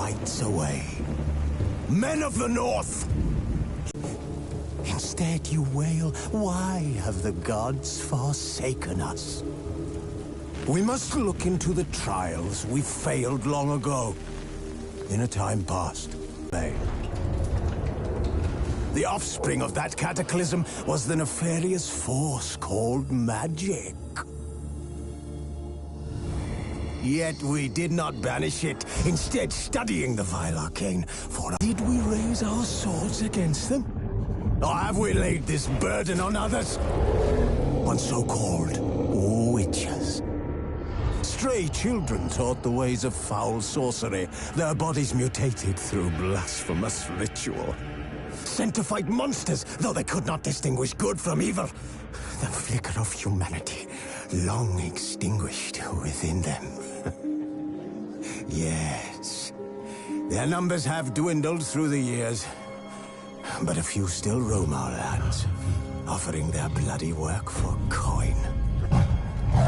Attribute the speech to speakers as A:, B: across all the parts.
A: lights away. Men of the North! Instead you wail, why have the gods forsaken us? We must look into the trials we failed long ago, in a time past. The offspring of that cataclysm was the nefarious force called magic. Yet we did not banish it, instead studying the vile arcane. For did we raise our swords against them? Or have we laid this burden on others? On so-called witches. Stray children taught the ways of foul sorcery, their bodies mutated through blasphemous ritual. Sent to fight monsters, though they could not distinguish good from evil. The flicker of humanity, long extinguished within them. Yes, their numbers have dwindled through the years, but a few still roam our lands, offering their bloody work for coin.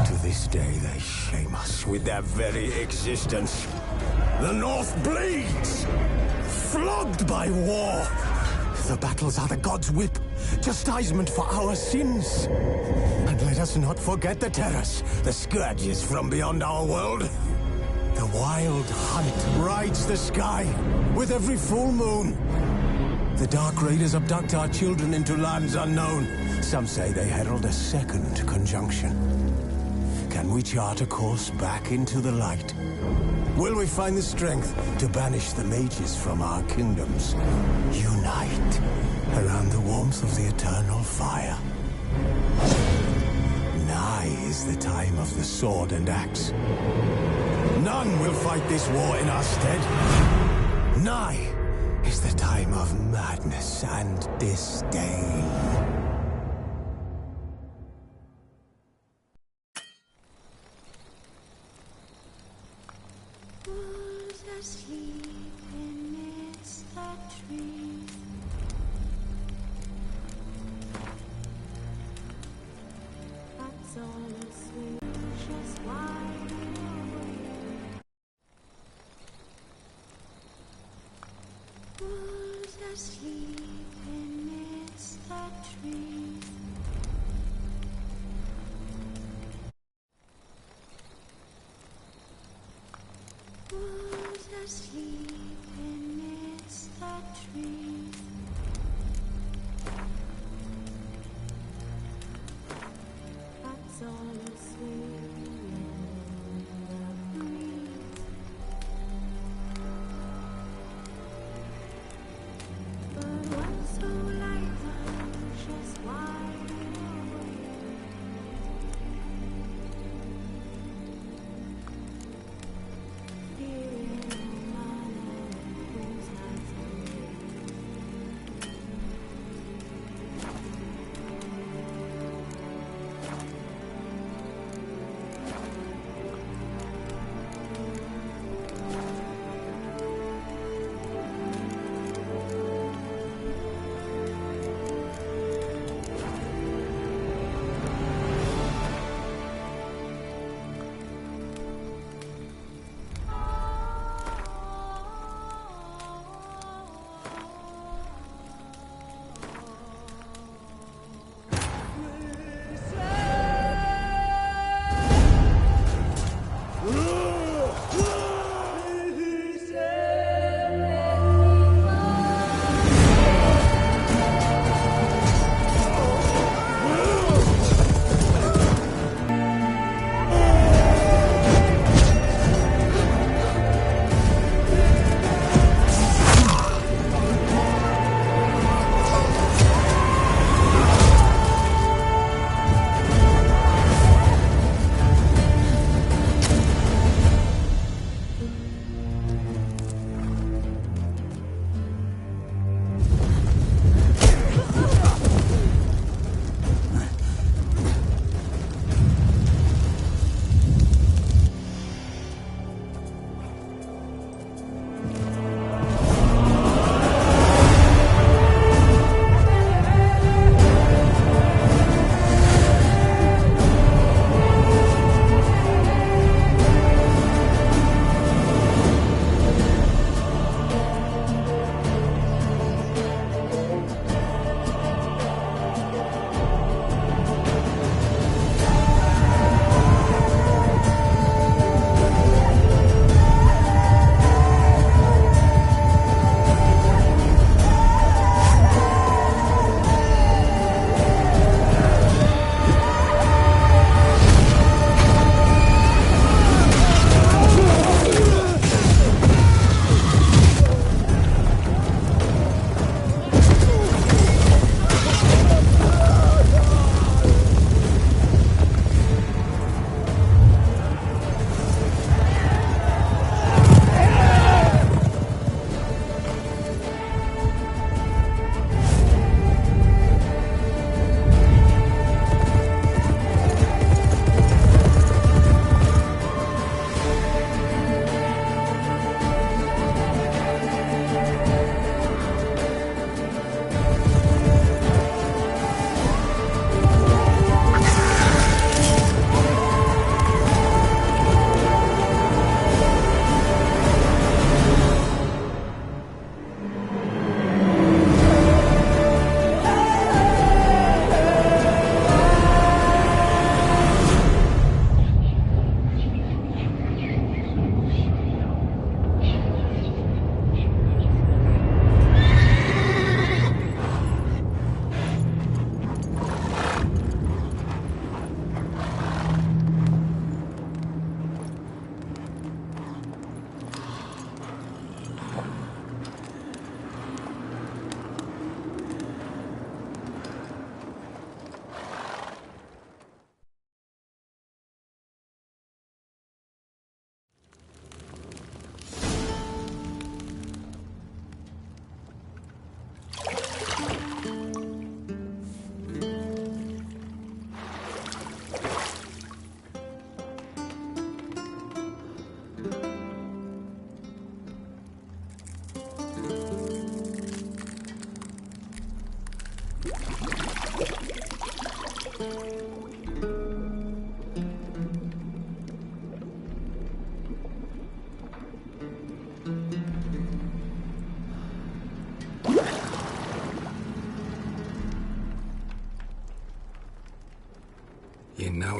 A: To this day, they shame us with their very existence. The North bleeds, flogged by war. The battles are the gods' whip, chastisement for our sins. And let us not forget the terrors, the scourges from beyond our world. The wild hunt rides the sky with every full moon. The Dark Raiders abduct our children into lands unknown. Some say they herald a second conjunction. Can we chart a course back into the light? Will we find the strength to banish the mages from our kingdoms? Unite around the warmth of the eternal fire. Nigh is the time of the sword and axe. None will fight this war in our stead. Nigh is the time of madness and disdain.
B: Who's asleep amidst the trees? That's all a switch just wide awake. Who's asleep amidst the trees? Who's asleep amidst the trees? That's all a swing in the breeze. But one so light, just one.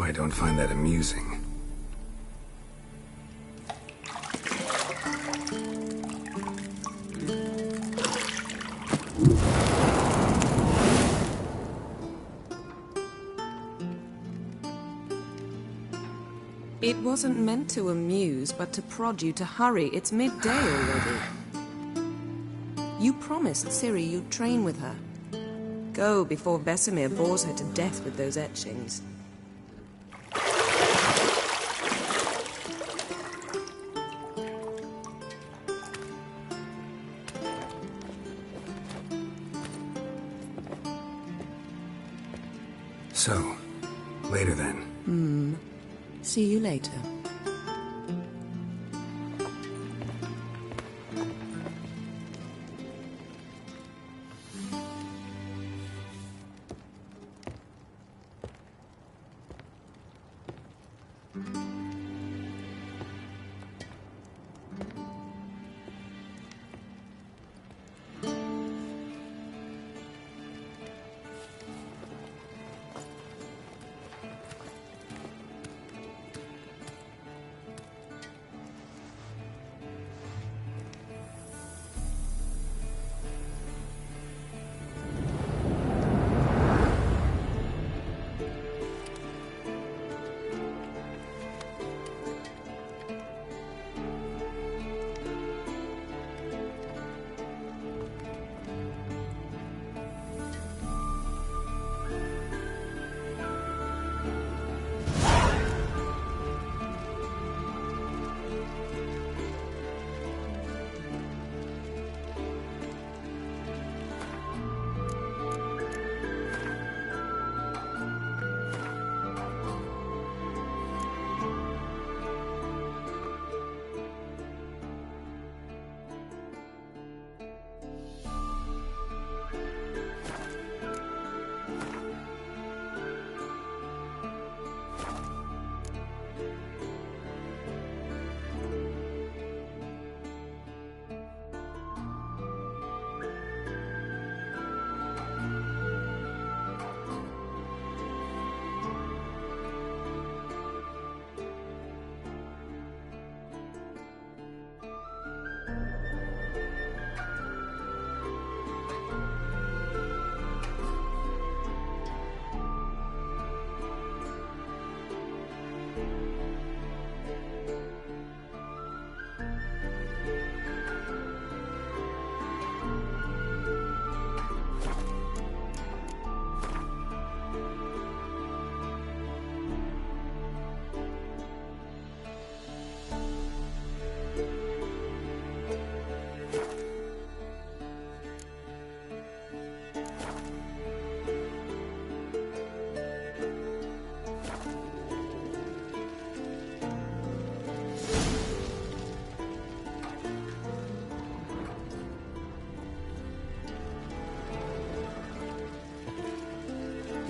C: I don't find that amusing.
D: It wasn't meant to amuse, but to prod you to hurry. It's midday already. You promised Ciri you'd train with her. Go before Vesemir bores her to death with those etchings.
C: So, later then.
D: See you later.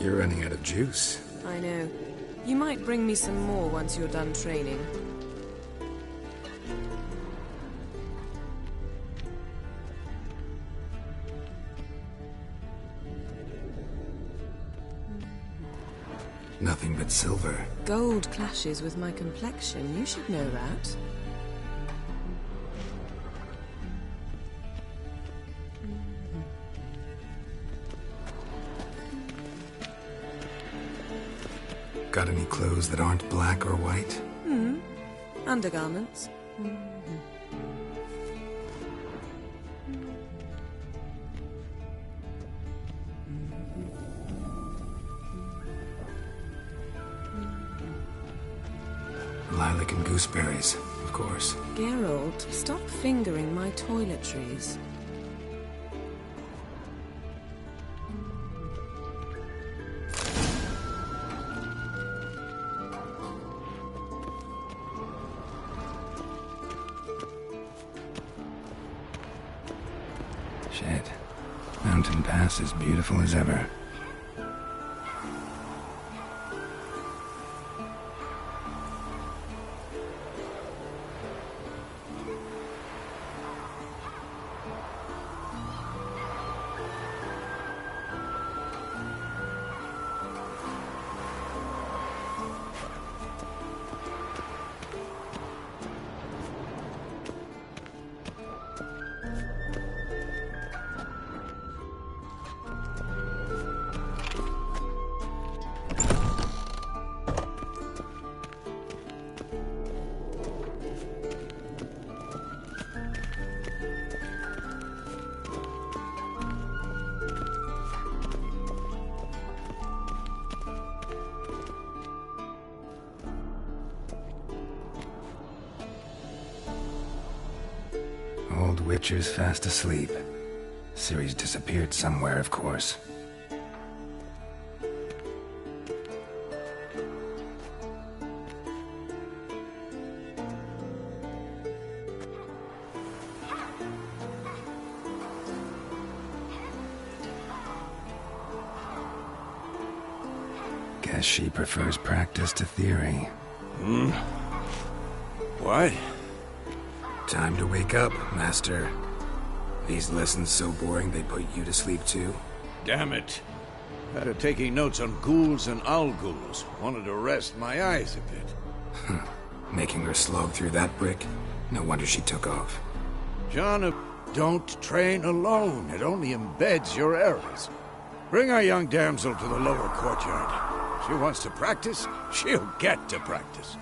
C: You're running out of juice.
D: I know. You might bring me some more once you're done training.
C: Nothing but silver.
D: Gold clashes with my complexion. You should know that.
C: Got any clothes that aren't black or white?
D: Undergarments.
C: Lilac and gooseberries, of course.
D: Geralt, stop fingering my toiletries.
C: Shit. Mountain Pass is beautiful as ever. Old Witcher's fast asleep. Ciri's disappeared somewhere, of course. Guess she prefers practice to theory.
E: What?
C: Time to wake up, Master. These lessons so boring they put you to sleep too?
E: Damn it. Had her taking notes on ghouls and owl-ghouls. Wanted to rest my eyes a bit.
C: Making her slog through that brick? No wonder she took off.
E: John, don't train alone. It only embeds your errors. Bring our young damsel to the lower courtyard. She wants to practice, she'll get to practice.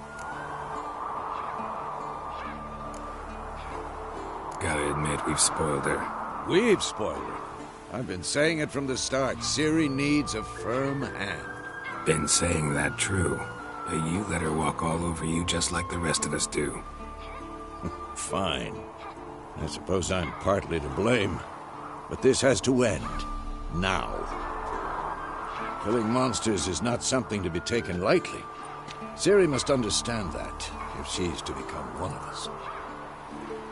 C: Gotta admit, we've spoiled her.
E: We've spoiled her. I've been saying it from the start. Ciri needs a firm hand.
C: Been saying that true. But you let her walk all over you just like the rest of us do.
E: Fine. I suppose I'm partly to blame. But this has to end. Now. Killing monsters is not something to be taken lightly. Ciri must understand that, if she's to become one of us.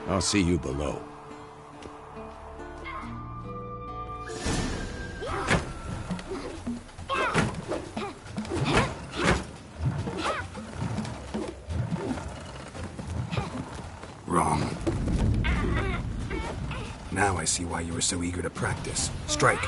E: I'll see you below.
C: Wrong. Now I see why you were so eager to practice. Strike.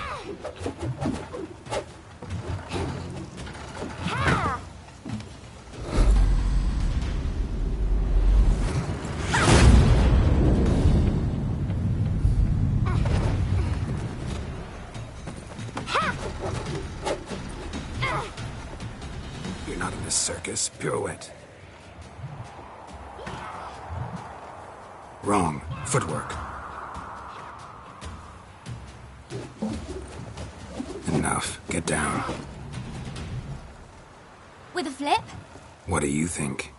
C: You're not in this circus. Pirouette. Wrong. Footwork. Enough. Get down.
F: With a flip?
C: What do you think?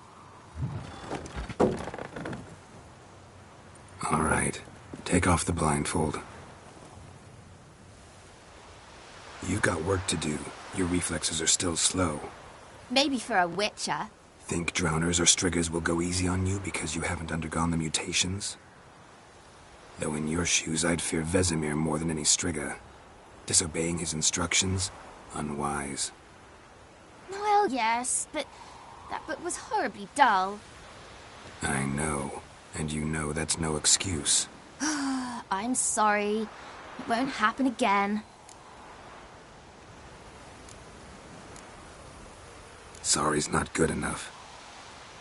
C: All right. Take off the blindfold. You've got work to do. Your reflexes are still slow.
F: Maybe for a witcher.
C: Think drowners or striggers will go easy on you because you haven't undergone the mutations? Though in your shoes, I'd fear Vesemir more than any strigger. Disobeying his instructions? Unwise.
F: Well, yes, but that book was horribly dull.
C: I know. And you know that's no excuse.
F: I'm sorry. It won't happen again.
C: Sorry's not good enough.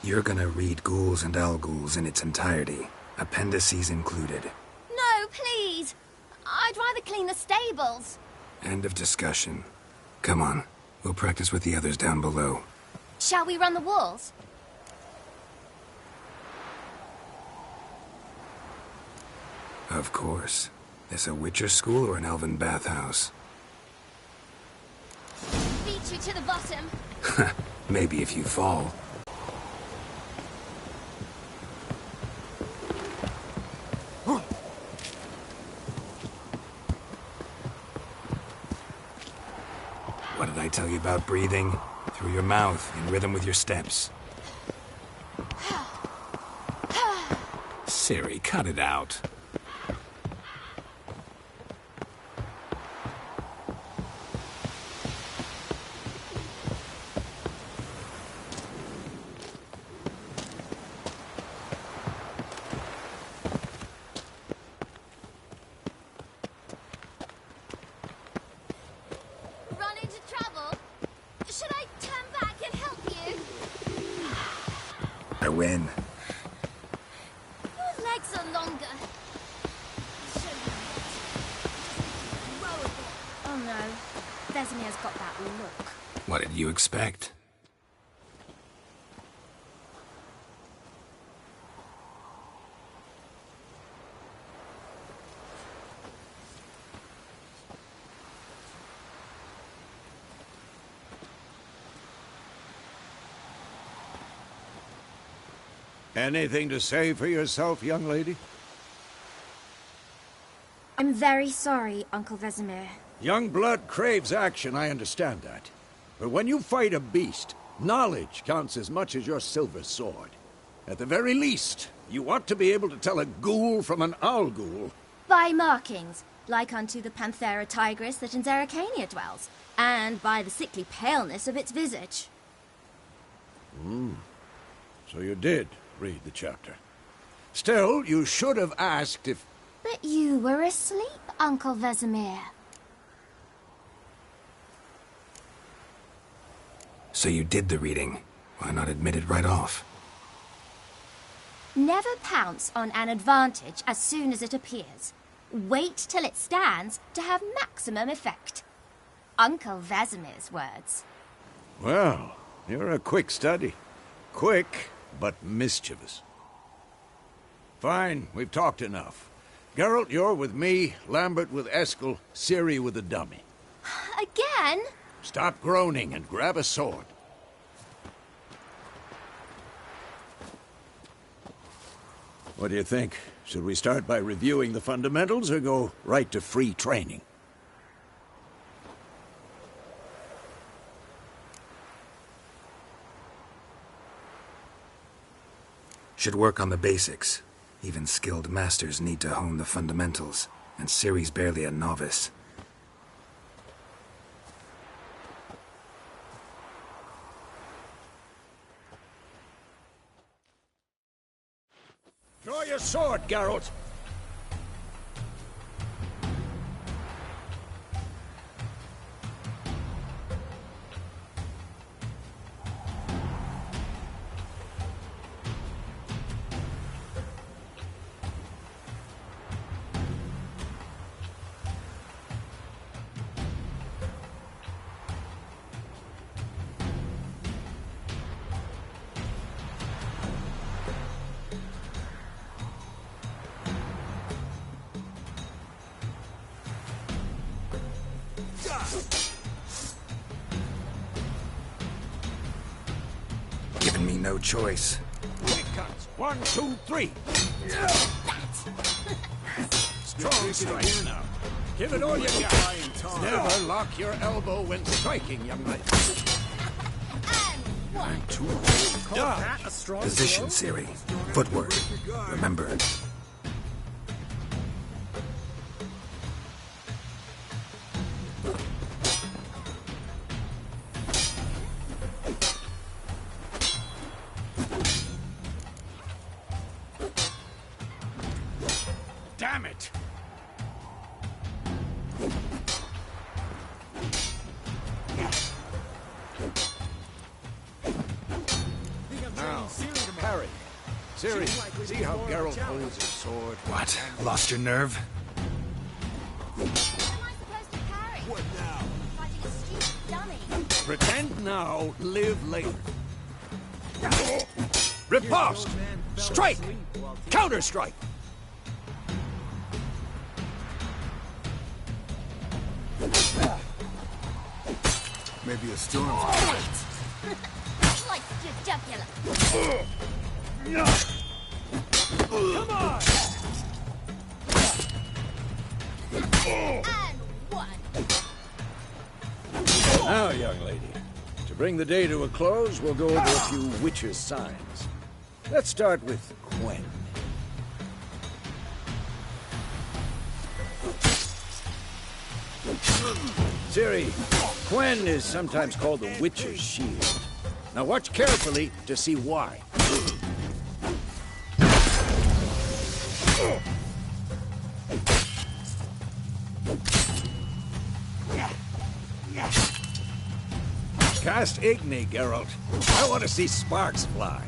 C: You're gonna read Ghouls and Owl-Ghouls in its entirety, appendices included.
F: No, please. I'd rather clean the stables.
C: End of discussion. Come on, we'll practice with the others down below.
F: Shall we run the walls?
C: Of course. This a Witcher school or an elven bathhouse?
F: Beat you to the bottom.
C: Maybe if you fall. What did I tell you about breathing? Through your mouth, in rhythm with your steps. Ciri, cut it out.
F: Run into trouble? Should I turn back and help you?
C: I win.
F: Your legs are longer. I'll show you what. Row a bit. Oh no. Vesemir's got that look.
C: What did you expect?
E: Anything to say for yourself, young lady?
F: I'm very sorry, Uncle Vesemir.
E: Young blood craves action, I understand that. But when you fight a beast, knowledge counts as much as your silver sword. At the very least, you ought to be able to tell a ghoul from an owl ghoul.
F: By markings, like unto the Panthera tigris that in Zerrikania dwells, and by the sickly paleness of its visage.
E: So you did read the chapter. Still, you should have asked if...
F: But you were asleep, Uncle Vesemir.
C: So you did the reading. Why not admit it right off?
F: Never pounce on an advantage as soon as it appears. Wait till it stands to have maximum effect. Uncle Vesemir's words.
E: Well, you're a quick study. Quick, but mischievous. Fine, we've talked enough. Geralt, you're with me, Lambert with Eskel, Ciri with the dummy.
F: Again?
E: Stop groaning and grab a sword. What do you think? Should we start by reviewing the fundamentals or go right to free training?
C: Should work on the basics. Even skilled masters need to hone the fundamentals, and Ciri's barely a novice.
E: Draw your sword, Geralt!
C: Given me no choice.
E: Here it comes. 1, 2, 3. Strong strike now. Give it all you got. Never lock your elbow when striking, young lady.
C: I'm too old. Position, Ciri. Footwork. Remember.
E: Damn it! Now, parry. Ciri, see how Geralt holds his sword?
C: What? Lost your nerve?
F: What am I supposed to parry? What now? Fighting a stupid dummy.
E: Pretend now, live later. Riposte! Strike! Counter-strike!
A: Maybe a storm.
F: Like the jugular.
E: Come on!
F: And one.
E: Now, young lady, to bring the day to a close, we'll go over a few witches' signs. Let's start with Quen. Ciri, Quen is sometimes called the Witch's Shield. Now watch carefully to see why. Cast Igni, Geralt. I want to see sparks fly.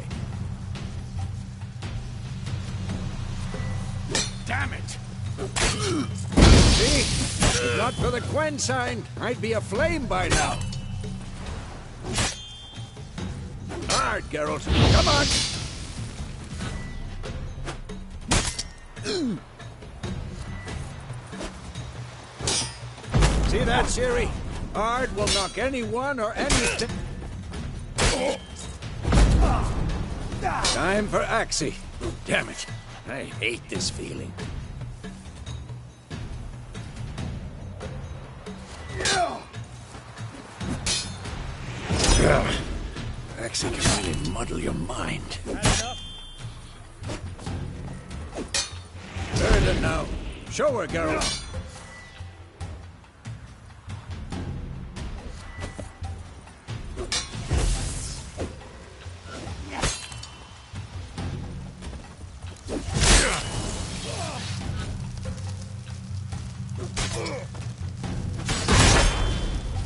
E: Damn it! See? If not for the Quen sign, I'd be aflame by now. Hard, Geralt. Come on! See that, Ciri? Hard will knock anyone or anything. Time for Axie. Damn it. I hate this feeling. Dyslexia can really muddle your mind. Very good now. Show her, Geralt.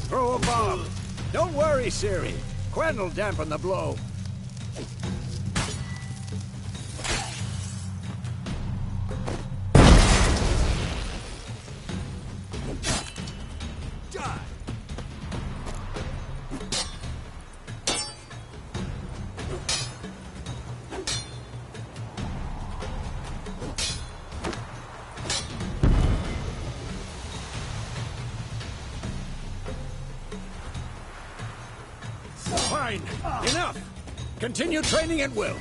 E: Throw a bomb. Don't worry, Ciri. Quen will dampen the blow. Fine. Enough. Continue training at will.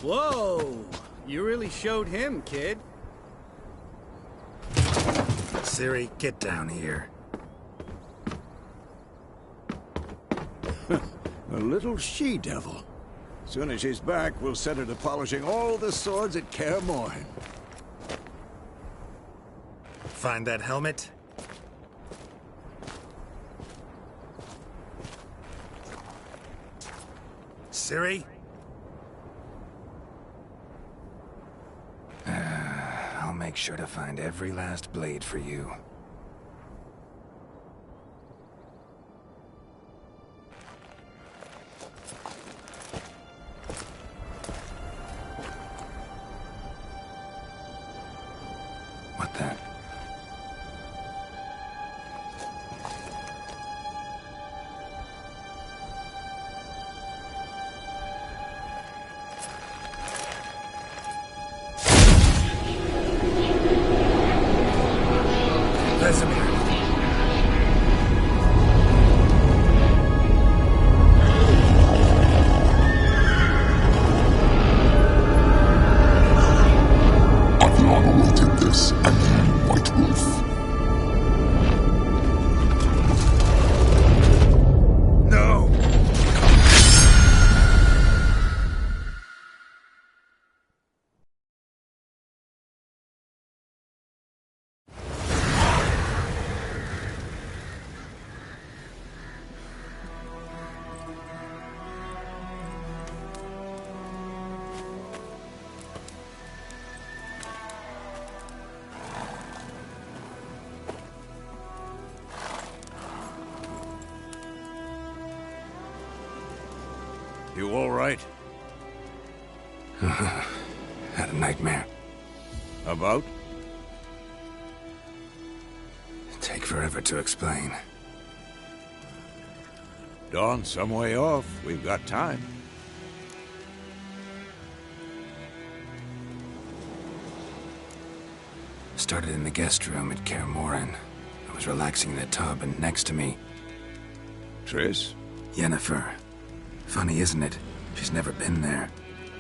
G: Whoa! You really showed him, kid.
C: Ciri, get down here.
E: A little she-devil. Soon as she's back, we'll set her to polishing all the swords at Kaer Morhen.
C: Find that helmet? Ciri? I'll make sure to find every last blade for you. What the? Vesemir.
H: Italiano will take this, and you, White Wolf.
C: No!
E: You all right?
C: Had a nightmare.
E: About?
C: Take forever to explain.
E: Dawn, some way off. We've got time.
C: Started in the guest room at Kaer Morhen. I was relaxing in a tub, and next to me,
E: Triss?
C: Yennefer. Funny, isn't it? She's never been there.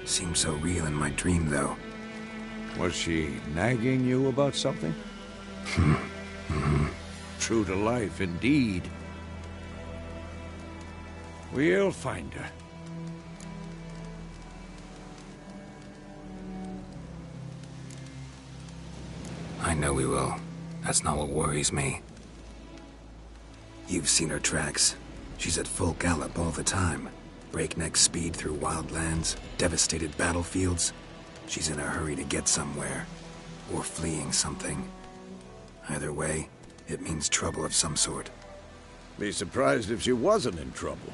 C: Seemed so real in my dream, though.
E: Was she nagging you about something? True to life, indeed. We'll find her.
C: I know we will. That's not what worries me. You've seen her tracks. She's at full gallop all the time. Breakneck speed through wild lands, devastated battlefields. She's in a hurry to get somewhere. Or fleeing something. Either way, it means trouble of some sort.
E: Be surprised if she wasn't in trouble.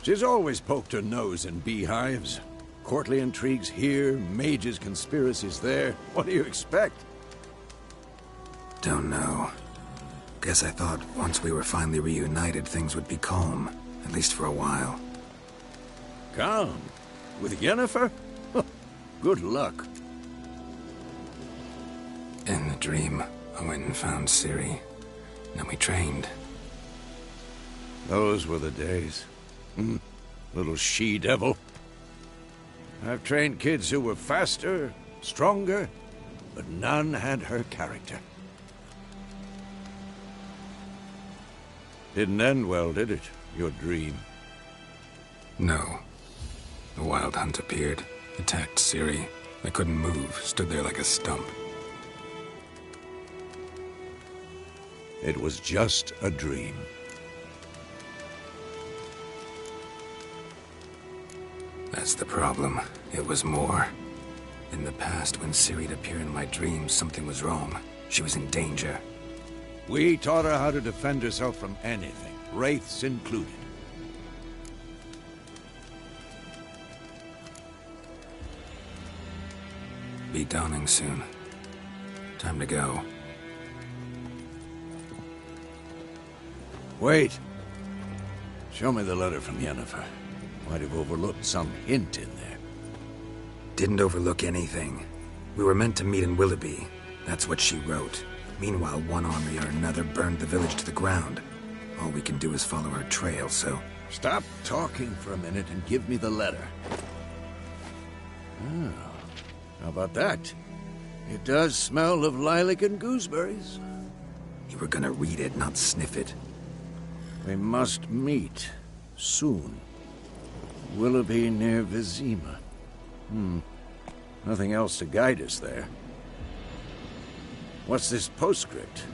E: She's always poked her nose in beehives. Courtly intrigues here, mages' conspiracies there. What do you expect?
C: Don't know. Guess I thought once we were finally reunited, things would be calm. At least for a while.
E: Comm? With Yennefer? Good luck.
C: In the dream, I went and found Ciri. Then we trained.
E: Those were the days. Little she-devil. I've trained kids who were faster, stronger, but none had her character. Didn't end well, did it? Your dream?
C: No. The Wild Hunt appeared, attacked Ciri. I couldn't move, stood there like a stump.
E: It was just a dream.
C: That's the problem. It was more. In the past, when Ciri'd appear in my dreams, something was wrong. She was in danger.
E: We taught her how to defend herself from anything, wraiths included.
C: Be dawning soon. Time to go.
E: Wait. Show me the letter from Yennefer. Might have overlooked some hint in there.
C: Didn't overlook anything. We were meant to meet in Willoughby. That's what she wrote. Meanwhile, one army or another burned the village to the ground. All we can do is follow her trail, so...
E: Stop talking for a minute and give me the letter. Oh, how about that? It does smell of lilac and gooseberries.
C: You were gonna read it, not sniff it.
E: We must meet. Soon. Willoughby near Vizima. Nothing else to guide us there. What's this postscript?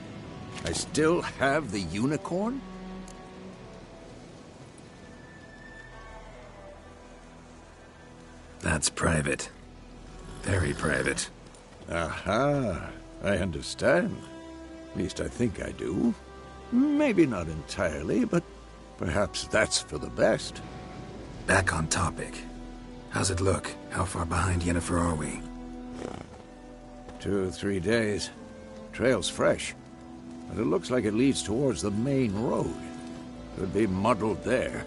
E: I still have the unicorn?
C: That's private. Very private.
E: Aha, I understand. At least I think I do. Maybe not entirely, but perhaps that's for the best.
C: Back on topic. How's it look? How far behind Yennefer are we?
E: 2 or 3 days. Trail's fresh, but it looks like it leads towards the main road. Could be muddled there.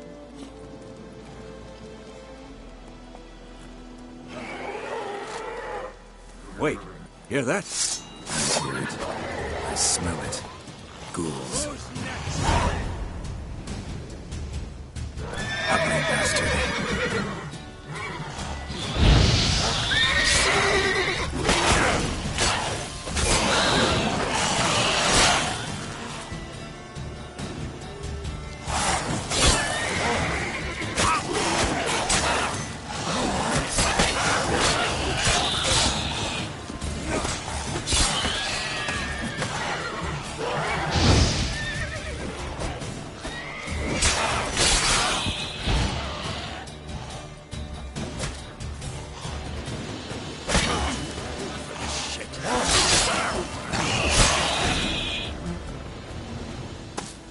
E: Wait, hear that?
C: I hear it. I smell it. Ghouls. Ugly bastard.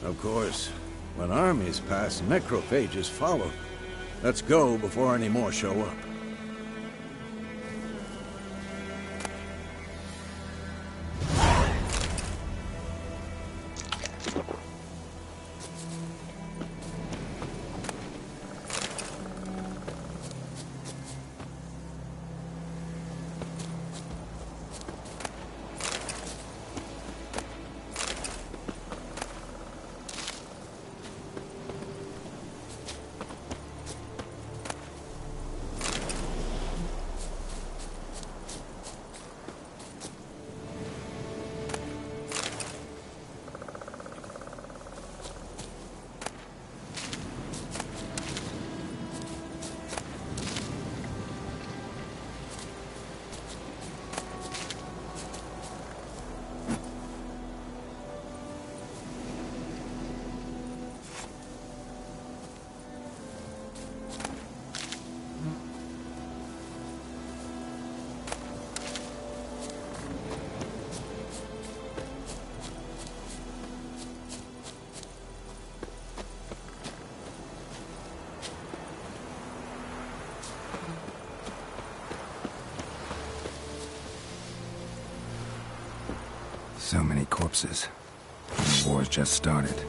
E: Of course, when armies pass, necrophages follow. Let's go before any more show up. So many corpses. The war's just started.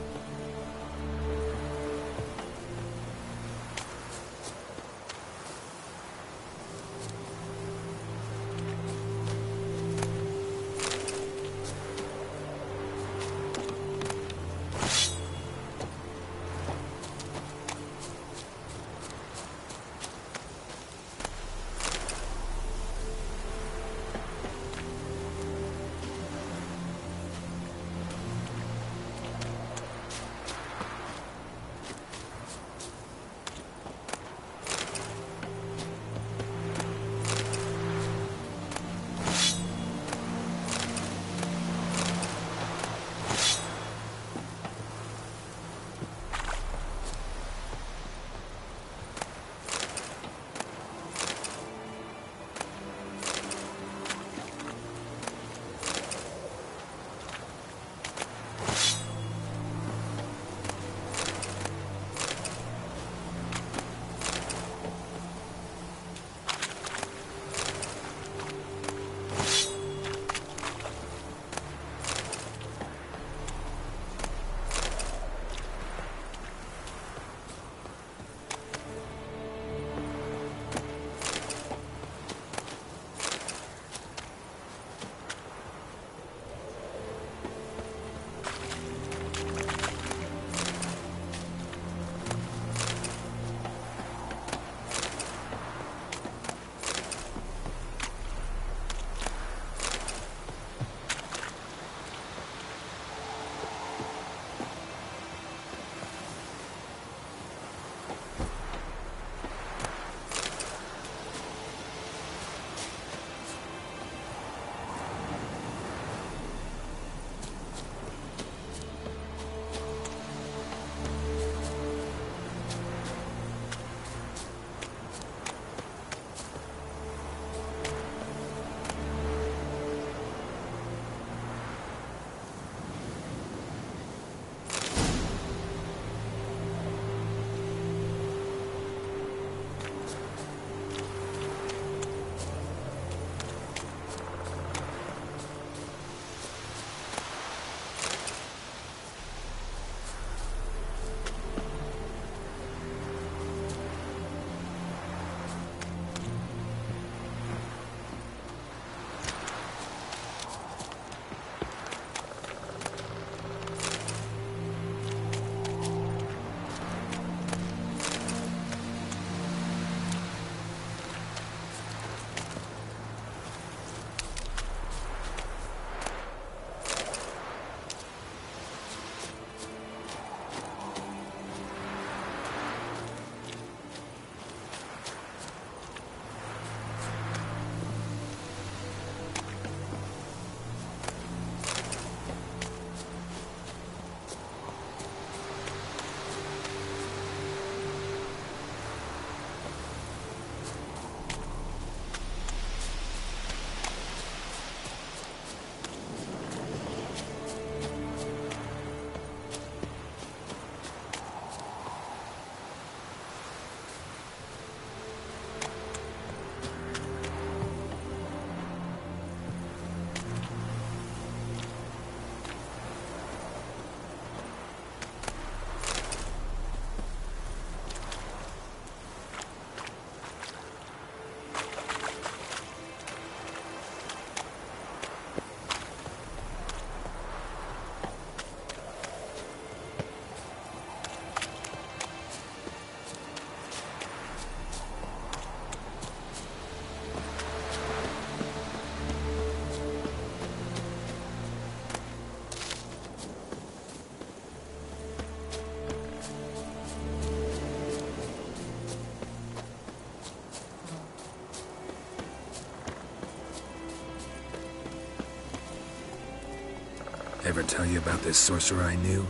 C: Ever tell you about this sorcerer I knew?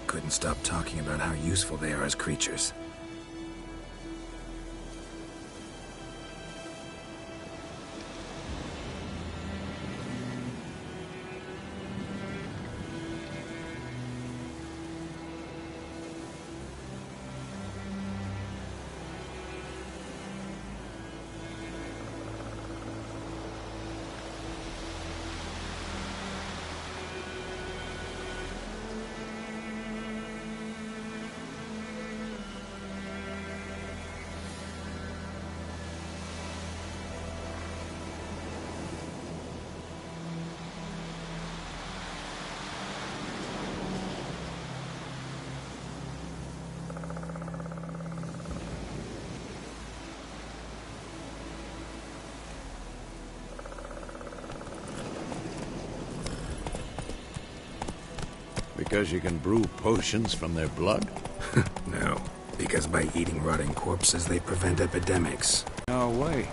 C: Couldn't stop talking about how useful they are as creatures.
E: Because you can brew potions from their blood?
C: No, because by eating rotting corpses, they prevent epidemics.
E: No way.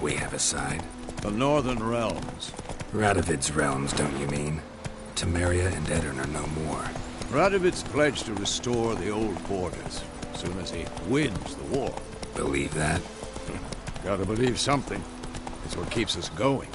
C: We have a side.
E: The Northern Realms.
C: Radovid's realms, don't you mean? Temeria and Edirn are no more.
E: Radovid's pledged to restore the old borders as soon as he wins the war.
C: Believe that?
E: Gotta believe something. It's what keeps us going.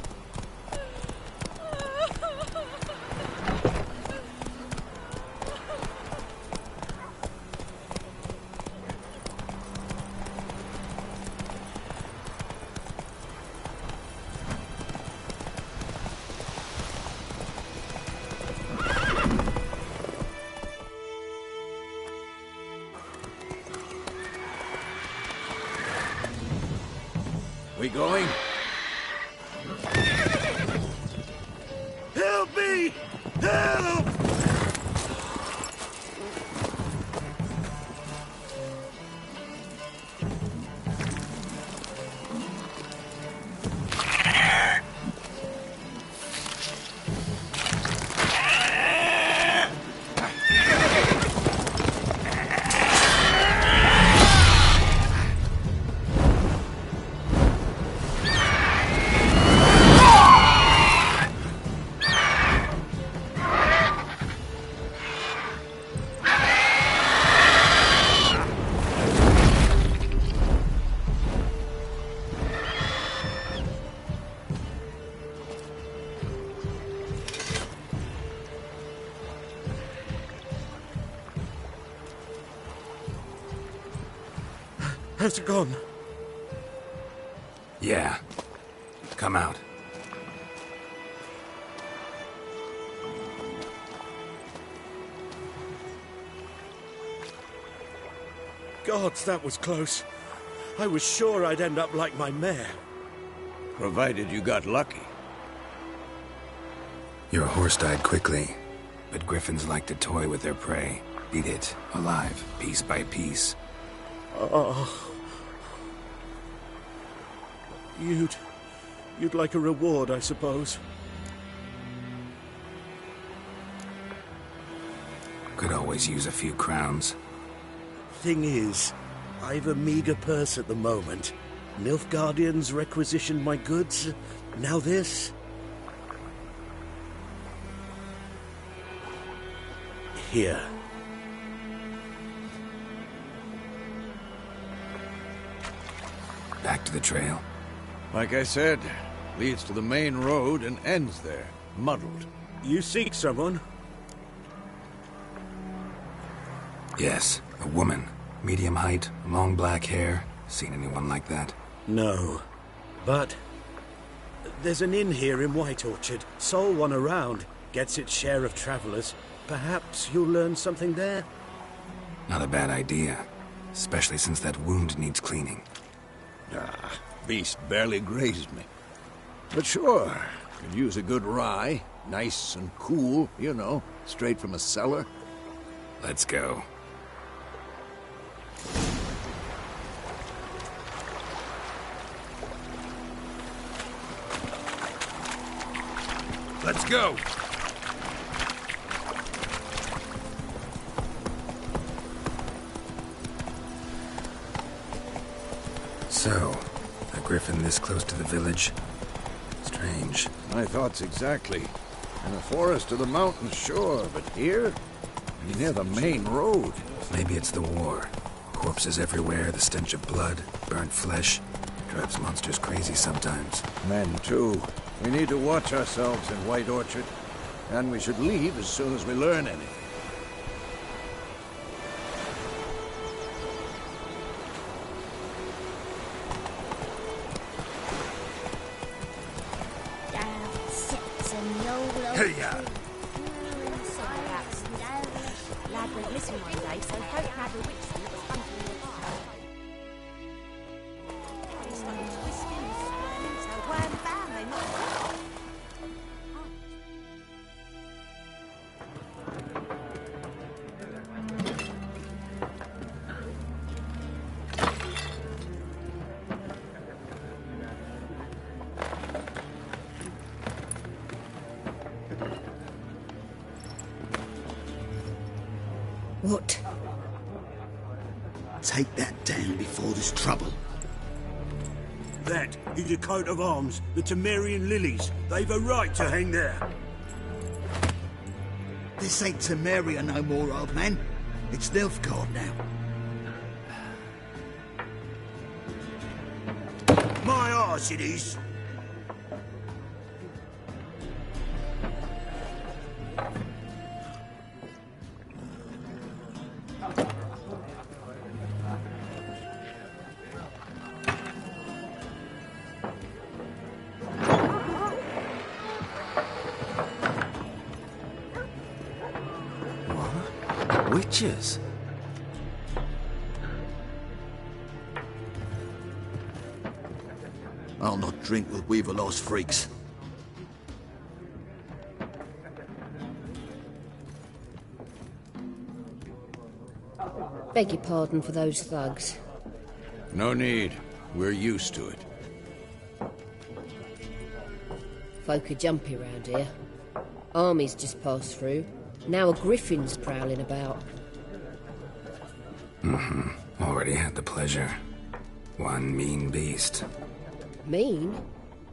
E: We going? Help me! Help!
G: How's it gone?
C: Yeah. Come out.
G: Gods, that was close. I was sure I'd end up like my mare.
E: Provided you got lucky.
C: Your horse died quickly, but griffins like to toy with their prey. Eat it, alive, piece by piece.
G: Oh. You'd like a reward, I suppose.
C: Could always use a few crowns.
G: Thing is, I've a meager purse at the moment. Nilfgaardians requisitioned my goods. Now this. Here.
C: Back to the trail.
E: Like I said, leads to the main road and ends there, muddled.
G: You seek someone?
C: Yes, a woman. Medium height, long black hair. Seen anyone like that?
G: No. But there's an inn here in White Orchard. Sole one around. Gets its share of travelers. Perhaps you'll learn something there?
C: Not a bad idea. Especially since that wound needs cleaning.
E: Ah, beast barely grazed me. But sure, could use a good rye. Nice and cool, you know, straight from a cellar.
C: Let's go.
E: Let's go!
C: So, a griffin this close to the village? Strange.
E: My thoughts exactly. In the forest to the mountains, sure, but here? Near the main road.
C: Maybe it's the war. Corpses everywhere, the stench of blood, burnt flesh. Drives monsters crazy sometimes.
E: Men, too. We need to watch ourselves in White Orchard. And we should leave as soon as we learn anything.
C: Hey-ya!
B: Lad went missing one day, so folk had a witch that was hunting the fire. It's like he's twisting and turning, so wham bam, they knocked it off.
I: What? Take that down before there's trouble.
G: That is a coat of arms, the Temerian lilies. They've a right to hang there.
I: This ain't Temeria no more, old man. It's Nilfgaard now.
G: My arse it is.
C: Witches?
I: I'll not drink with Weaverlaw's freaks.
J: Beg your pardon for those thugs.
E: No need. We're used to it.
J: Folk are jumpy round here. Armies just passed through. Now a griffin's prowling about.
C: Already had the pleasure. One mean beast.
J: Mean?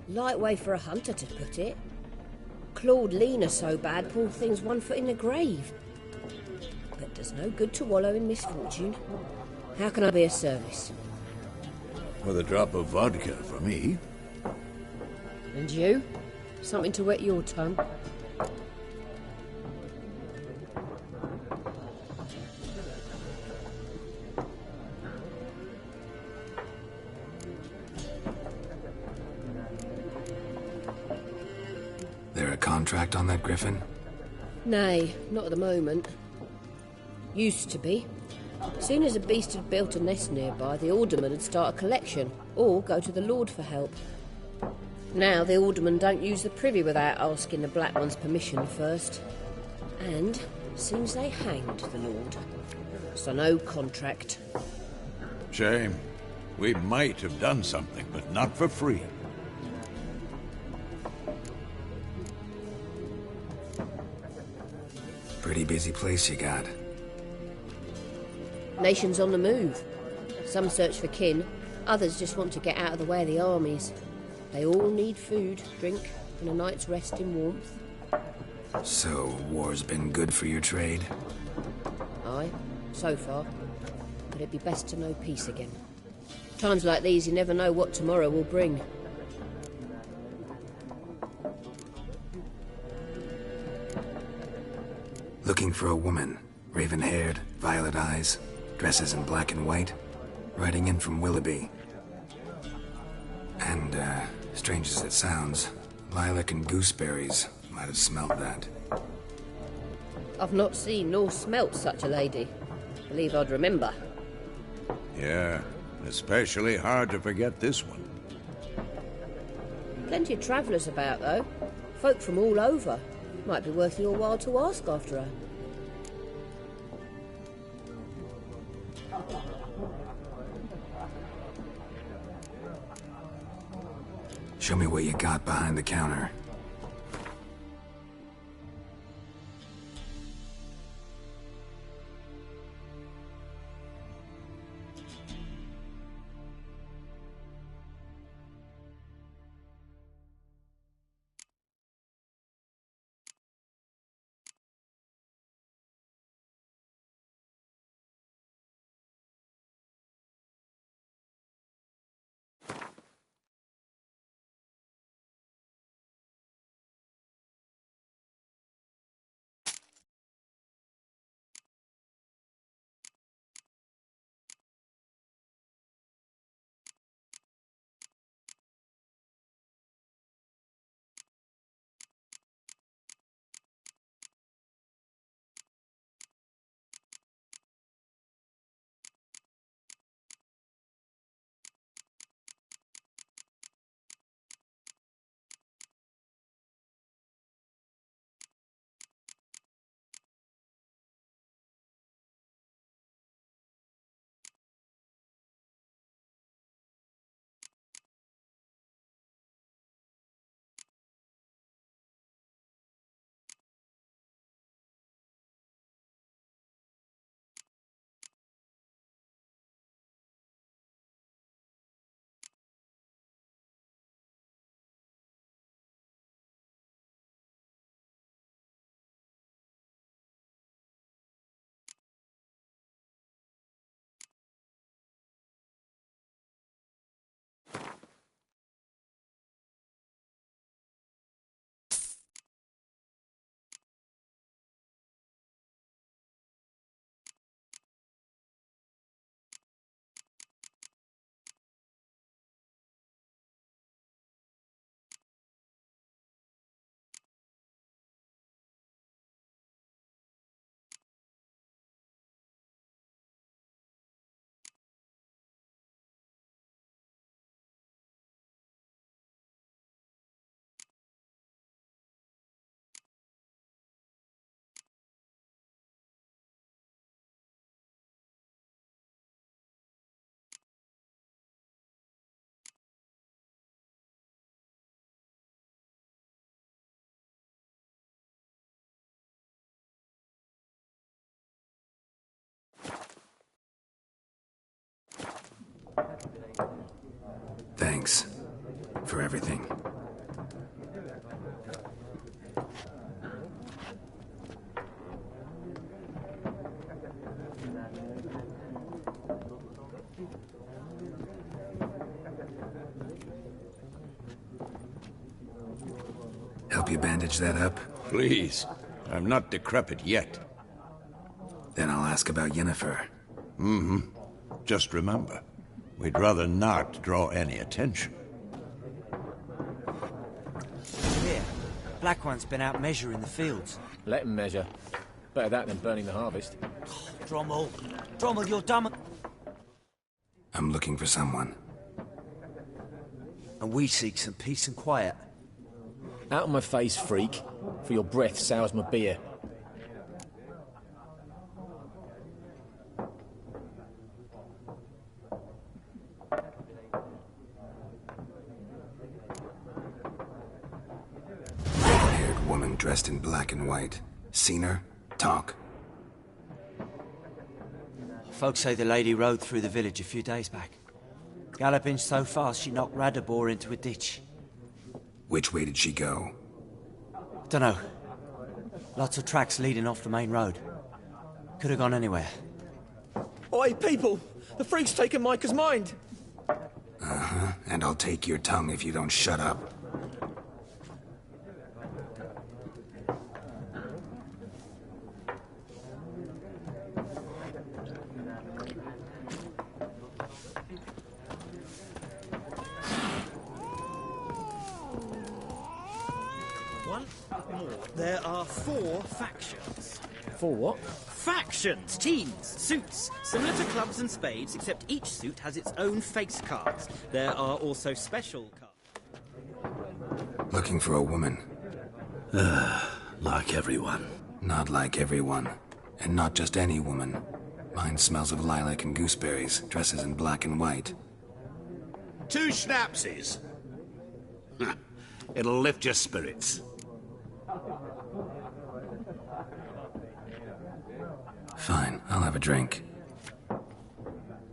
J: Light way for a hunter to put it. Clawed Lena so bad, poor thing's 1 foot in the grave. But there's no good to wallow in misfortune. How can I be of service?
E: With a drop of vodka for me.
J: And you? Something to wet your tongue?
C: There a contract on that griffin?
J: Nay, not at the moment. Used to be. Soon as a beast had built a nest nearby, the alderman would start a collection, or go to the Lord for help. Now the alderman don't use the privy without asking the Black One's permission first. And seems they hanged the Lord. So no contract.
E: Shame. We might have done something, but not for free.
C: Pretty busy place you got.
J: Nations on the move. Some search for kin, others just want to get out of the way of the armies. They all need food, drink, and a night's rest in warmth.
C: So, war's been good for your trade?
J: Aye, so far. But it'd be best to know peace again. Times like these, you never know what tomorrow will bring.
C: Looking for a woman. Raven-haired, violet eyes, dresses in black and white. Riding in from Willoughby. And, strange as it sounds, lilac and gooseberries might have smelt that.
J: I've not seen nor smelt such a lady. Believe I'd remember.
E: Yeah, especially hard to forget this one.
J: Plenty of travellers about, though. Folk from all over. Might be worth your while to ask after her.
C: Show me what you got behind the counter. Thanks for everything. Help you bandage that up?
E: Please. I'm not decrepit yet.
C: Then I'll ask about Yennefer.
E: Mm-hmm. Just remember, we'd rather not draw any attention.
K: Here, Black One's been out measuring the fields.
L: Let him measure. Better that than burning the harvest.
K: Drommel. Drommel, you're dumb.
C: I'm looking for someone.
K: And we seek some peace and quiet.
L: Out of my face, freak. For your breath sours my beer.
C: Red-haired woman dressed in black and white. Seen her? Talk.
K: Folks say the lady rode through the village a few days back. Galloping so fast she knocked Radabor into a ditch.
C: Which way did she go?
K: Dunno. Lots of tracks leading off the main road. Could have gone anywhere.
L: Oi, people! The freak's taken Micah's mind!
C: Uh-huh. And I'll take your tongue if you don't shut up.
M: There are 4 factions.
L: 4 what?
M: Factions! Teams! Suits! Similar to clubs and spades, except each suit has its own face cards. There are also special cards.
C: Looking for a woman.
G: Like everyone.
C: Not like everyone. And not just any woman. Mine smells of lilac and gooseberries, dresses in black and white.
N: 2 schnapsies. It'll lift your spirits.
C: Fine, I'll have a drink.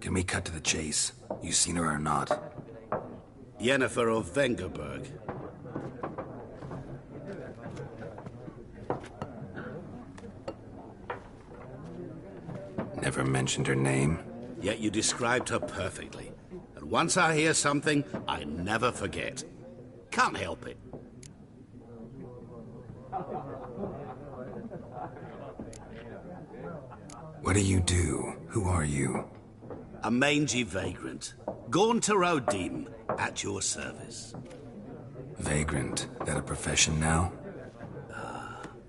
C: Can we cut to the chase? You seen her or not?
N: Yennefer of Vengerberg.
C: Never mentioned her name.
N: Yet you described her perfectly. And once I hear something, I never forget. Can't help it.
C: What do you do? Who are you?
N: A mangy vagrant. Gone to Rodim, at your service.
C: Vagrant. That a profession now?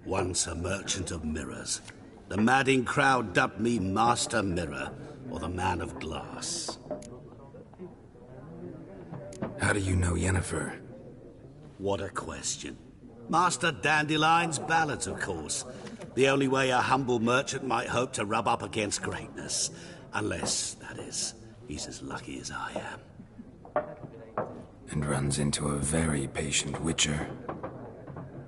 N: Once a merchant of mirrors. The madding crowd dubbed me Master Mirror, or the Man of Glass.
C: How do you know Yennefer?
N: What a question. Master Dandelion's ballads, of course. The only way a humble merchant might hope to rub up against greatness. Unless, that is, he's as lucky as I am.
C: And runs into a very patient witcher.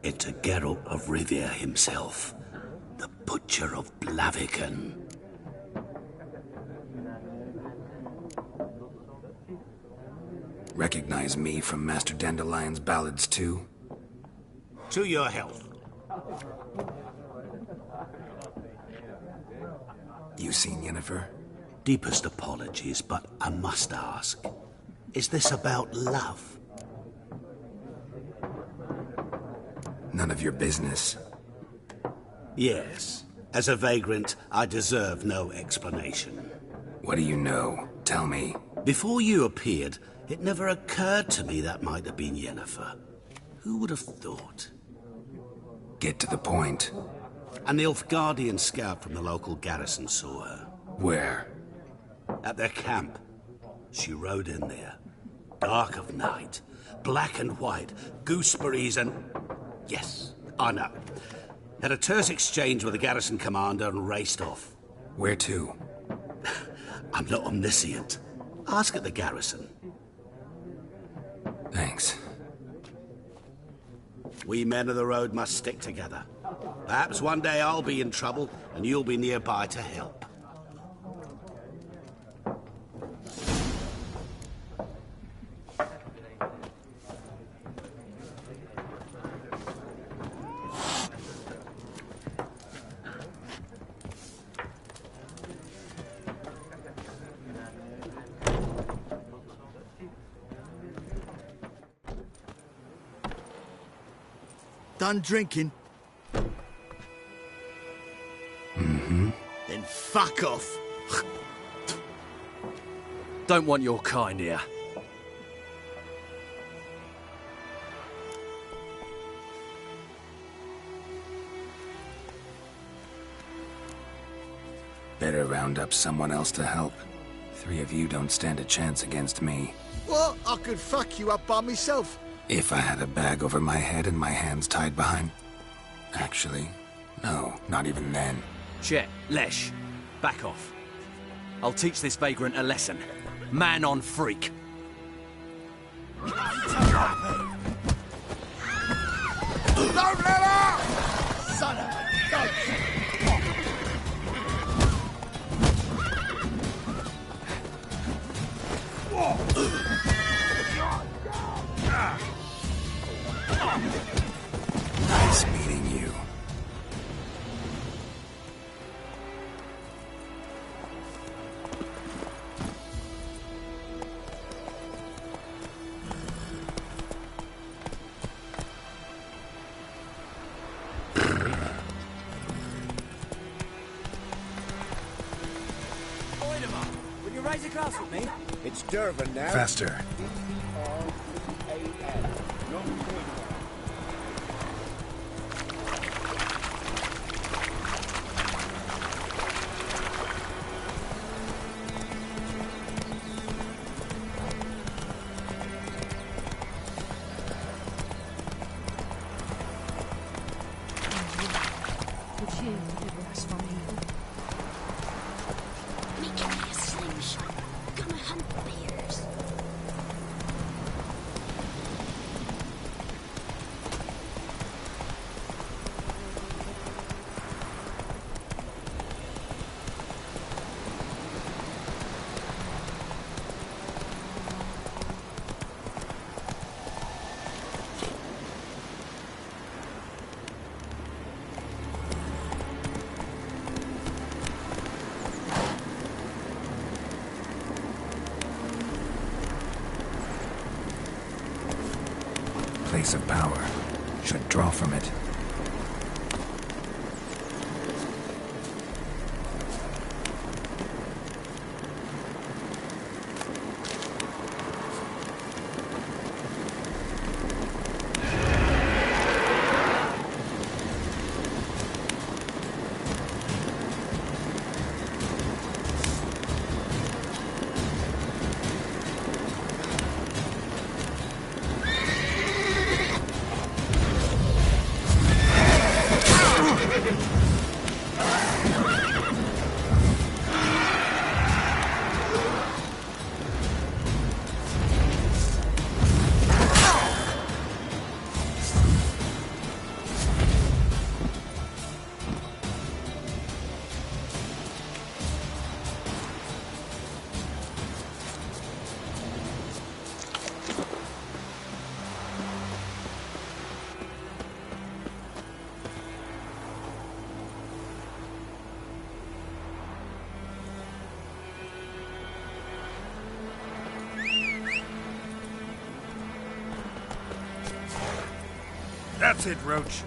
N: Into Geralt of Rivia himself. The Butcher of Blaviken.
C: Recognize me from Master Dandelion's ballads, too?
N: To your health.
C: You seen Yennefer?
N: Deepest apologies, but I must ask. Is this about love?
C: None of your business.
N: Yes. As a vagrant, I deserve no explanation.
C: What do you know? Tell me.
N: Before you appeared, it never occurred to me that might have been Yennefer. Who would have thought?
C: Get to the point.
N: An Nilfgaardian scout from the local garrison saw her.
C: Where?
N: At their camp. She rode in there. Dark of night. Black and white. Gooseberries and... Yes, I know. Had a terse exchange with the garrison commander and raced off.
C: Where to?
N: I'm not omniscient. Ask at the garrison.
C: Thanks.
N: We men of the road must stick together. Perhaps one day I'll be in trouble and you'll be nearby to help.
I: done drinking?
C: Mm-hmm.
I: Then fuck off.
O: Don't want your kind here.
C: Better round up someone else to help. 3 of you don't stand a chance against me.
I: Well, I could fuck you up by myself.
C: If I had a bag over my head and my hands tied behind... Actually, no, not even then.
O: Chet, Lesh, back off. I'll teach this vagrant a lesson. Man on freak.
I: Don't let her! Son of a bitch!
C: Nice meeting you.
K: Will you raise a glass with me?
A: It's Durban now.
C: Faster.
B: Would you deliver us from evil?
P: Make me a slingshot. Come and hunt bears.
C: Place of power. Should draw from it.
Q: That's it, Roach.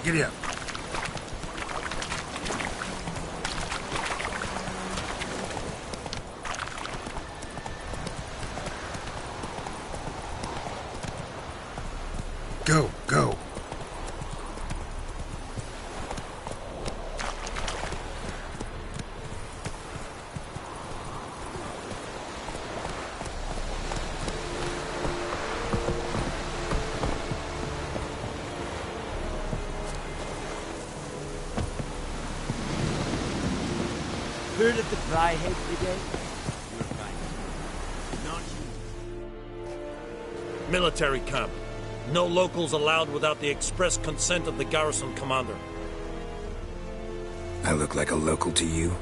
N: Giddy up. Go, go.
K: Heard of the Dryhead Brigade? You're kind. Not you.
Q: Military camp. No locals allowed without the express consent of the garrison commander.
C: I look like a local to you?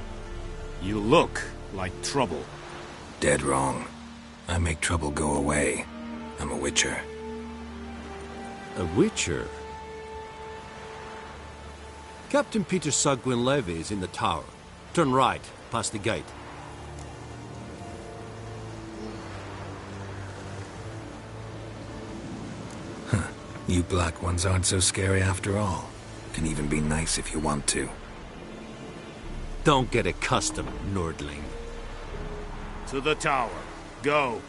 O: You look like trouble.
C: Dead wrong. I make trouble go away. I'm a witcher.
O: A witcher? Captain Peter Sagwin Levy is in the tower. Turn right, past the gate.
C: Huh. You black ones aren't so scary after all. Can even be nice if you want to.
O: Don't get accustomed, Nordling.
Q: To the tower. Go.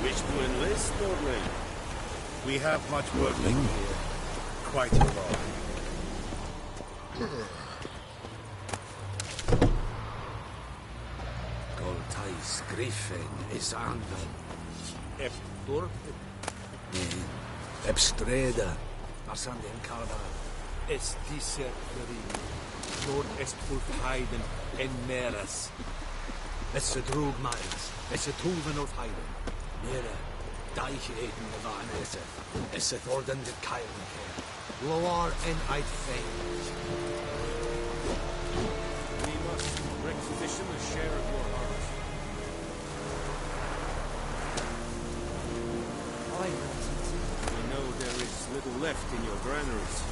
Q: Wish to enlist, Nordling? We have much work to do here. Quite a lot.
N: Goltais Griffin is anven.
Q: Eptor?
N: Ebstreda. Marsanden Kada.
Q: Es dice Nord est Ulfheiden en Meres.
N: Es drug miles. Es tulven of Heiden. Nere. Deichheden van es orden de Kailen here.
Q: Loar en Eid We must requisition a share of your harvest. We know there is little left in your granaries.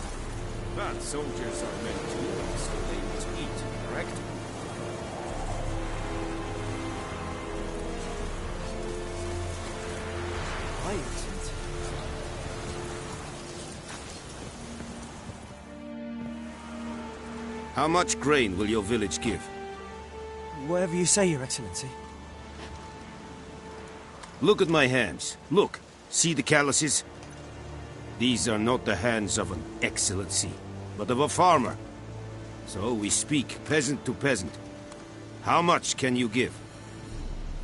Q: But soldiers are meant to eat, so they must eat, correct?
O: How much grain will your village give?
K: Whatever you say, Your Excellency.
O: Look at my hands. Look. See the calluses? These are not the hands of an excellency, but of a farmer. So we speak peasant to peasant. How much can you give?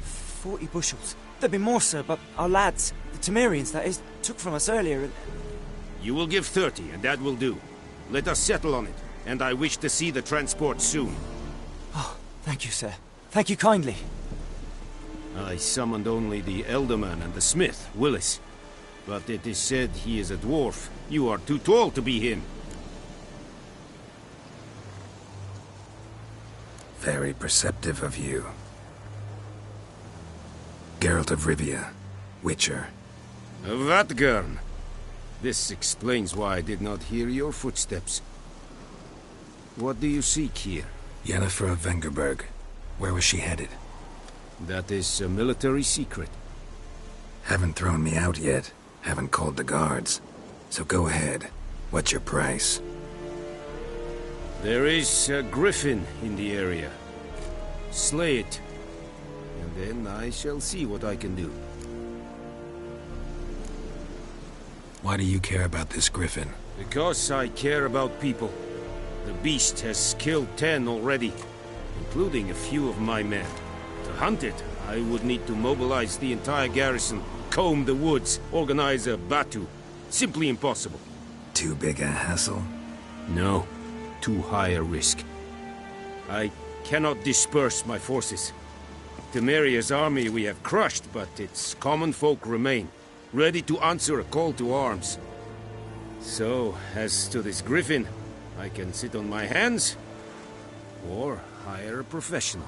K: 40 bushels. There'd be more, sir, but our lads, the Temerians, that is, took from us earlier.
O: You will give 30, and that will do. Let us settle on it, and I wish to see the transport soon.
K: Oh, thank you, sir. Thank you kindly.
O: I summoned only the Elderman and the smith, Willis. But it is said he is a dwarf. You are too tall to be him.
C: Very perceptive of you. Geralt of Rivia, Witcher.
O: Vatgern. This explains why I did not hear your footsteps. What do you seek here?
C: Yennefer of Vengerberg. Where was she headed?
O: That is a military secret.
C: Haven't thrown me out yet. Haven't called the guards. So go ahead. What's your price?
O: There is a griffin in the area. Slay it. And then I shall see what I can do.
C: Why do you care about this griffin?
O: Because I care about people. The beast has killed 10 already, including a few of my men. To hunt it, I would need to mobilize the entire garrison, comb the woods, organize a batu. Simply impossible.
C: Too big a hassle?
O: No. Too high a risk. I cannot disperse my forces. Temeria's army we have crushed, but its common folk remain, ready to answer a call to arms. So, as to this griffin, I can sit on my hands, or hire a professional.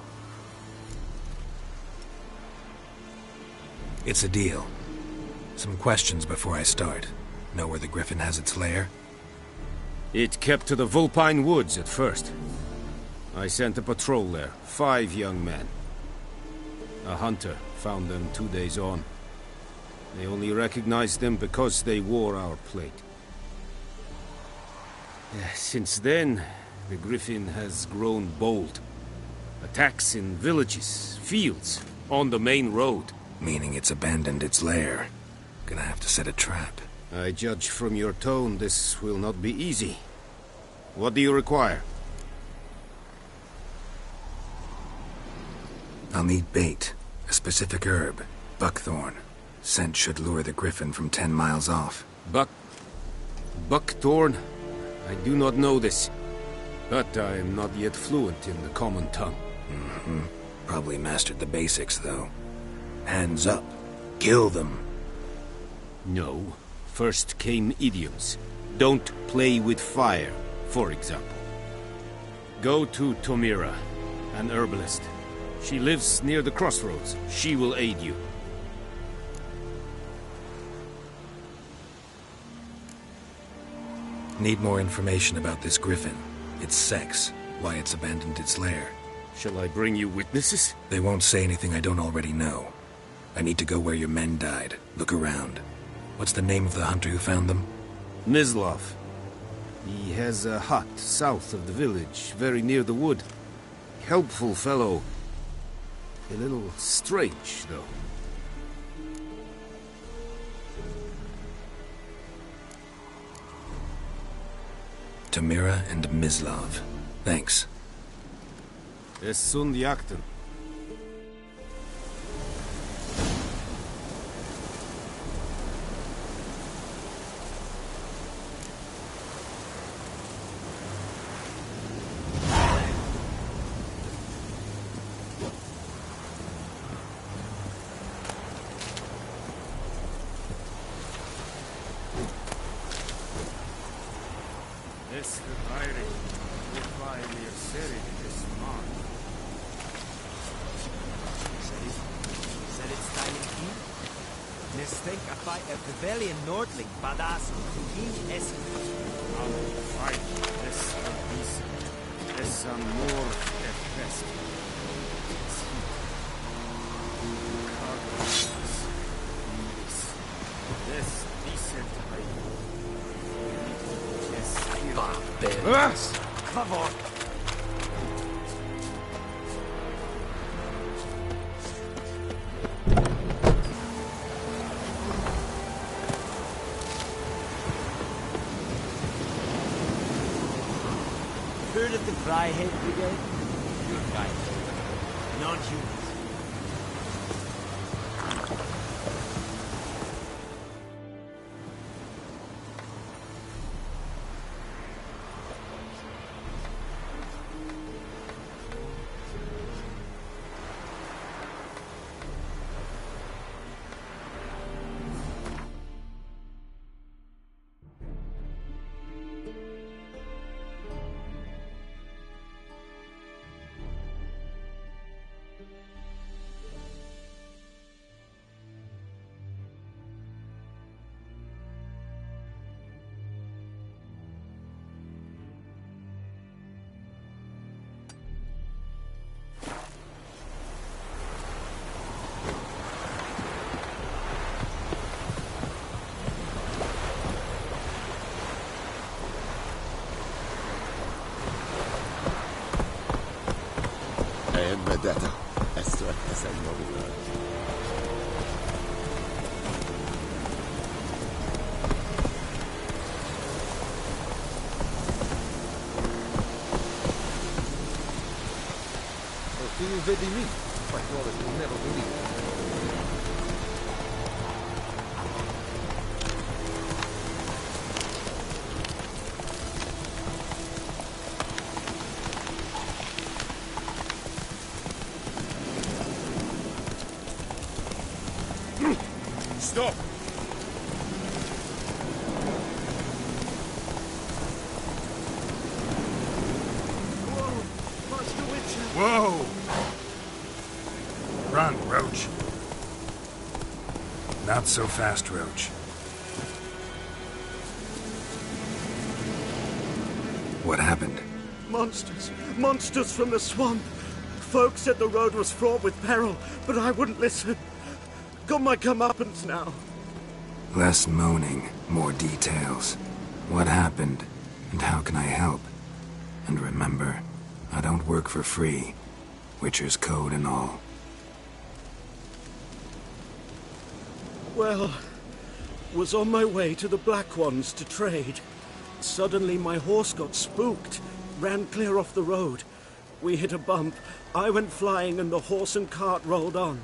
C: It's a deal. Some questions before I start. Know where the griffin has its lair?
O: It kept to the Vulpine Woods at first. I sent a patrol there, 5 young men. A hunter found them 2 days on. They only recognized them because they wore our plate. Since then, the Griffin has grown bold. Attacks in villages, fields, on the main road.
C: Meaning it's abandoned its lair. Gonna have to set a trap.
O: I judge from your tone this will not be easy. What do you require?
C: I'll need bait. A specific herb. Buckthorn. Scent should lure the Griffin from 10 miles off.
O: Buckthorn? I do not know this. But I am not yet fluent in the common tongue.
C: Mm-hmm. Probably mastered the basics, though. Hands up. Kill them.
O: No. First came idioms. Don't play with fire, for example. Go to Tomira, an herbalist. She lives near the crossroads. She will aid you.
C: Need more information about this Griffin. Its sex, why it's abandoned its lair.
O: Shall I bring you witnesses?
C: They won't say anything I don't already know. I need to go where your men died. Look around. What's the name of the hunter who found them?
O: Mislav. He has a hut south of the village, very near the wood. Helpful fellow. A little strange, though.
C: Tomira and Mislav. Thanks.
O: Es sunt jakten.
K: Rebellion Nordling, Badass, King Essen.
O: I'll fight this peace. This more at best. This decent
K: Barberos. Favor. Heard of the Fryhead Brigade? Good guy. Non-humans.
H: Vendetta. Esto es el móvil.
R: Do you vedi me? My wallet will never believe.
O: Stop!
C: Whoa! Run, Roach. Not so fast, Roach. What happened?
G: Monsters! Monsters from the swamp! Folk said the road was fraught with peril, but I wouldn't listen. Got my comeuppance now.
C: Less moaning, more details. What happened, and how can I help? And remember, I don't work for free. Witcher's code and all.
G: Well, was on my way to the Black Ones to trade. Suddenly my horse got spooked, ran clear off the road. We hit a bump, I went flying and the horse and cart rolled on.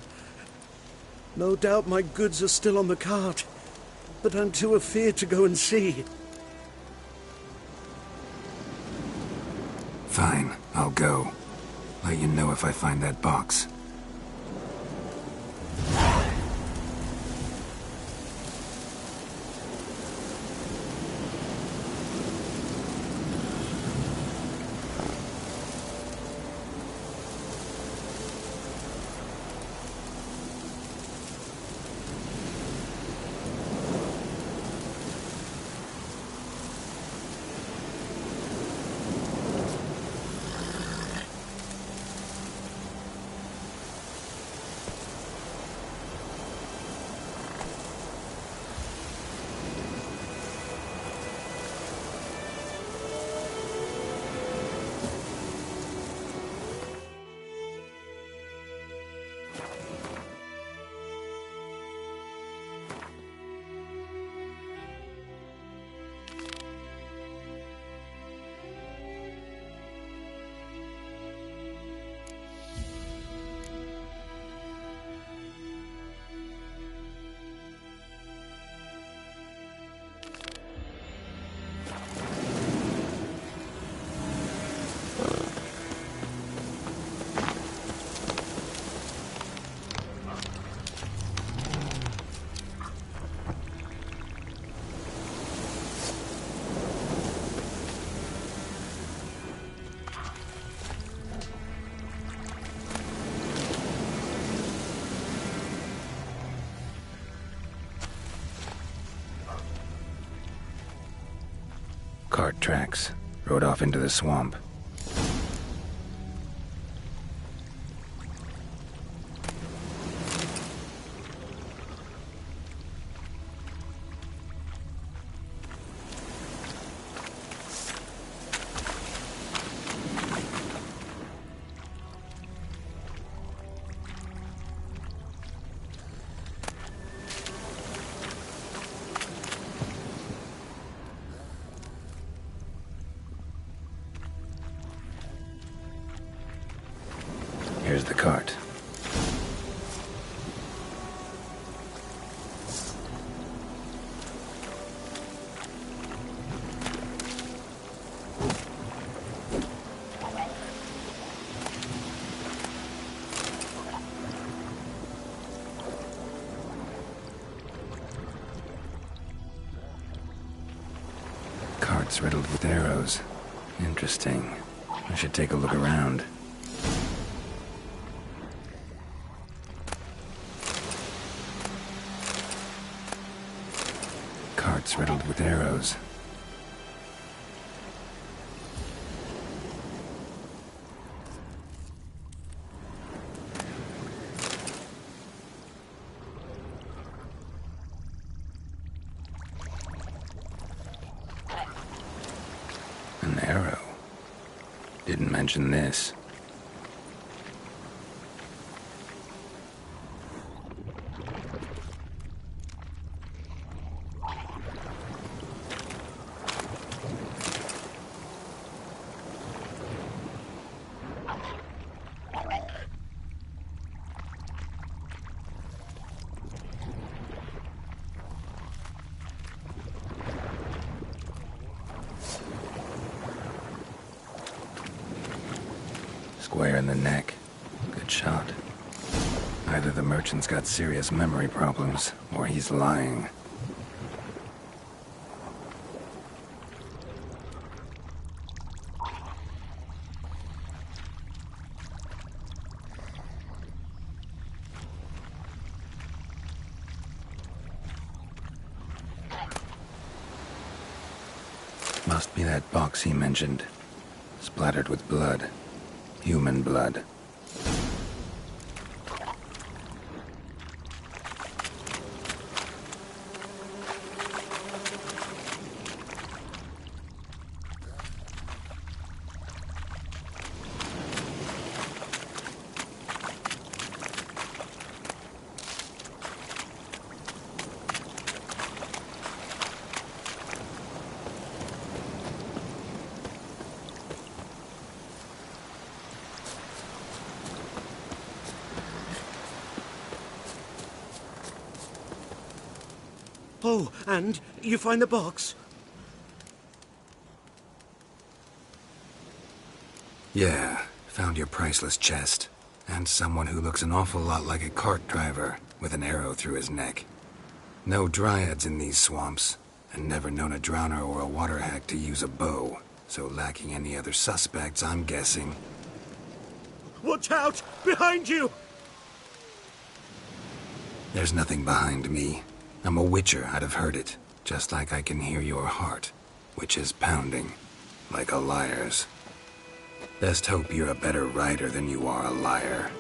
G: No doubt my goods are still on the cart, but I'm too afeard to go and see.
C: Fine, I'll go. Let you know if I find that box. Cart tracks. Rode off into the swamp. Here's the cart. Cart's riddled with arrows. Interesting. I should take a look around. Cart's riddled with arrows. An arrow. Didn't mention this. Square in the neck. Good shot. Either the merchant's got serious memory problems, or he's lying. Must be that box he mentioned. Splattered with blood. Human blood.
G: Oh, and you find the box?
C: Yeah, found your priceless chest. And someone who looks an awful lot like a cart driver with an arrow through his neck. No dryads in these swamps, and never known a drowner or a water hack to use a bow. So lacking any other suspects, I'm guessing.
G: Watch out! Behind you!
C: There's nothing behind me. I'm a witcher, I'd have heard it. Just like I can hear your heart, which is pounding, like a liar's. Best hope you're a better rider than you are a liar.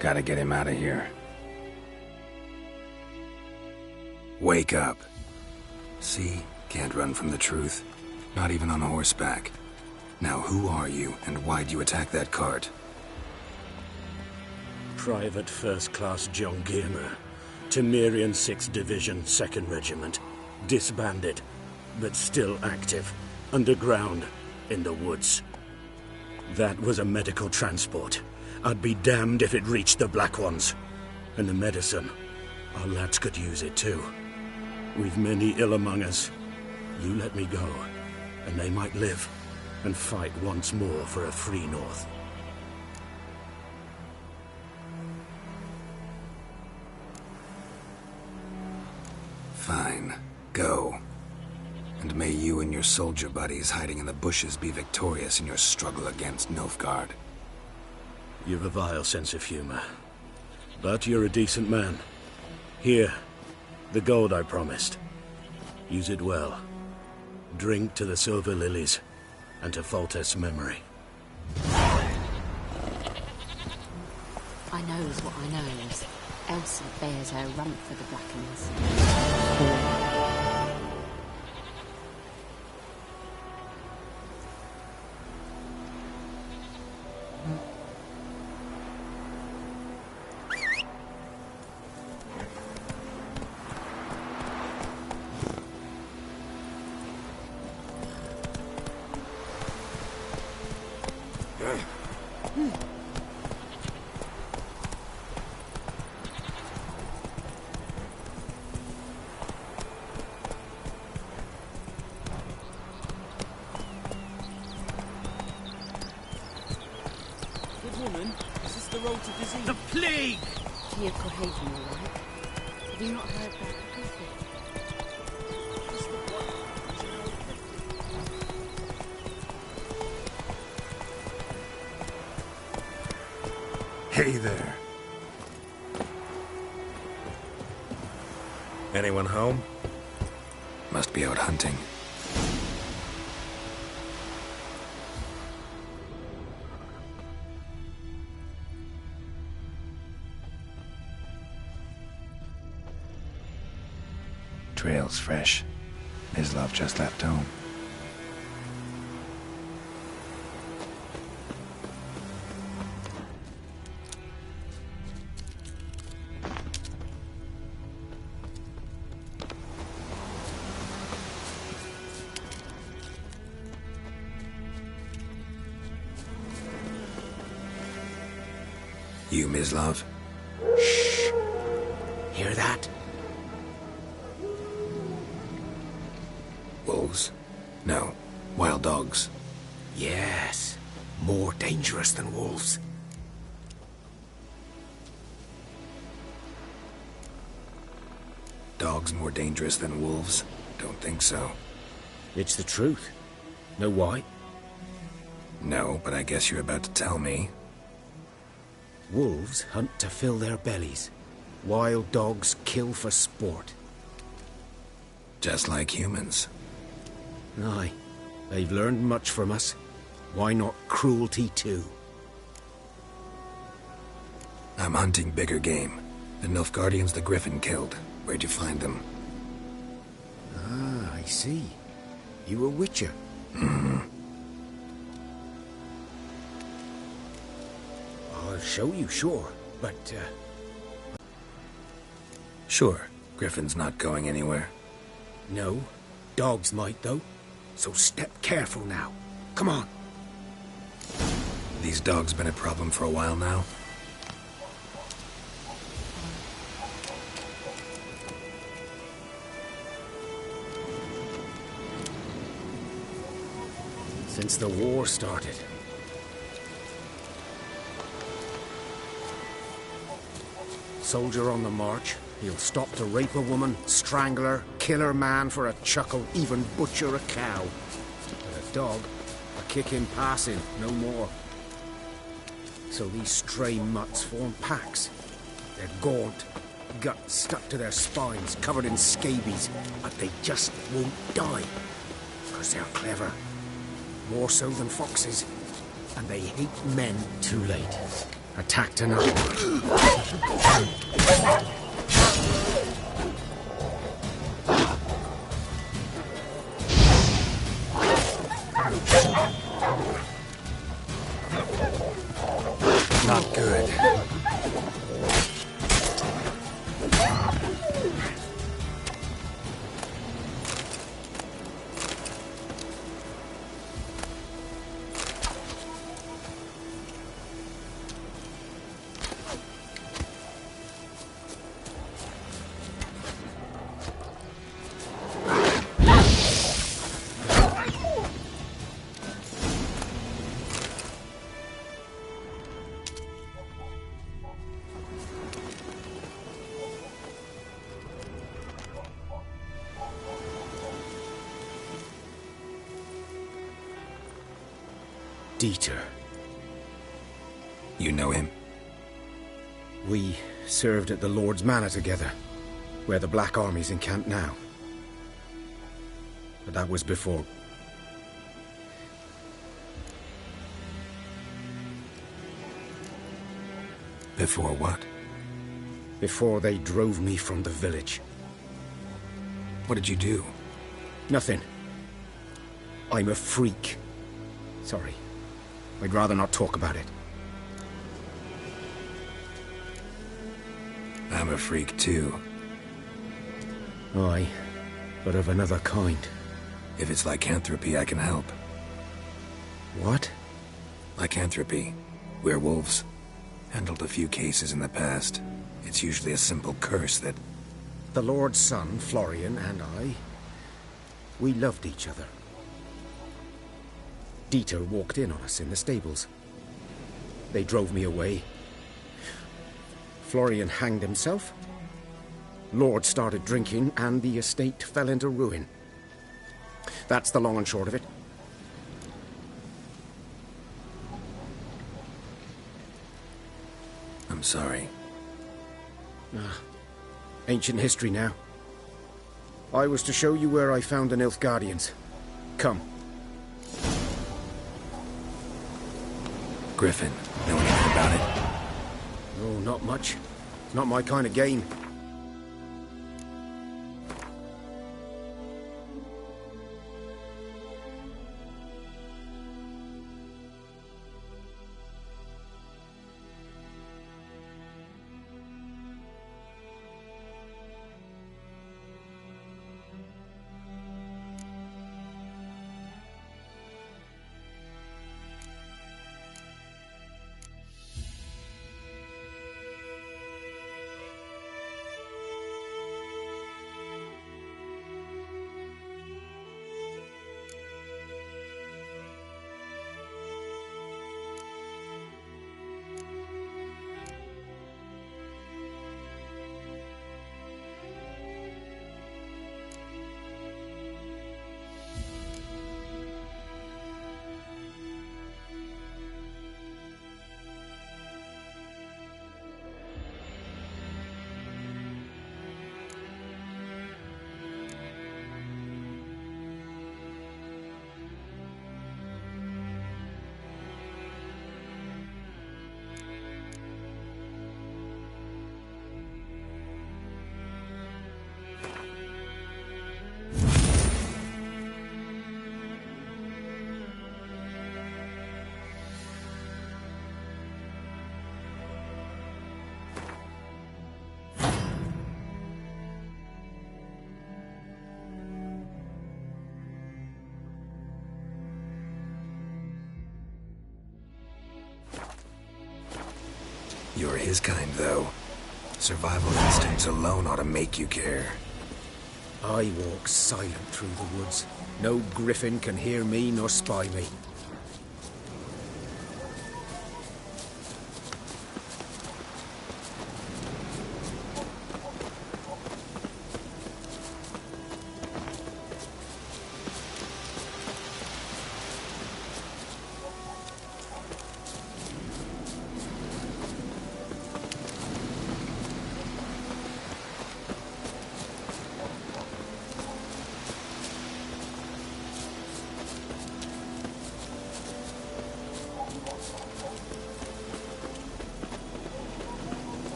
C: Gotta get him out of here. Wake up. See? Can't run from the truth. Not even on horseback. Now who are you, and why'd you attack that cart?
G: Private First Class John Giermer, Temerian 6th Division, 2nd Regiment. Disbanded, but still active. Underground, in the woods. That was a medical transport. I'd be damned if it reached the Black Ones. And the medicine, our lads could use it too. We've many ill among us. You let me go, and they might live, and fight once more for a free North.
C: Fine. Go. And may you and your soldier buddies hiding in the bushes be victorious in your struggle against Nilfgaard.
G: You've a vile sense of humor. But you're a decent man. Here, the gold I promised. Use it well. Drink to the silver lilies, and to Foltest's memory.
S: I knows what I knows. Elsa bears her rump for the Blackens.
G: The plague!
S: Tia Cohaven, all right? Have you not heard that before?
C: Hey there.
R: Anyone home?
C: Must be out hunting. Trail's fresh. Mislav just left home. You, Mislav?
K: Shh. Hear that?
C: wolves? No, wild dogs.
O: Yes, more dangerous than wolves.
C: Dogs more dangerous than wolves? Don't think so.
O: It's the truth. Know why?
C: No, but I guess you're about to tell me.
O: Wolves hunt to fill their bellies. Wild dogs kill for sport.
C: Just like humans.
O: Aye. They've learned much from us. Why not cruelty too?
C: I'm hunting bigger game. The Nilfgaardians the Griffin killed. Where'd you find them?
O: Ah, I see. You a witcher?
C: Mm-hmm.
O: I'll show you, sure. But,
C: Sure. Griffin's not going anywhere.
O: No. Dogs might, though. So step careful now. Come on.
C: These dogs been a problem for a while now?
O: Since the war started. Soldier on the march. He'll stop to rape a woman, strangle her, kill her man for a chuckle, even butcher a cow. But a dog, a kick in passing, no more. So these stray mutts form packs. They're gaunt, guts stuck to their spines, covered in scabies, but they just won't die. Because they're clever. More so than foxes. And they hate men too late. Attacked enough.
C: Not good.
O: Dieter.
C: You know him?
O: We served at the Lord's Manor together, where the Black Army's encamped now. But that was before...
C: Before what?
O: Before they drove me from the village.
C: What did you do?
O: Nothing. I'm a freak. Sorry. I'd rather not talk about it.
C: I'm a freak too.
O: Aye, but of another kind.
C: If it's lycanthropy, I can help.
O: What?
C: Lycanthropy. Werewolves. Handled a few cases in the past. It's usually a simple curse that...
O: The Lord's son, Florian, and I... we loved each other. Dieter walked in on us in the stables. They drove me away. Florian hanged himself. Lord started drinking, and the estate fell into ruin. That's the long and short of it.
C: I'm sorry.
O: Ancient history now. I was to show you where I found the Nilfgaardians. Come.
C: Griffin, know anything about it?
O: No, not much. It's not my kind of game.
C: You're his kind, though. Survival instincts alone ought to make you care.
O: I walk silent through the woods. No griffin can hear me nor spy me.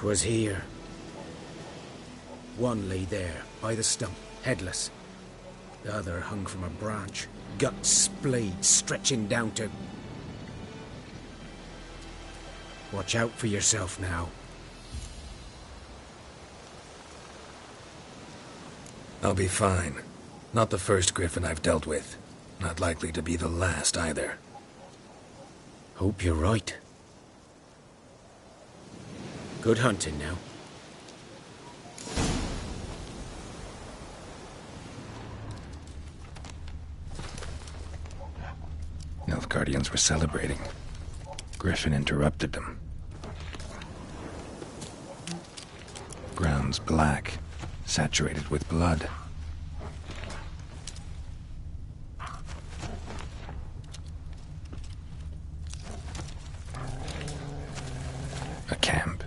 O: Was here. One lay there, by the stump, headless. The other hung from a branch, guts splayed, stretching down to... Watch out for yourself now.
C: I'll be fine. Not the first griffin I've dealt with. Not likely to be the last, either.
O: Hope you're right. Good hunting now.
C: Nilfgaardians were celebrating. Griffin interrupted them. Ground's black, saturated with blood. A camp.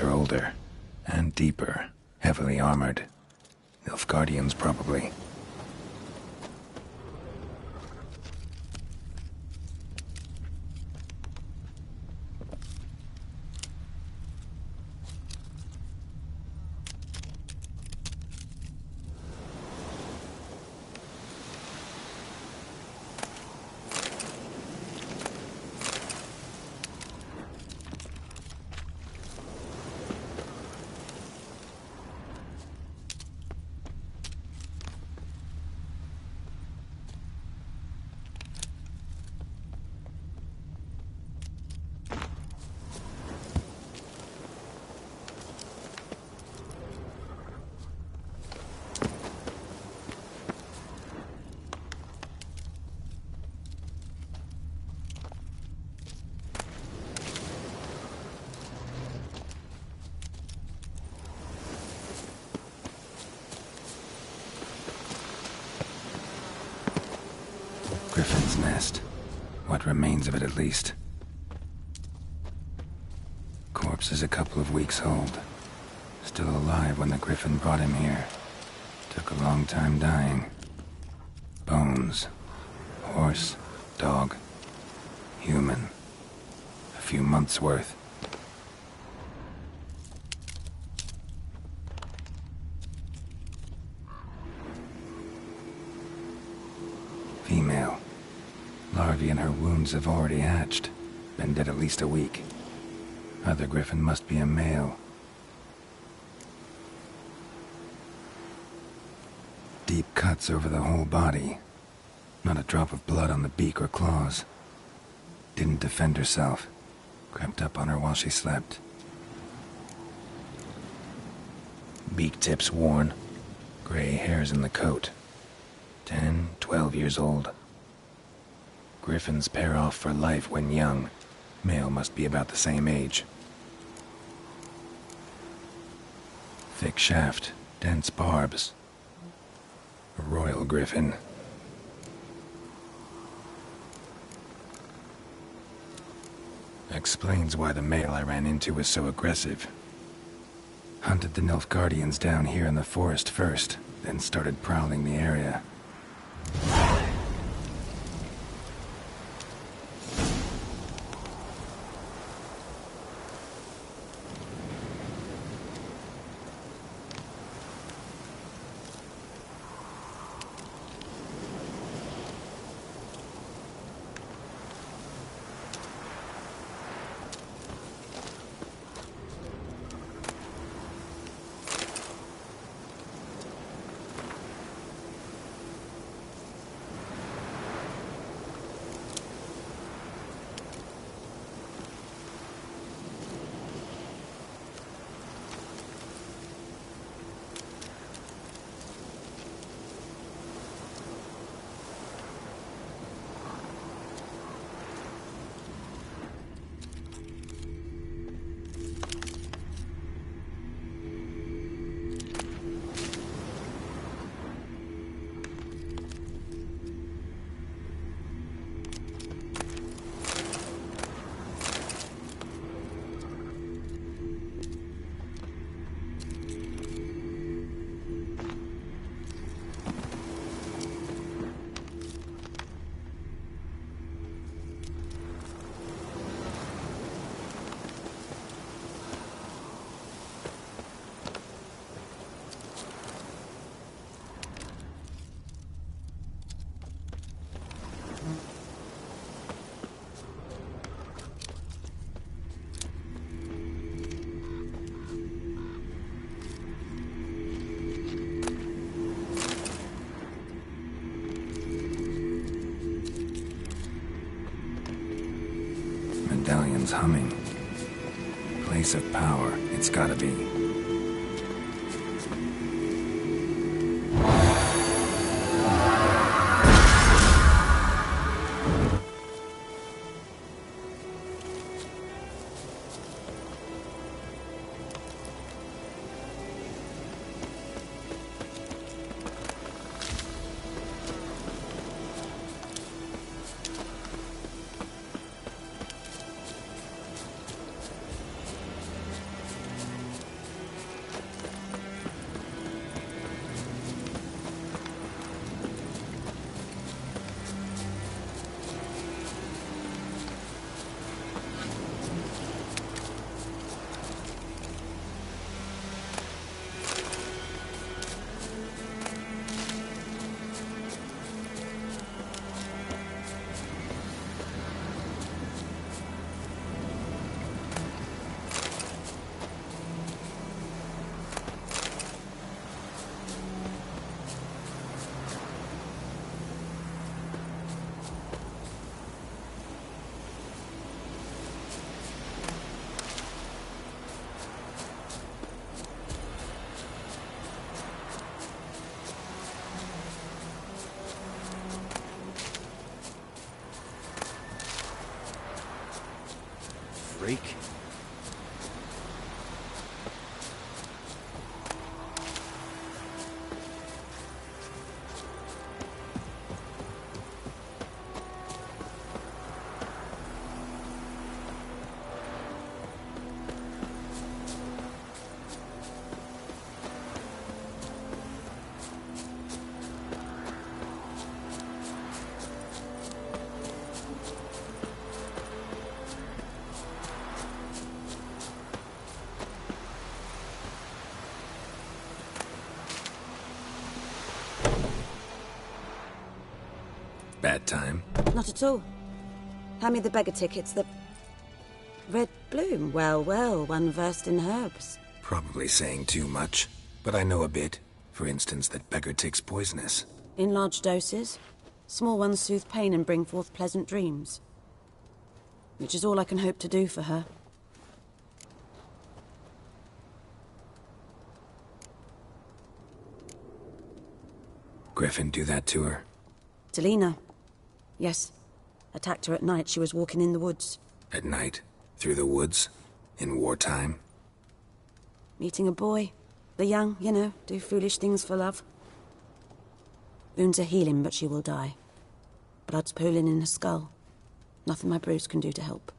C: Are older, and deeper, heavily armored. Nilfgaardians, probably. Griffin's nest. What remains of it, at least. Corpse is a couple of weeks old. Still alive when the Griffin brought him here. Took a long time dying. Bones. Horse. Dog. Human. A few months' worth. Female. Larvae in her wounds have already hatched. Been dead at least a week. Other Griffin must be a male. Deep cuts over the whole body. Not a drop of blood on the beak or claws. Didn't defend herself. Crept up on her while she slept. Beak tips worn. Gray hairs in the coat. 10, 12 years old. Griffins pair off for life when young. Male must be about the same age. Thick shaft, dense barbs. A royal griffin. Explains why the male I ran into was so aggressive. Hunted the Nilfgaardians down here in the forest first, then started prowling the area. Medallion's humming. Place of power, it's gotta be.
O: Freak.
C: Bad time?
B: Not at all. Hand me the beggar tickets, the... Red bloom. Well, well, one versed in herbs.
C: Probably saying too much, but I know a bit. For instance, that beggar tick's poisonous.
B: In large doses. Small ones soothe pain and bring forth pleasant dreams. Which is all I can hope to do for her.
C: Griffin do that to her?
B: Delina. Yes. Attacked her at night. She was walking in the woods.
C: At night? Through the woods? In wartime?
B: Meeting a boy. The young, you know, do foolish things for love. Wounds are healing, but she will die. Blood's pooling in her skull. Nothing my brews can do to help.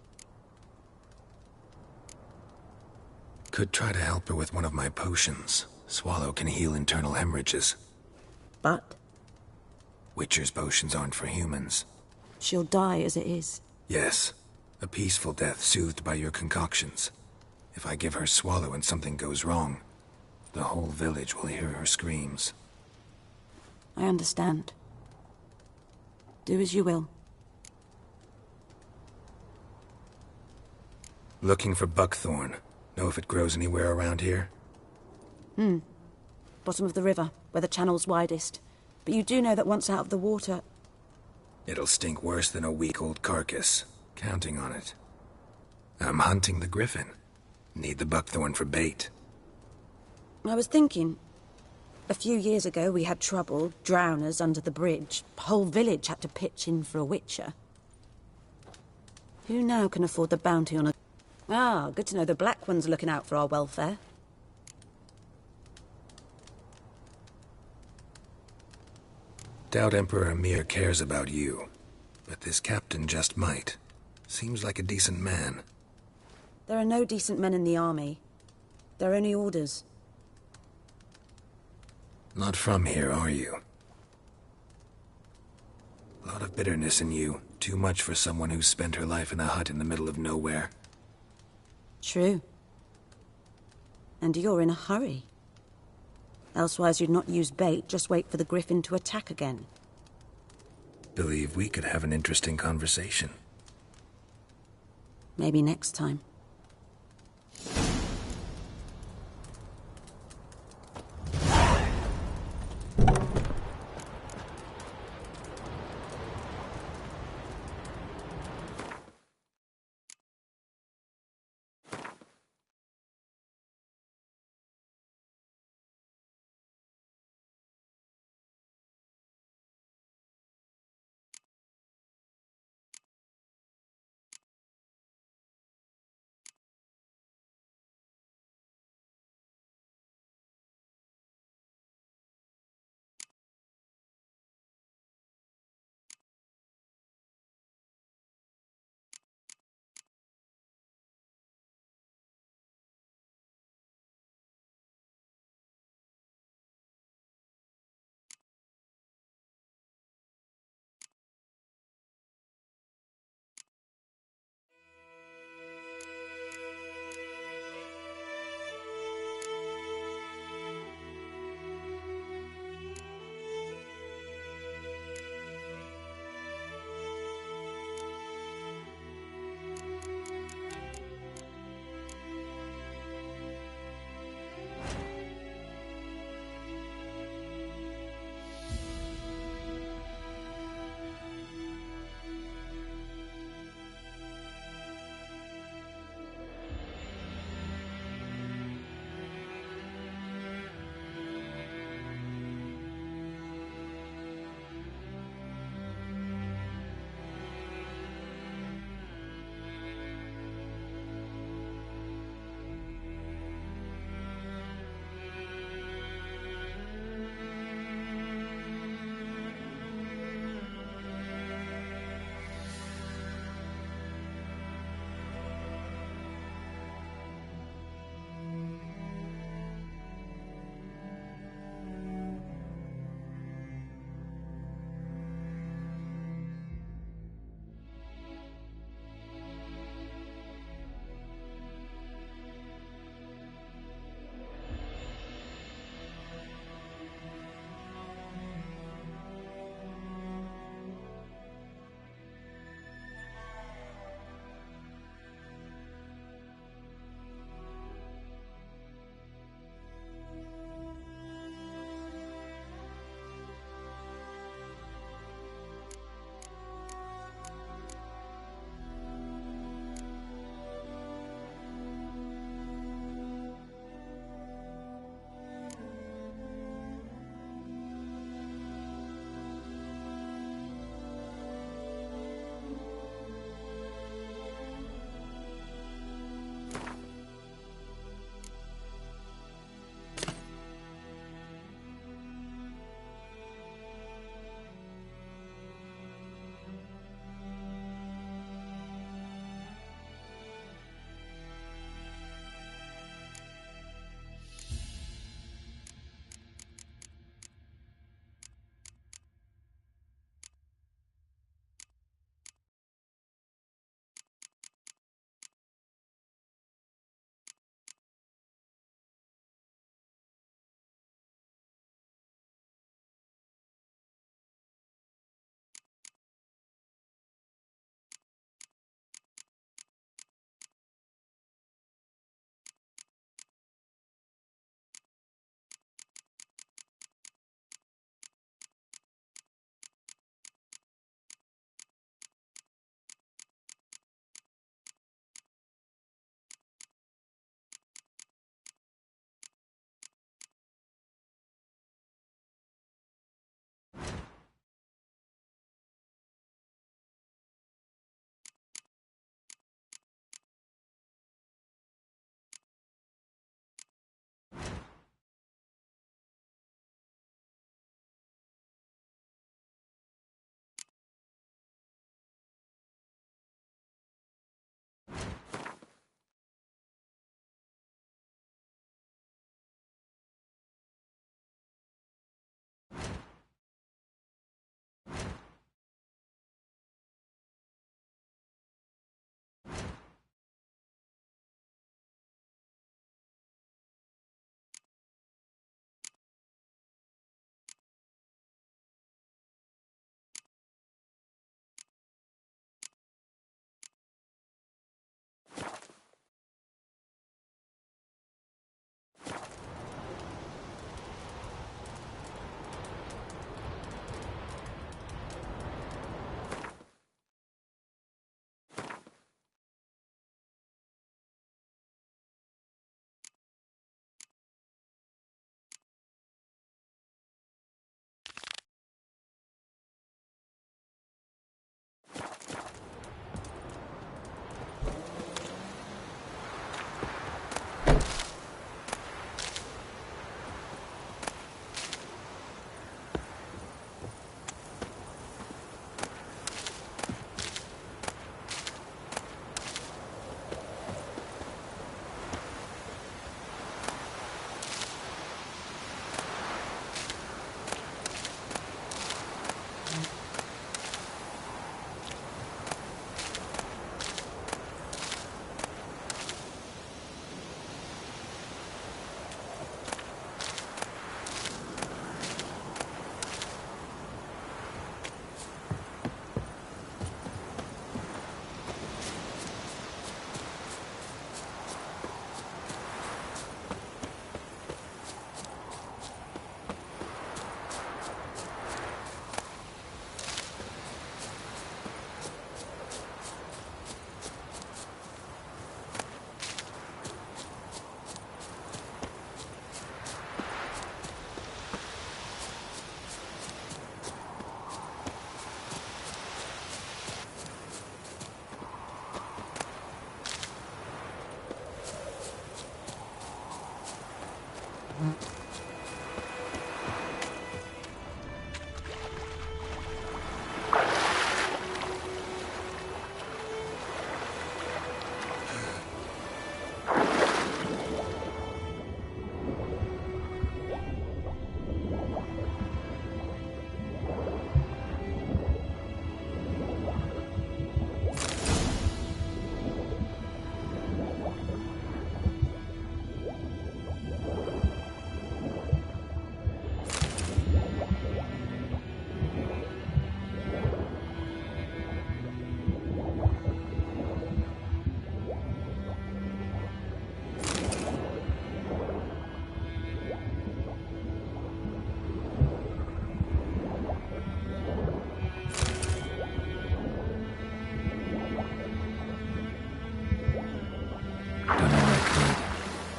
C: Could try to help her with one of my potions. Swallow can heal internal hemorrhages.
B: But?
C: Witcher's potions aren't for humans.
B: She'll die as it is.
C: Yes. A peaceful death soothed by your concoctions. If I give her Swallow and something goes wrong, the whole village will hear her screams.
B: I understand. Do as you will.
C: Looking for buckthorn. Know if it grows anywhere around here?
B: Bottom of the river, where the channel's widest. But you do know that once out of the water...
C: It'll stink worse than a week-old carcass. Counting on it. I'm hunting the griffin. Need the buckthorn for bait.
B: I was thinking... A few years ago we had trouble, drowners under the bridge. Whole village had to pitch in for a witcher. Who now can afford the bounty on a... Ah, good to know the Black One's looking out for our welfare.
C: Doubt Emperor Emir cares about you. But this captain just might. Seems like a decent man.
B: There are no decent men in the army. They're only orders.
C: Not from here, are you? A lot of bitterness in you. Too much for someone who's spent her life in a hut in the middle of nowhere.
B: True. And you're in a hurry. Elsewise you'd not use bait, just wait for the griffin to attack again.
C: Believe we could have an interesting conversation.
B: Maybe next time.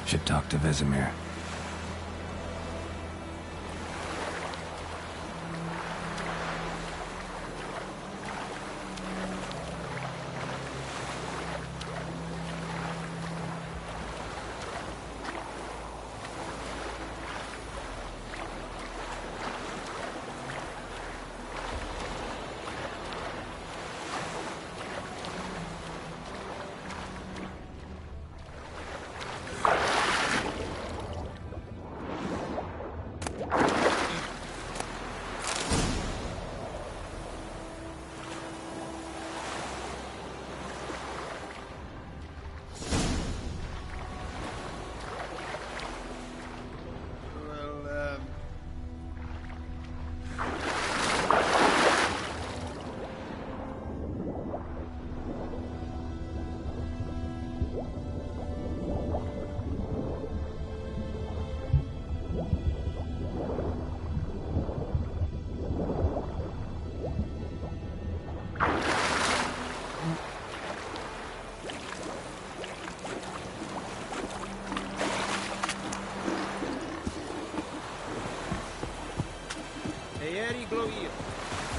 C: Should talk to Vesemir.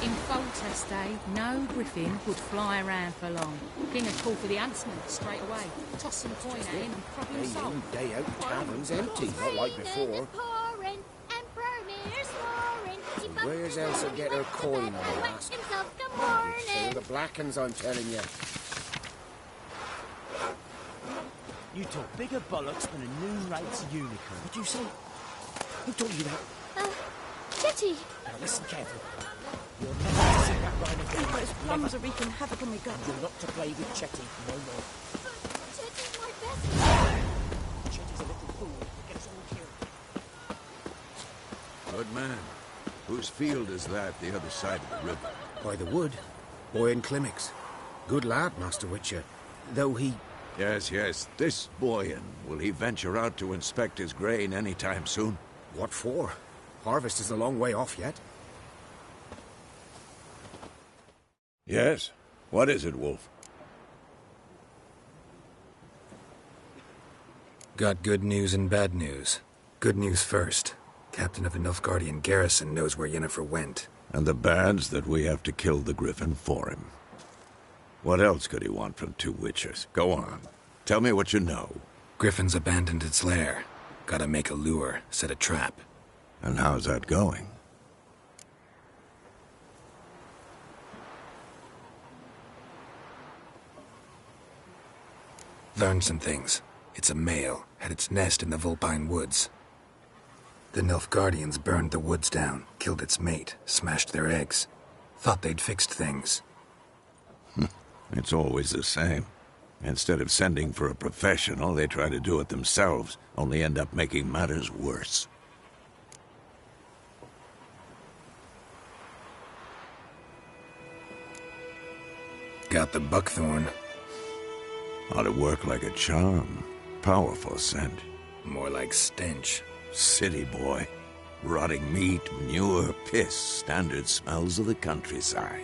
T: In Foltest Day, no griffin would fly around for long. King would call for the huntsman straight away, toss some coin at him and prop him soul.
L: Day out, the tavern's empty, not like before. Where's Elsa get her coin, I ask? They're the Blackens, I'm telling you.
K: You talk bigger bollocks than a new race unicorn.
L: What'd you say? Who told you that?
B: Jetty!
L: Now listen carefully. You're not to see that line of
B: Those plums are wreaking havoc on my gut.
L: You're not to play with Chetty, no more.
B: Jetty's my best.
L: Chetty's a little fool. He gets all killed.
E: Good man. Whose field is that, the other side of the river?
L: By the wood. Boy in Climmix. Good lad, Master Witcher. Though he...
E: Yes, yes. This Boyan, will he venture out to inspect his grain any time soon?
L: What for? Harvest is a long way off yet.
E: Yes? What is it, Wolf?
C: Got good news and bad news. Good news first. Captain of the Nilfgaardian garrison knows where Yennefer went.
E: And the bad's that we have to kill the Griffin for him. What else could he want from two witchers? Go on. Tell me what you know.
C: Griffin's abandoned its lair. Gotta make a lure, set a trap.
E: And how's that going?
C: Learned some things. It's a male, had its nest in the Vulpine Woods. The Nilfgaardians burned the woods down, killed its mate, smashed their eggs. Thought they'd fixed things.
E: It's always the same. Instead of sending for a professional, they try to do it themselves, only end up making matters worse.
C: Got the buckthorn.
E: Ought to work like a charm. Powerful scent.
C: More like stench.
E: City boy. Rotting meat, manure, piss. Standard smells of the countryside.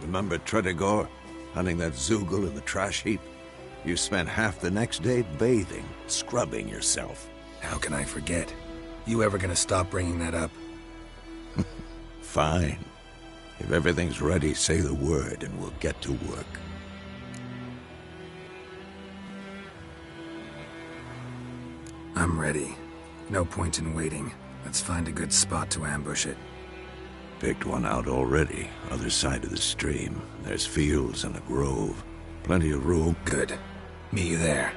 E: Remember Tredegor? Hunting that Zoogle in the trash heap? You spent half the next day bathing, scrubbing yourself.
C: How can I forget? You ever gonna stop bringing that up?
E: Fine. If everything's ready, say the word and we'll get to work.
C: I'm ready. No point in waiting. Let's find a good spot to ambush it.
E: Picked one out already, other side of the stream. There's fields and a grove. Plenty of room.
C: Good. Meet you there.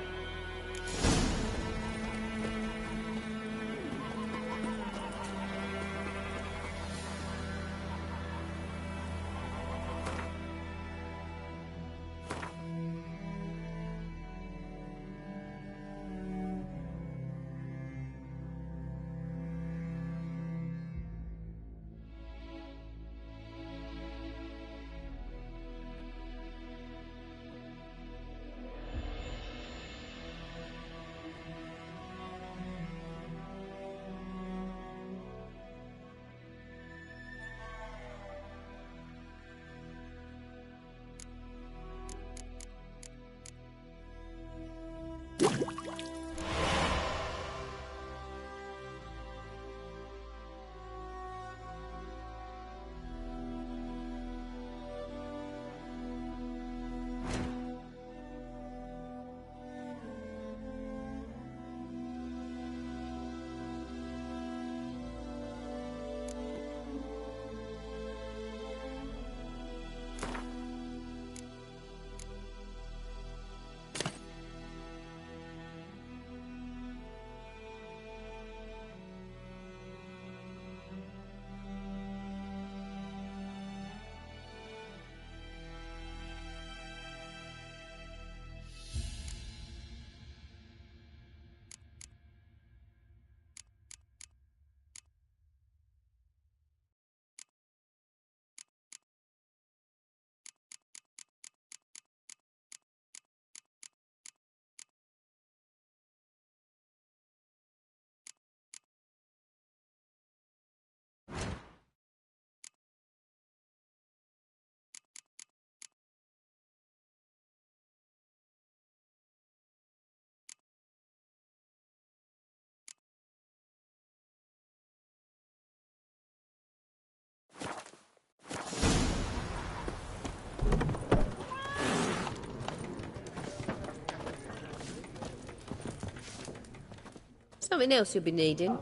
J: Something else you'll be needing?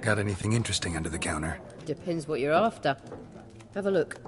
C: Got anything interesting under the counter?
J: Depends what you're after. Have a look.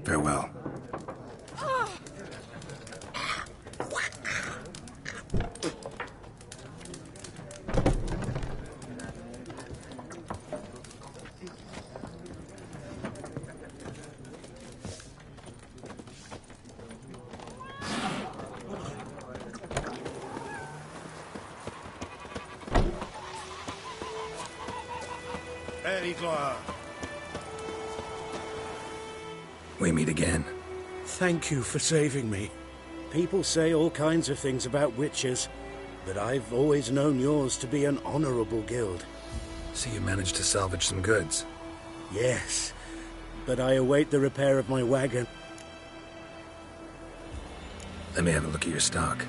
C: Farewell. We meet again.
G: Thank you for saving me. People say all kinds of things about witches, but I've always known yours to be an honorable guild.
C: So you managed to salvage some goods?
G: Yes, but I await the repair of my wagon.
C: Let me have a look at your stock.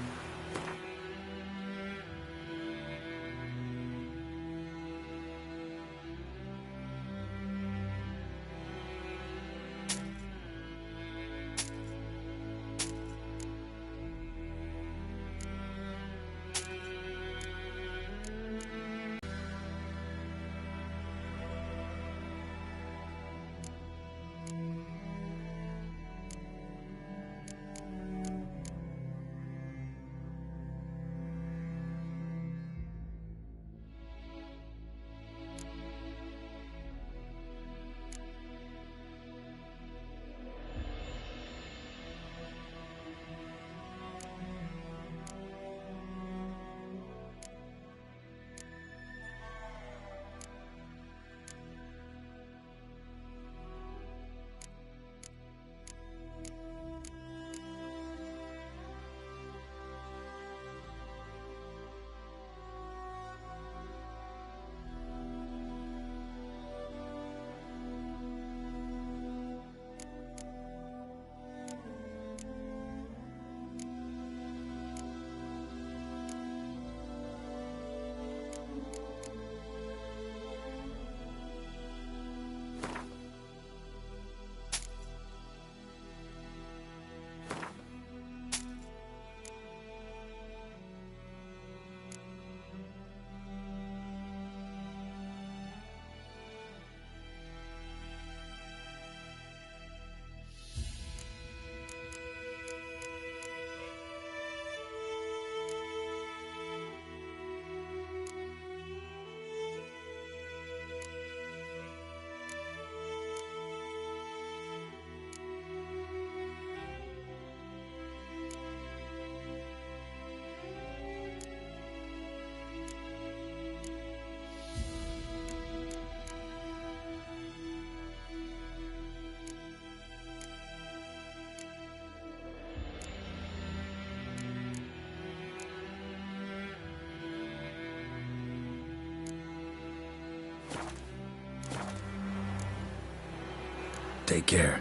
C: Take care.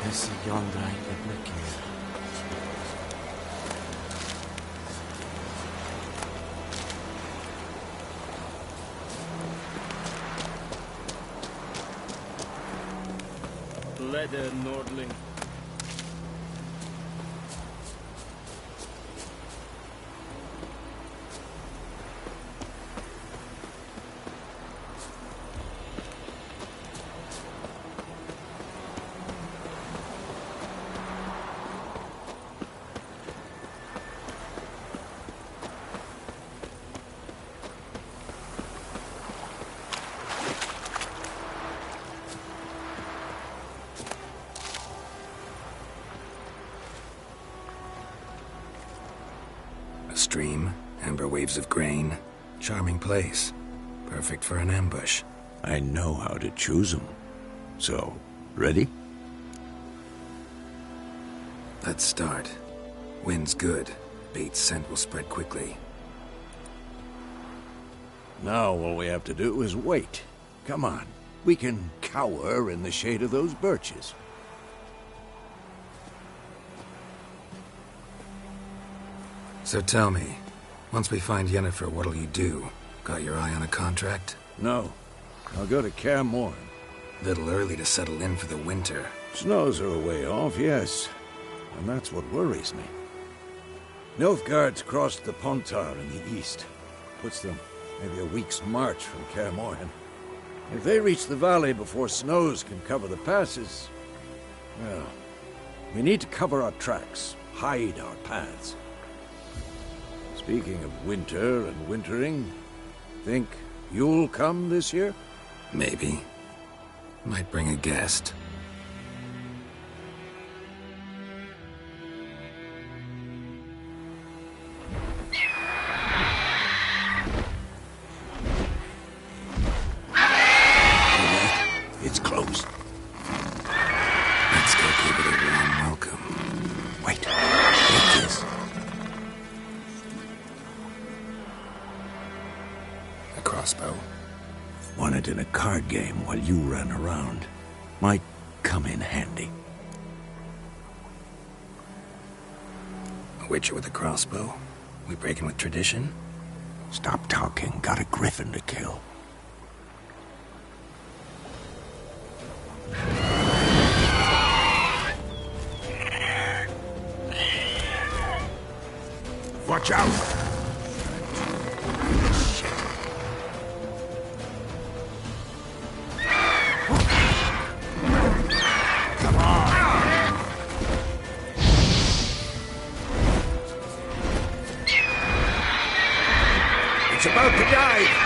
K: I see yonder ain't the brick here.
Q: Leather, Nordling.
C: Stream, amber waves of grain. Charming place. Perfect for an ambush.
E: I know how to choose them. So, ready?
C: Let's start. Wind's good. Bait's scent will spread quickly.
E: Now all we have to do is wait. Come on. We can cower in the shade of those birches.
C: So tell me, once we find Yennefer, what'll you do? Got your eye on a contract?
E: No. I'll go to Kaer Morhen.
C: Little early to settle in for the winter.
E: Snows are a way off, yes. And that's what worries me. Nilfgaard's crossed the Pontar in the east. Puts them maybe a week's march from Kaer Morhen. If they reach the valley before snows can cover the passes, well, we need to cover our tracks, hide our paths. Speaking of winter and wintering, think you'll come this year?
C: Maybe. Might bring a guest.
E: It's close.
C: Let's go give it a warm welcome.
E: Wait. Take this.
C: A crossbow.
E: Won it in a card game while you ran around. Might come in handy.
C: A witcher with a crossbow? We breaking with tradition?
E: Stop talking. Got a griffin to kill. Watch out! It's about to die!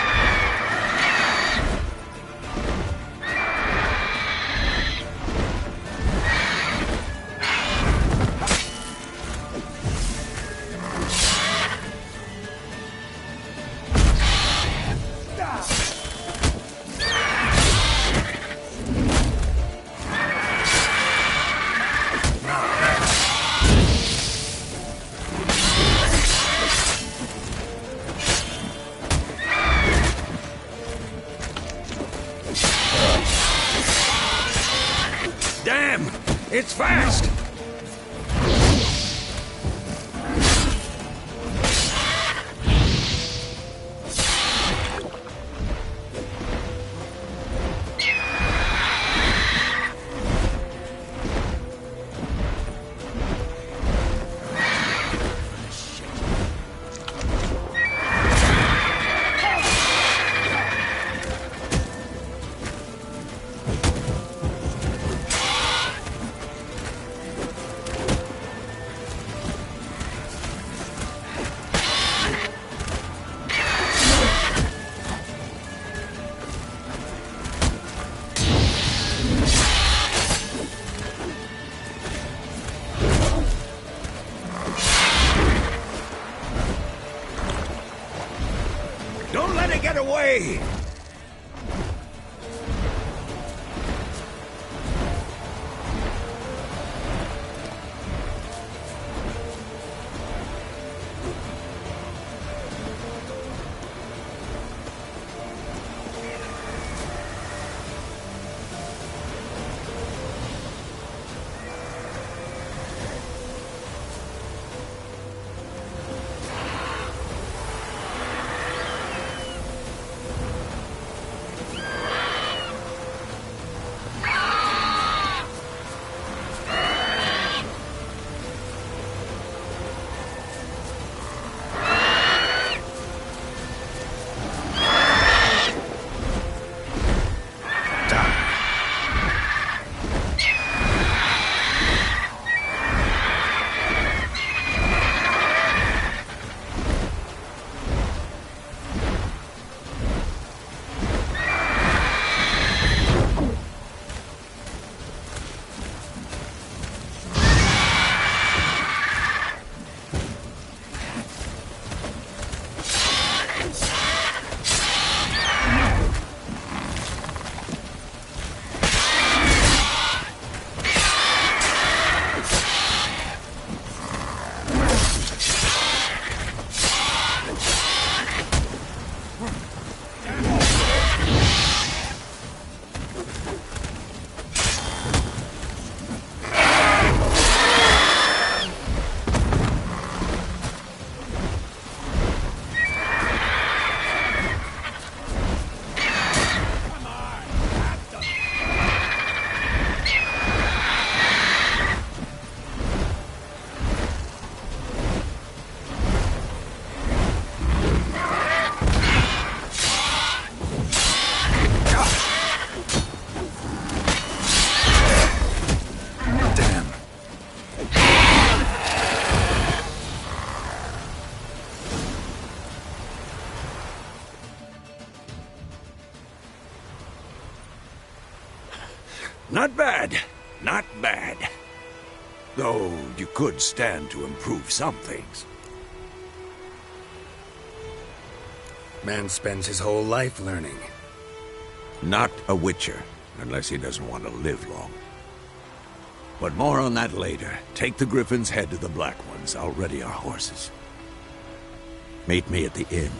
E: Damn! It's fast! Don't let it get away! Not bad. Not bad. Though you could stand to improve some things.
C: Man spends his whole life learning.
E: Not a witcher, unless he doesn't want to live long. But more on that later. Take the Griffin's head to the Black Ones. I'll ready our horses. Meet me at the inn.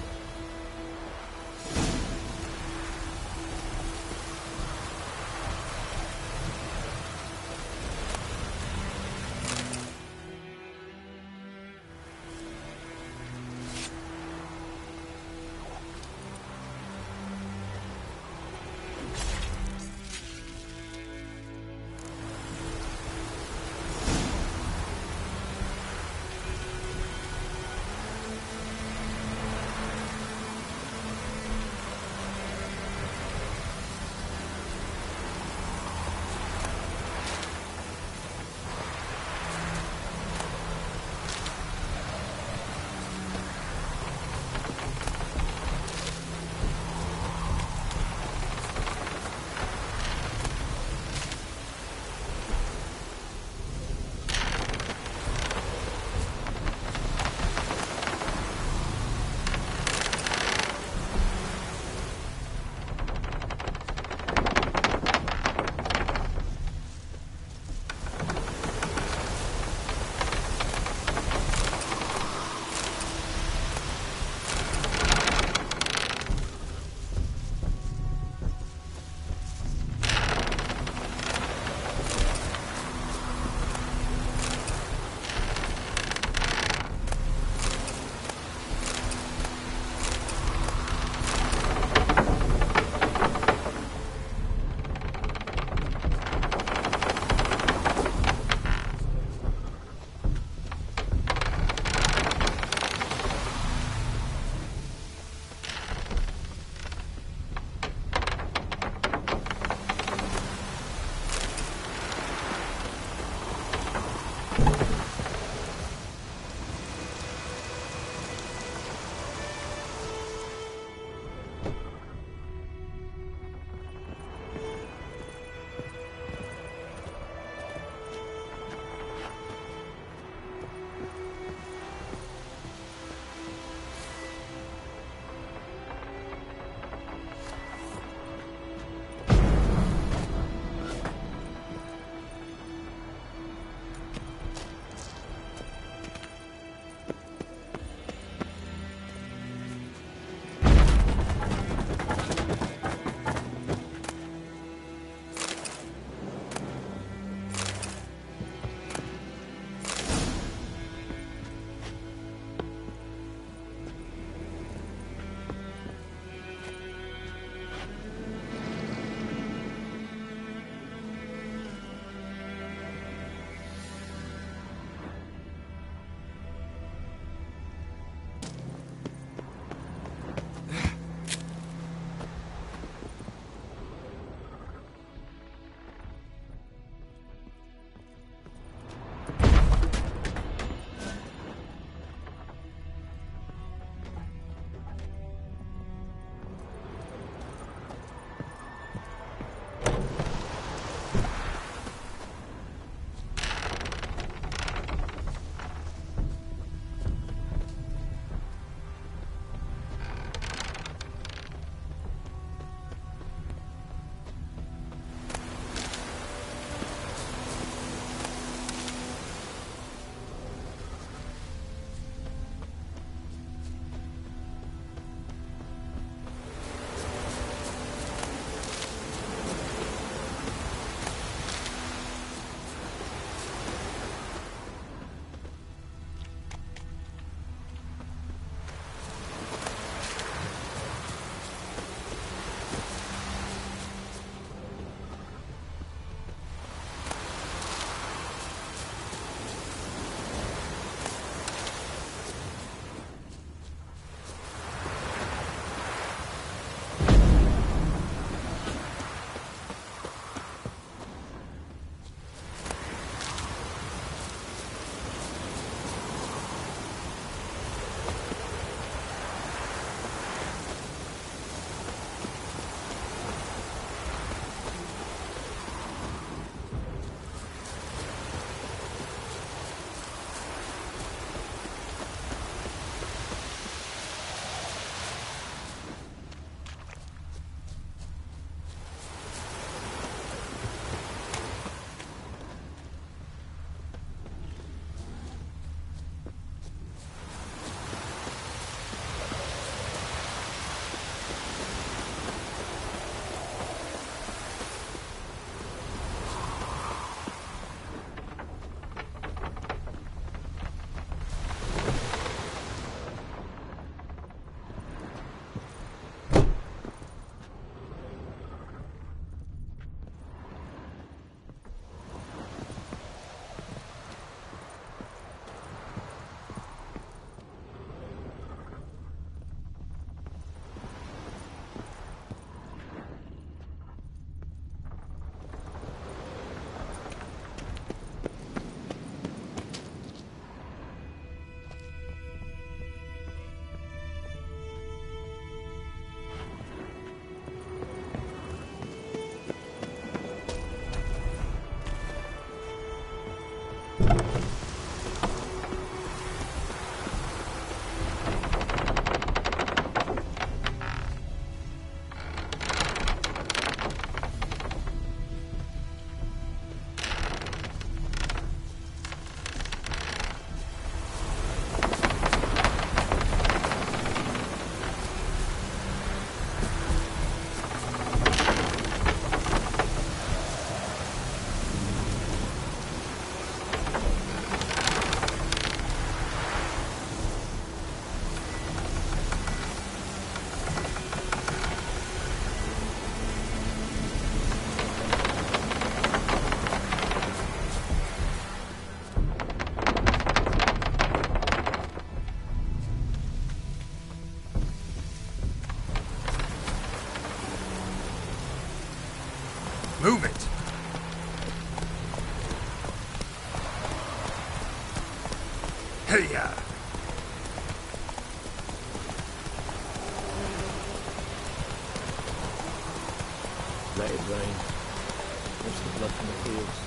C: Move it! Hey-ya!
R: Let it rain. Watch the blood from the fields.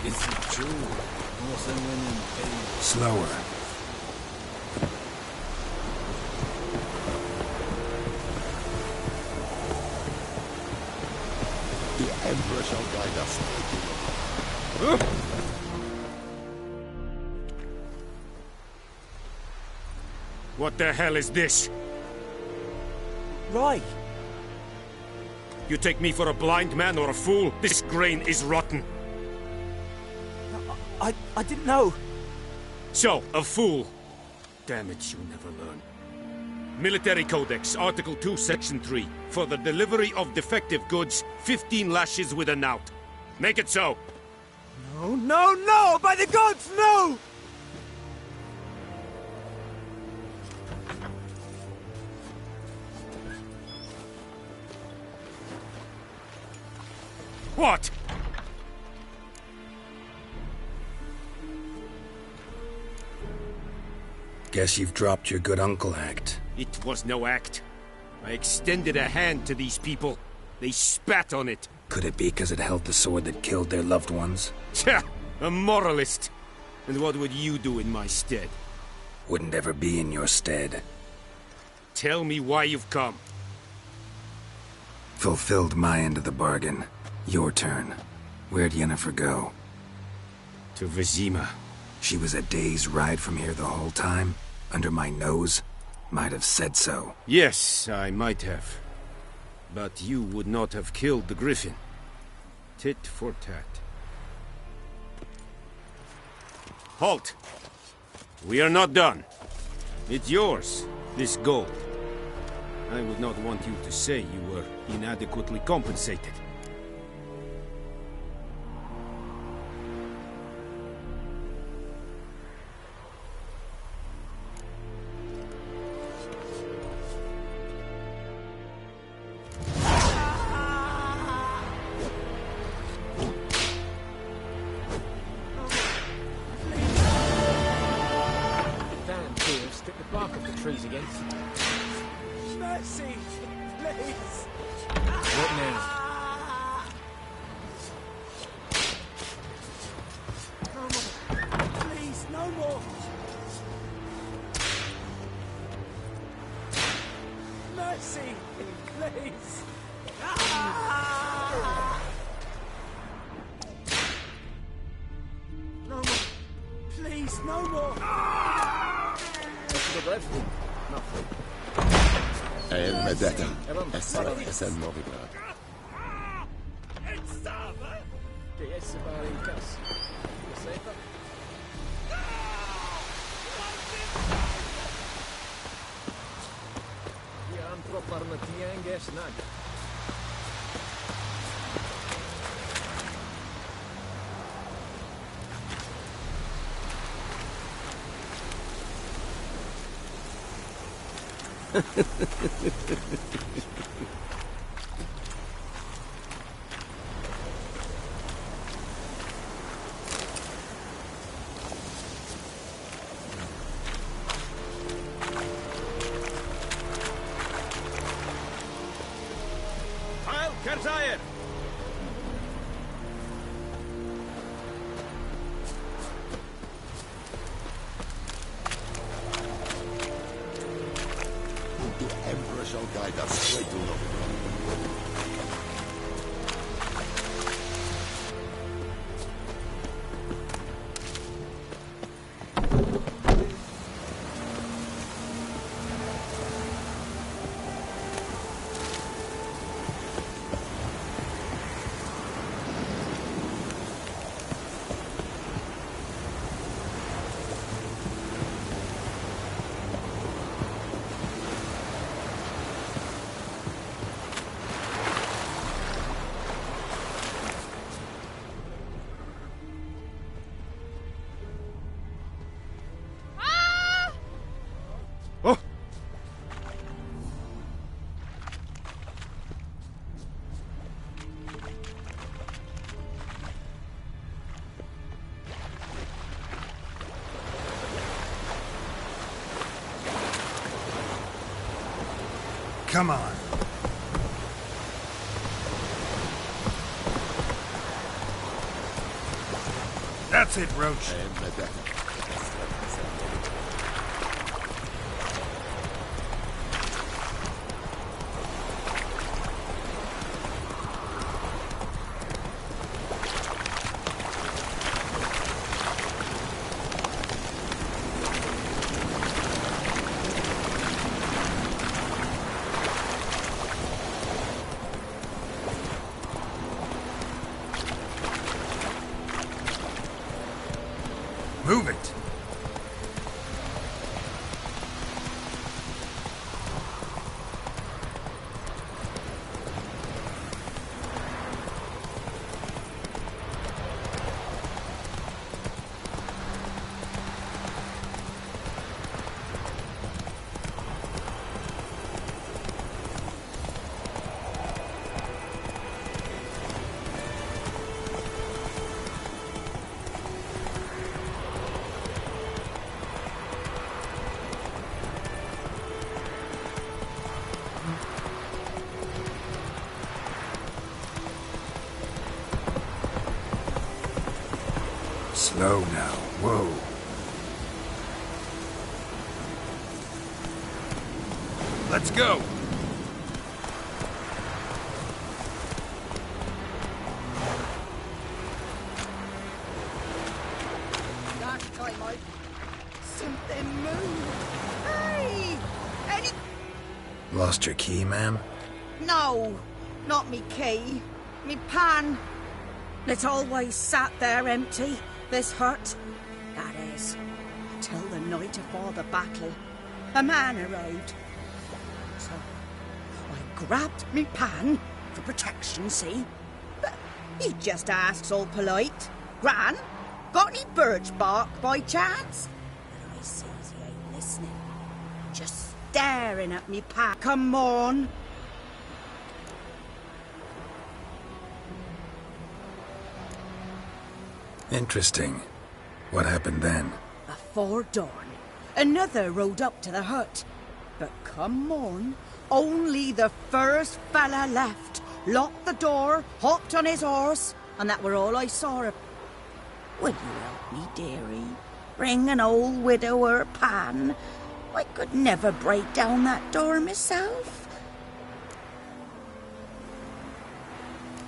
R: Is it true? Horse and women pay.
C: Slower.
H: The Emperor shall guide us.
O: What the hell is this?
K: Right.
O: You take me for a blind man or a fool? This grain is rotten.
K: I didn't know.
O: So, a fool. Damn it, you'll never learn. Military Codex, Article 2, Section 3. For the delivery of defective goods, 15 lashes with a knout. Make it so.
K: No, no, no! By the gods, no!
O: What?
C: Guess you've dropped your good uncle act.
O: It was no act. I extended a hand to these people. They spat on it.
C: Could it be because it held the sword that killed their loved ones?
O: Tja, a moralist. And what would you do in my stead?
C: Wouldn't ever be in your stead.
O: Tell me why you've come.
C: Fulfilled my end of the bargain. Your turn. Where'd Yennefer go?
O: To Vizima.
C: She was a day's ride from here the whole time? Under my nose? Might have said so.
O: Yes, I might have. But you would not have killed the griffin. Tit for tat. Halt! We are not done. It's yours, this gold. I would not want you to say you were inadequately compensated.
R: Stick the bark of the trees again.
K: Mercy, please.
R: What now?
K: No
G: mercy! Please! No more! Please, no more!
H: المدافع السلام نوغيبرا
Q: Impazzire!
H: The Emperor shall guide us straight to Novigrad.
C: Come on. That's it, Roach. Move it! Slow now. Whoa. Let's go.
I: Last time something moved. Hey!
C: Lost your key, ma'am?
B: No, not me key. Me pan. It's always sat there empty, this hut. That is, till the night afore the battle. A man arrived. So, I grabbed me pan, for protection, see? But he just asks all polite. Gran, got any birch bark by chance? And I sees he ain't listening. Just staring at me pan. Come on.
C: Interesting. What happened then?
B: Afore dawn, another rode up to the hut. But come morn, only the first fella left. Locked the door, hopped on his horse, and that were all I saw of. Would you help me, dearie? Bring an old widower pan. I could never break down that door myself.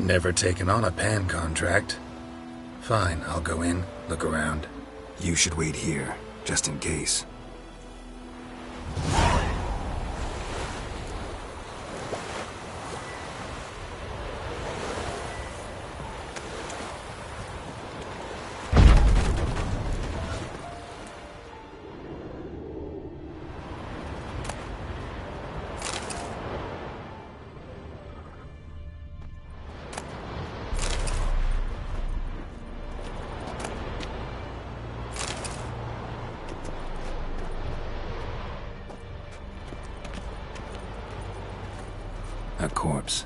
C: Never taken on a pan contract. Fine, I'll go in, look around. You should wait here, just in case. A corpse.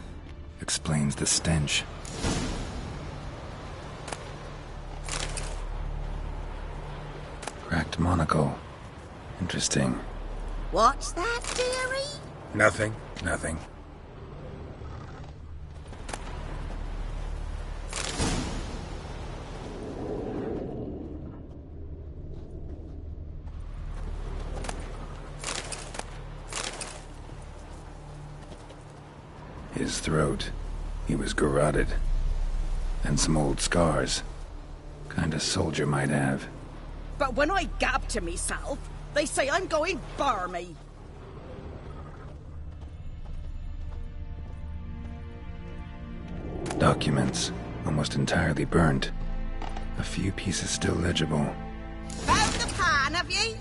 C: Explains the stench. Cracked monocle. Interesting.
B: What's that, dearie?
C: Nothing. His throat. He was garroted. And some old scars. Kind a soldier might have.
B: But when I gab to myself, they say I'm going barmy.
C: Documents. Almost entirely burnt. A few pieces still legible.
B: Found the pan, have ye?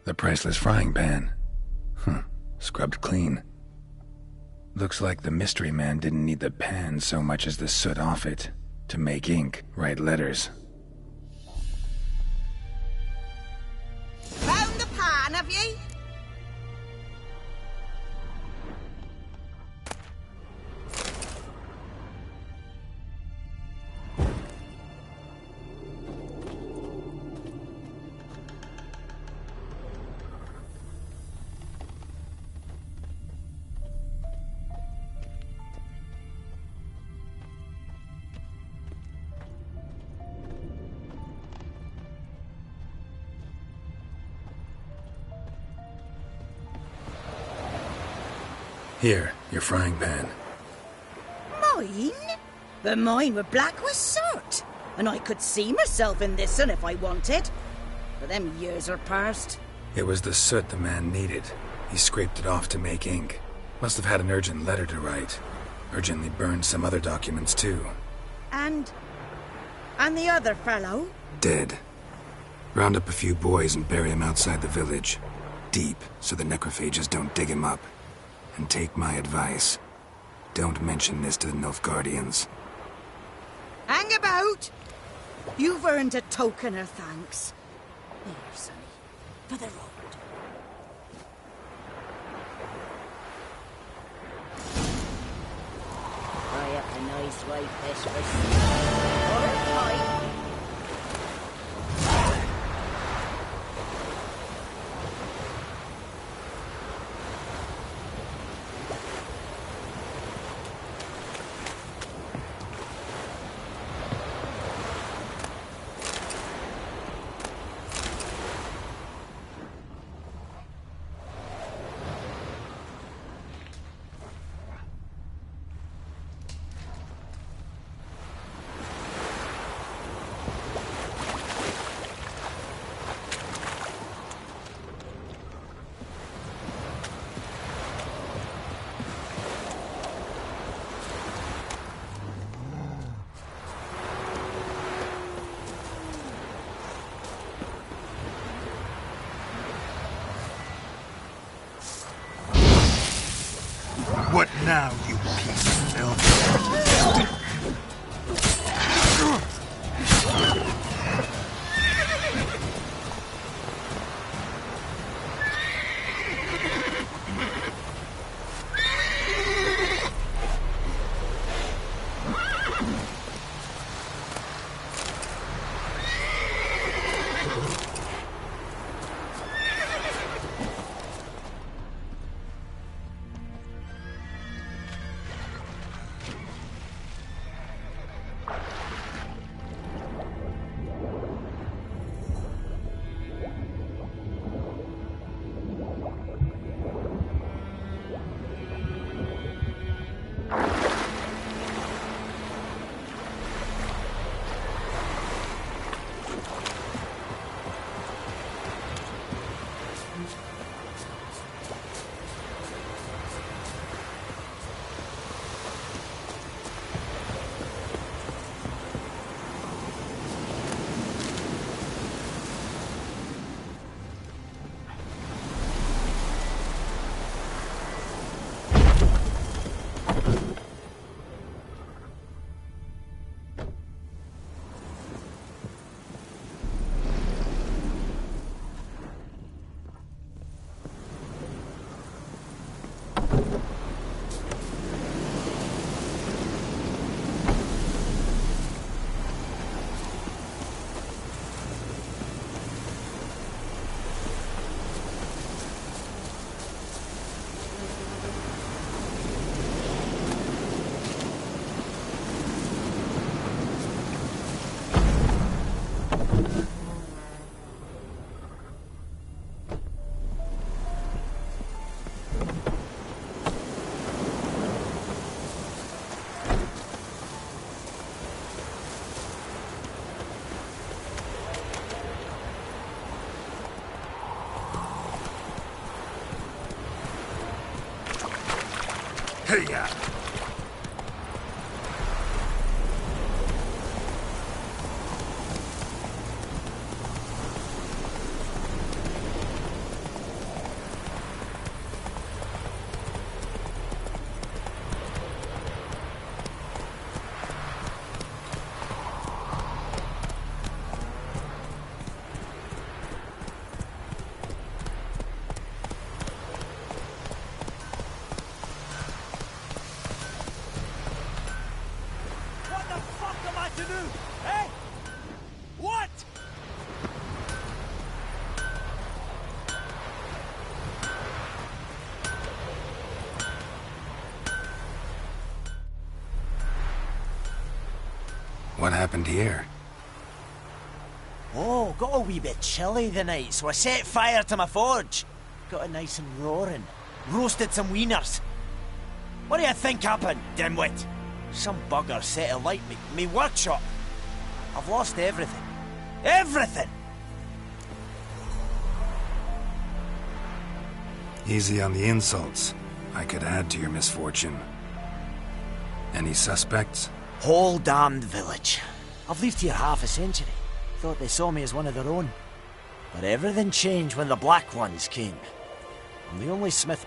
B: The priceless frying pan. Scrubbed clean. Looks like the mystery man didn't need the pan so much as the soot off it to make ink, write letters. Found the pan, have ye?
C: Here, your frying pan.
B: Mine? But mine were black with soot. And I could see myself in this one if I wanted. But them years are past.
C: It was the soot the man needed. He scraped it off to make ink. Must have had an urgent letter to write. Urgently burned some other documents too.
B: And the other fellow?
C: Dead. Round up a few boys and bury him outside the village. Deep, so the necrophages don't dig him up. And take my advice. Don't mention this to the Nilfgaardians.
B: Hang about! You've earned a token of thanks. Here, sonny, for the road.
J: Fry up a nice white fish for or a pie.
N: What now, you piece of filth? Hey-ya!
K: What the fuck am I to do? Eh? What?
C: What happened here?
K: Oh, got a wee bit chilly the night, so I set fire to my forge. Got it nice and roaring. Roasted some wieners. What do you think happened, dimwit? Some bugger set alight me workshop. I've lost everything. Everything!
C: Easy on the insults. I could add to your misfortune. Any suspects?
K: Whole damned village. I've lived here half a century. Thought they saw me as one of their own. But everything changed when the Black Ones came. I'm the only smith.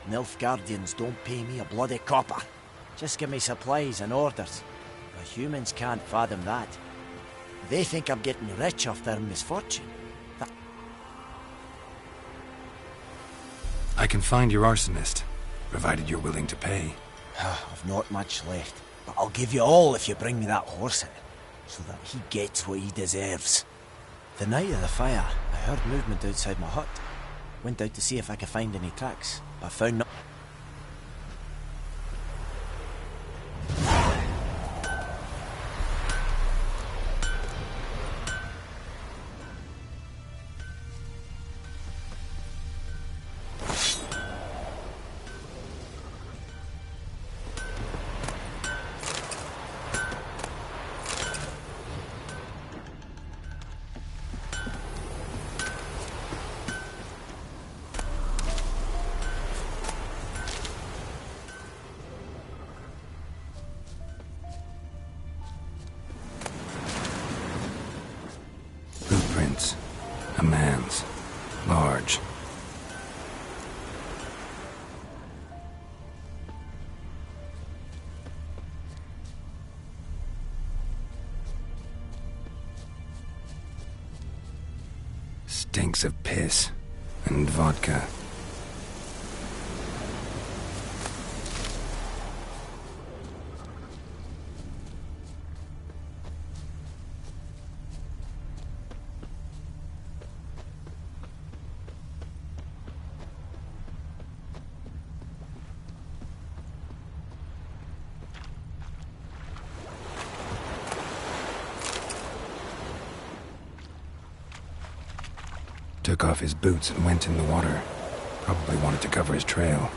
K: Nilfgaardians don't pay me a bloody copper. Just give me supplies and orders. The humans can't fathom that. They think I'm getting rich off their misfortune.
C: I can find your arsonist, provided you're willing to pay.
K: I've not much left, but I'll give you all if you bring me that horse in, so that he gets what he deserves. The night of the fire, I heard movement outside my hut. Went out to see if I could find any tracks, but found no.
C: Footprints. A man's. Large. Stinks of piss and vodka. Took off his boots and went in the water. Probably wanted to cover his trail.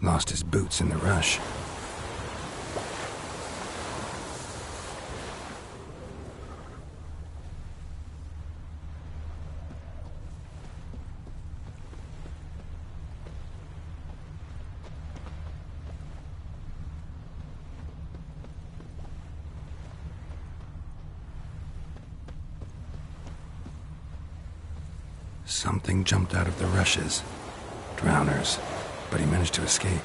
C: Lost his boots in the rush. Something jumped out of the rushes. Drowners. But he managed to escape.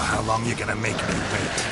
C: How long you gonna make me wait?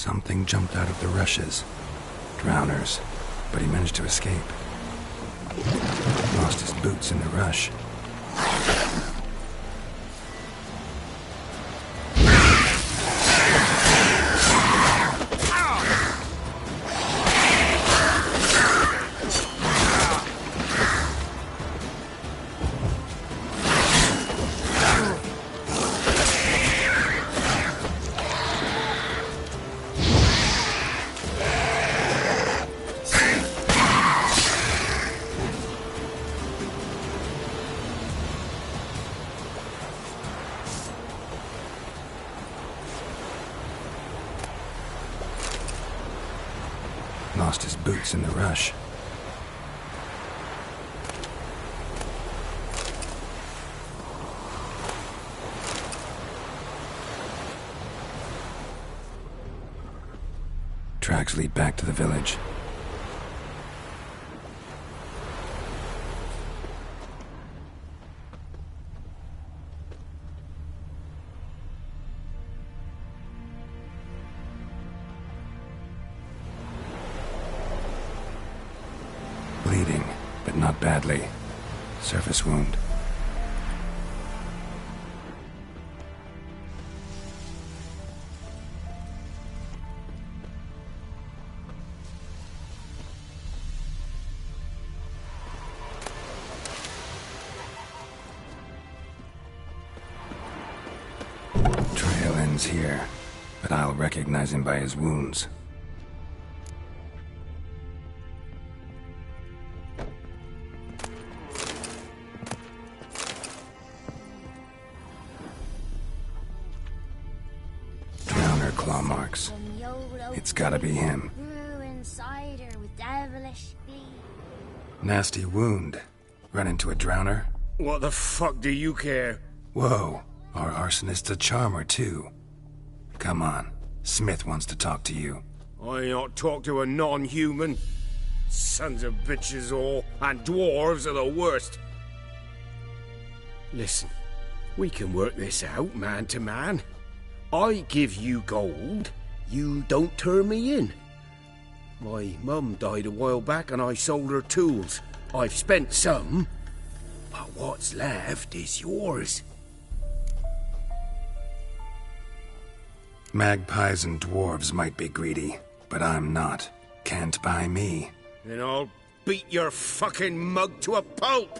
C: Something jumped out of the rushes. Drowners. But he managed to escape. Lost his boots in the rush. Lost his boots in the rush. Tracks lead back to the village. Bleeding, but not badly. Surface wound. Trail ends here, but I'll recognize him by his wounds. Claw marks. It's gotta be him.
F: Cider with devilish glee.
C: Nasty wound. Run into a drowner?
Q: What the fuck do you care?
C: Whoa, our arsonist's a charmer too. Come on, Smith wants to talk to you.
Q: I ain't not talk to a non-human. Sons of bitches all, and dwarves are the worst. Listen, we can work this out man to man. I give you gold, you don't turn me in. My mum died a while back and I sold her tools. I've spent some, but what's left is yours.
C: Magpies and dwarves might be greedy, but I'm not. Can't buy me.
Q: Then I'll beat your fucking mug to a pulp!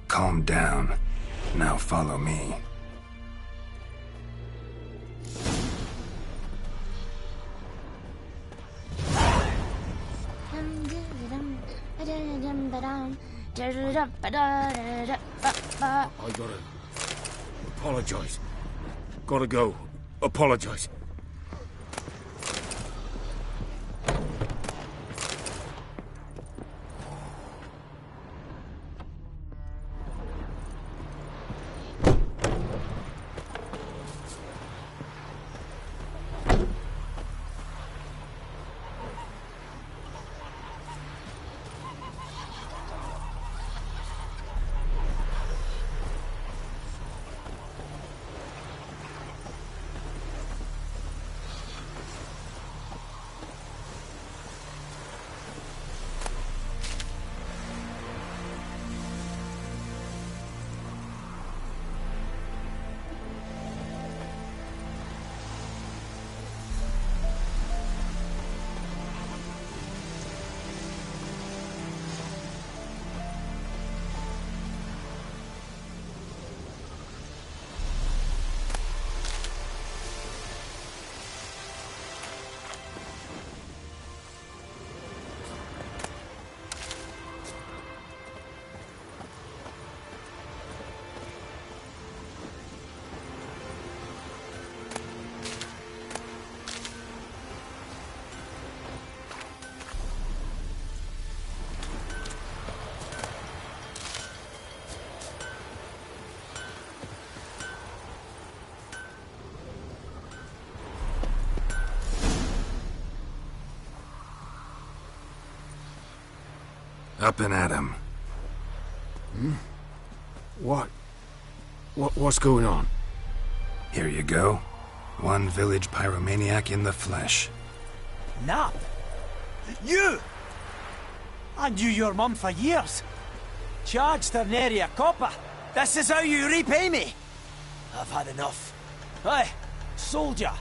C: Calm down. Now follow me.
Q: I gotta apologize. Gotta go. Apologize.
C: Up and at him.
Q: What's going on?
C: Here you go. One village pyromaniac in the flesh.
K: Nap? You! I knew your mum for years. Charged her nary a copper. This is how you repay me. I've had enough. Hey, soldier.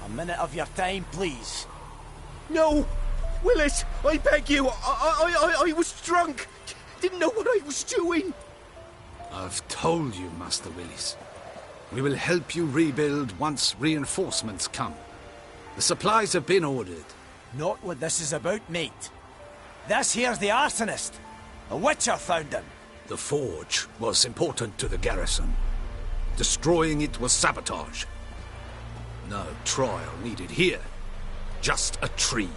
K: A minute of your time, please.
Q: No! Willis, I beg you. I was drunk. Didn't know what I was doing.
N: I've told you, Master Willis. We will help you rebuild once reinforcements come. The supplies have been ordered.
K: Not what this is about, mate. This here's the arsonist. A witcher found him.
N: The forge was important to the garrison. Destroying it was sabotage. No trial needed here. Just a tree.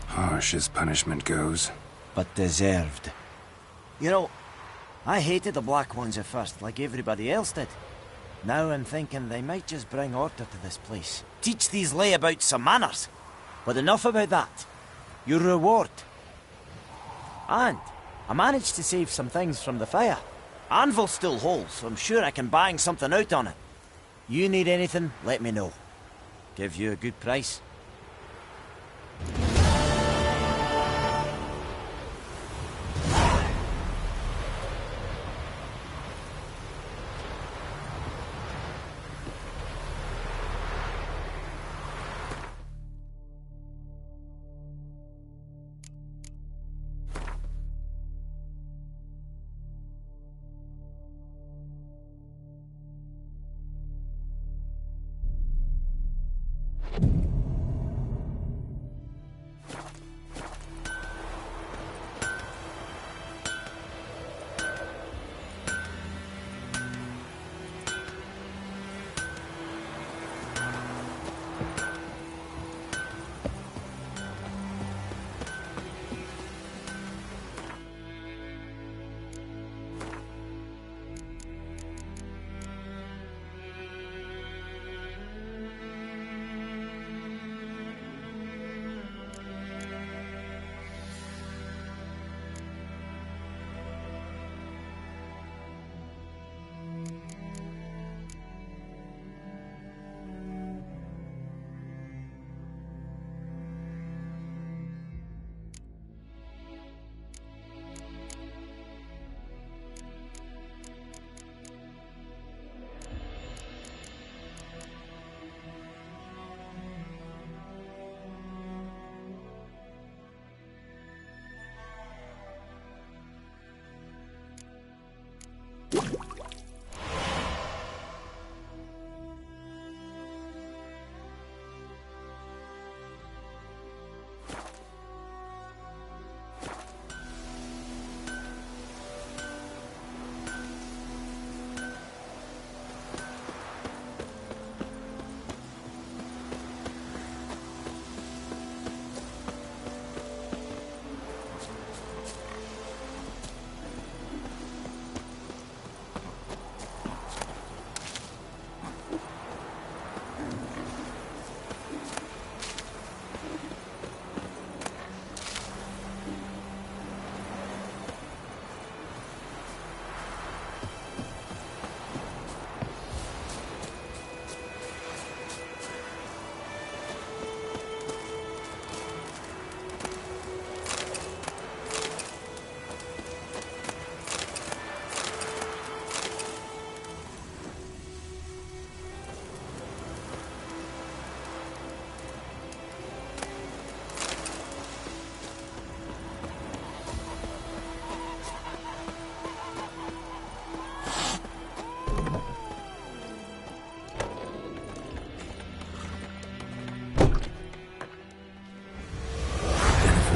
C: Harsh as punishment goes.
K: But deserved. You know, I hated the Black Ones at first, like everybody else did. Now I'm thinking they might just bring order to this place. Teach these layabouts some manners. But enough about that. Your reward. And I managed to save some things from the fire. Anvil still holds, so I'm sure I can bang something out on it. You need anything, let me know. Give you a good price.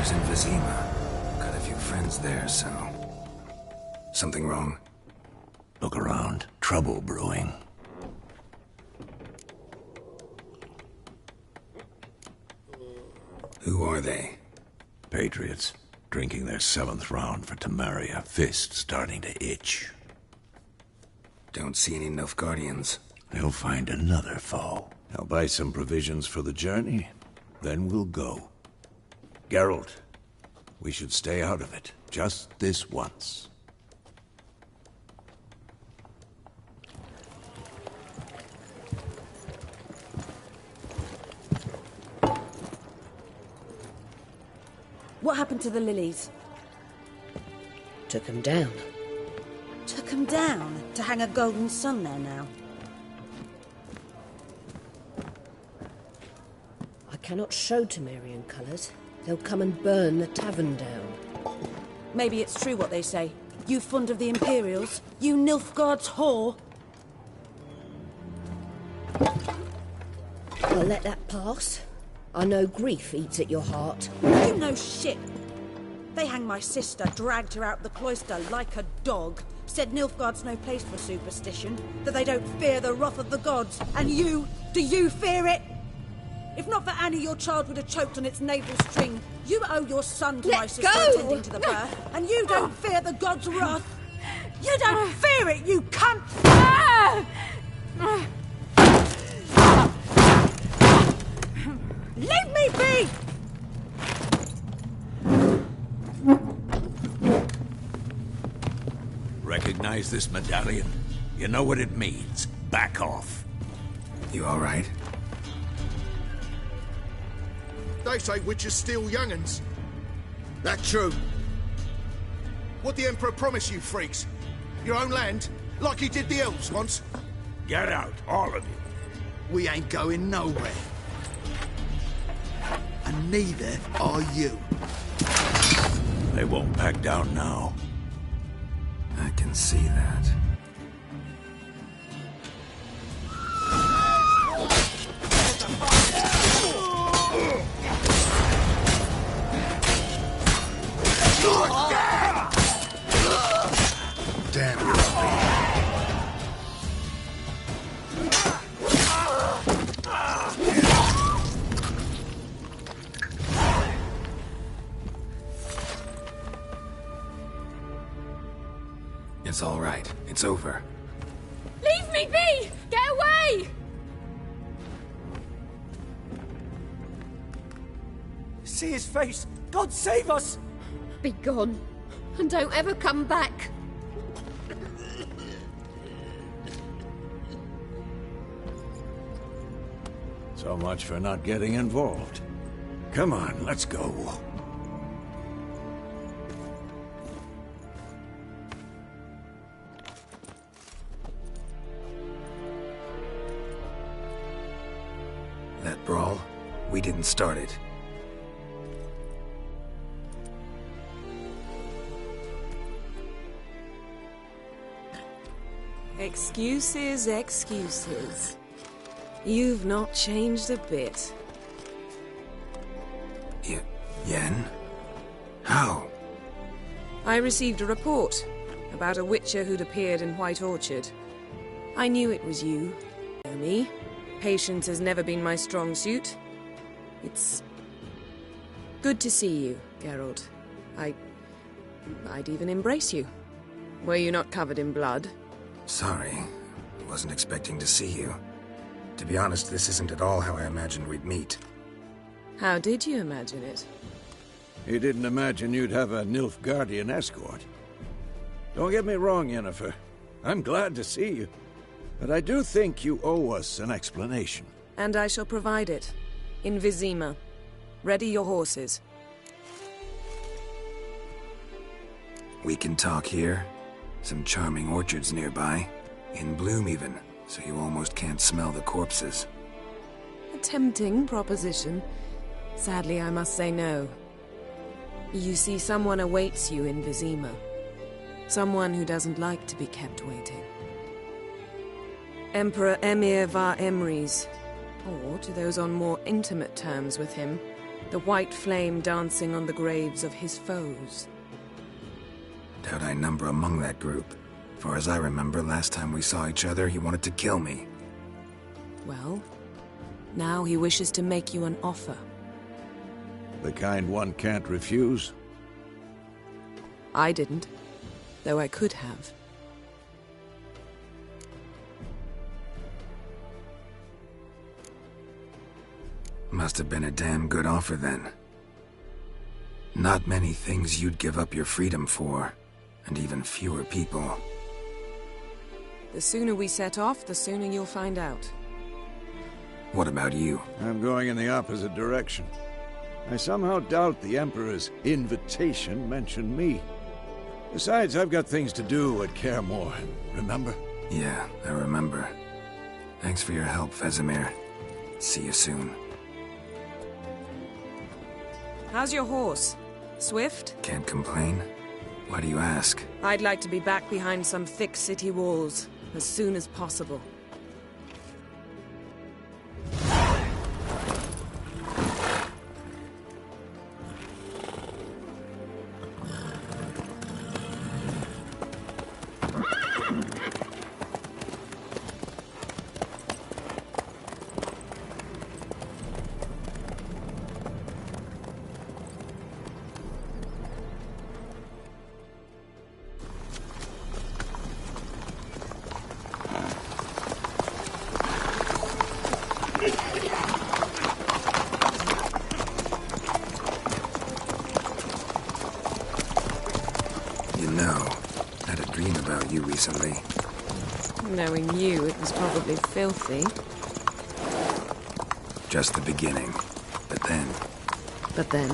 C: In Vizima. Got a few friends there, so... Something wrong?
E: Look around. Trouble brewing.
C: Who are they?
E: Patriots. Drinking their 7th round for Tamaria. Fist starting to itch.
C: Don't see any Nilfgaardians.
E: they'll find another foe. I'll buy some provisions for the journey, then we'll go. Geralt, we should stay out of it, just this once.
B: What happened to the lilies?
J: Took them down.
B: Took them down to hang a golden sun there now.
J: I cannot show Temerian colours. They'll come and burn the tavern down.
B: Maybe it's true what they say. You fond of the Imperials? You Nilfgaard's whore?
J: I'll let that pass. I know grief eats at your heart.
B: You know shit. They hanged my sister, dragged her out the cloister like a dog. Said Nilfgaard's no place for superstition, that they don't fear the wrath of the gods. And you, do you fear it? If not for Annie, your child would have choked on its navel string. You owe your son to my sister attending to the birth, and you don't fear the gods' wrath. You don't fear it, you cunt! Leave me be!
E: Recognize this medallion? You know what it means. Back off.
C: You all right?
U: They say witches steal young'uns. That true? What the Emperor promised you, freaks? Your own land? Like he did the elves once?
E: Get out, all of you.
I: We ain't going nowhere. And neither are you.
E: They won't back down now.
C: I can see that.
U: Damn you.
C: It's all right. It's over.
T: Leave me be! Get away!
K: See his face! God save us!
S: Be gone, and don't ever come back.
E: So much for not getting involved. Come on, let's go.
C: That brawl, we didn't start it.
D: Excuses, excuses. You've not changed a bit.
C: Yen? How?
D: I received a report about a witcher who'd appeared in White Orchard. I knew it was you. You know me. Patience has never been my strong suit. It's good to see you, Geralt. I'd even embrace you. Were you not covered in blood?
C: Sorry. Wasn't expecting to see you. To be honest, this isn't at all how I imagined we'd meet.
D: How did you imagine it?
E: You didn't imagine you'd have a Nilfgaardian escort. Don't get me wrong, Yennefer. I'm glad to see you. But I do think you owe us an explanation.
D: And I shall provide it. In Vizima. Ready your horses.
C: We can talk here. Some charming orchards nearby. In bloom even, so you almost can't smell the corpses.
D: A tempting proposition. Sadly, I must say no. You see, someone awaits you in Vizima. Someone who doesn't like to be kept waiting. Emperor Emir var Emrys, or to those on more intimate terms with him, the white flame dancing on the graves of his foes.
C: Doubt I number among that group. Far as I remember, last time we saw each other, he wanted to kill me.
D: Well, now he wishes to make you an offer.
E: The kind one can't refuse?
D: I didn't, though I could have.
C: Must have been a damn good offer then. Not many things you'd give up your freedom for, and even fewer people.
D: The sooner we set off, the sooner you'll find out.
C: What about you?
E: I'm going in the opposite direction. I somehow doubt the Emperor's invitation mentioned me. Besides, I've got things to do at Kaer Morhen, remember?
C: Yeah, I remember. Thanks for your help, Vesemir. See you soon.
D: How's your horse? Swift?
C: Can't complain. Why do you ask?
D: I'd like to be back behind some thick city walls as soon as possible.
C: You know, I had a dream about you recently.
D: Knowing you, it was probably filthy.
C: Just the beginning. But then...
D: But then...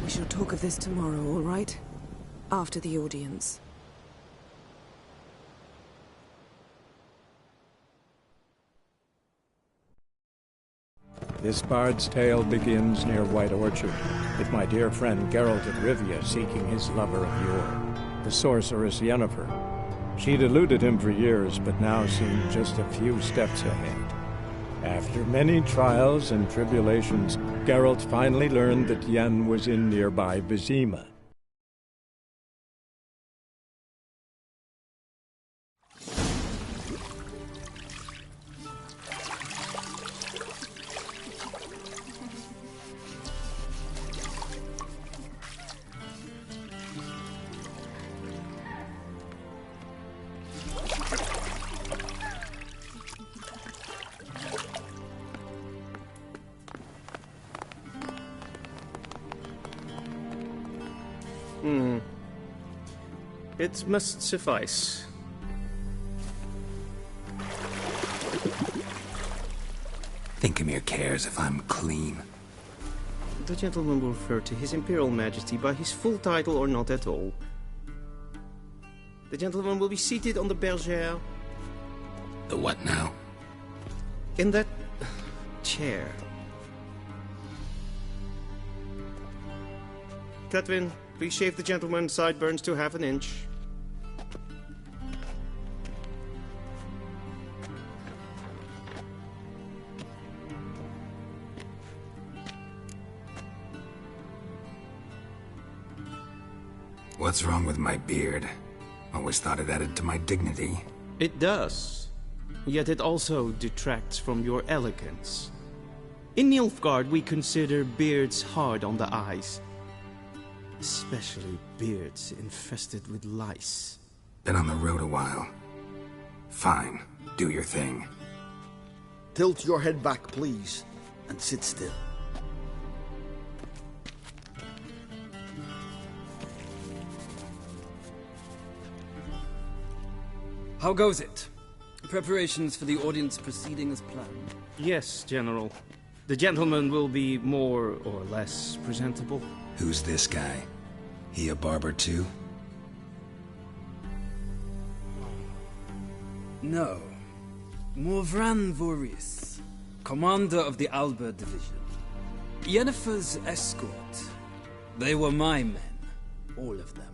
D: We shall talk of this tomorrow, all right? After the audience.
M: This bard's tale begins near White Orchard, with my dear friend Geralt of Rivia seeking his lover of yore, the sorceress Yennefer. She'd eluded him for years, but now seemed just a few steps ahead. After many trials and tribulations, Geralt finally learned that Yen was in nearby Vizima.
G: It must suffice.
C: Thinkamir cares if I'm clean.
G: The gentleman will refer to His Imperial Majesty by his full title or not at all. The gentleman will be seated on the bergère.
C: The what now?
G: In that chair. Cletwin, please shave the gentleman's sideburns to ½ an inch.
C: What's wrong with my beard? Always thought it added to my dignity.
G: It does. Yet it also detracts from your elegance. In Nilfgaard, we consider beards hard on the eyes. Especially beards infested with lice.
C: Been on the road a while. Fine. Do your thing.
I: Tilt your head back, please, and sit still.
V: How goes it?
A: Preparations for the audience proceeding as planned?
V: Yes, General. The gentleman will be more or less presentable.
C: Who's this guy? He a barber too?
A: No. Morvran Voris, commander of the Alba Division. Yennefer's escort. They were my men, all of them.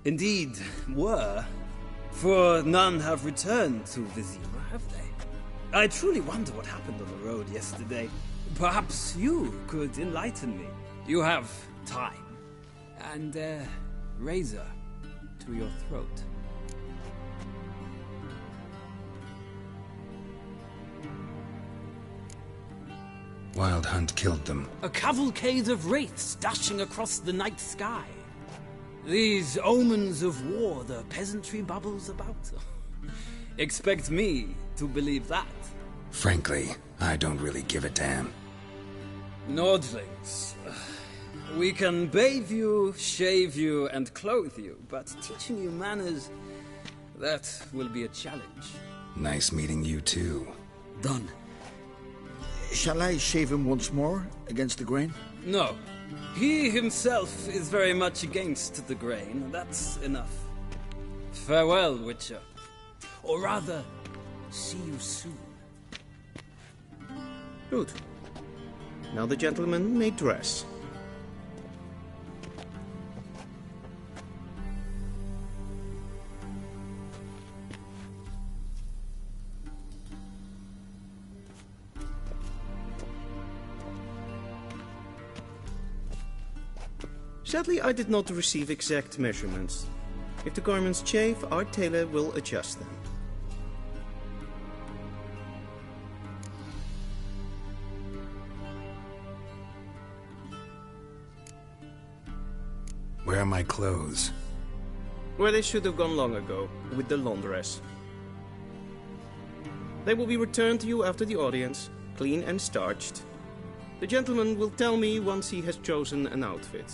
A: Indeed, were. For none have returned to Vizima, have they? I truly wonder what happened on the road yesterday. Perhaps you could enlighten me. You have time. And a razor to your throat.
C: Wild Hunt killed them.
A: A cavalcade of wraiths dashing across the night sky. These omens of war the peasantry bubbles about. Expect me to believe that.
C: Frankly, I don't really give a damn.
A: Nordlings. We can bathe you, shave you, and clothe you, but teaching you manners, that will be a challenge.
C: Nice meeting you too.
A: Done.
I: Shall I shave him once more, against the grain?
A: No. He himself is very much against the grain. That's enough. Farewell, Witcher. Or rather, see you soon.
V: Good. Now the gentleman may dress. Sadly, I did not receive exact measurements. If the garments chafe, our tailor will adjust them.
C: Where are my clothes?
V: Where they should have gone long ago, with the laundress. They will be returned to you after the audience, clean and starched. The gentleman will tell me once he has chosen an outfit.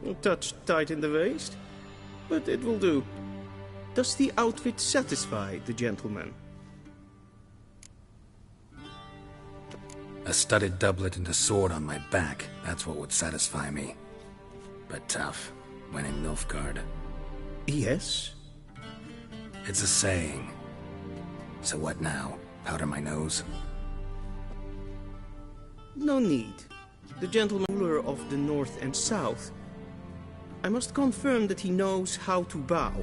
V: A touch tight in the waist, but it will do. Does the outfit satisfy the gentleman?
C: A studded doublet and a sword on my back, that's what would satisfy me. But tough, when in Nilfgaard.
V: Yes?
C: It's a saying. So what now? Powder my nose?
V: No need. The gentleman ruler of the North and South. I must confirm that he knows how to bow.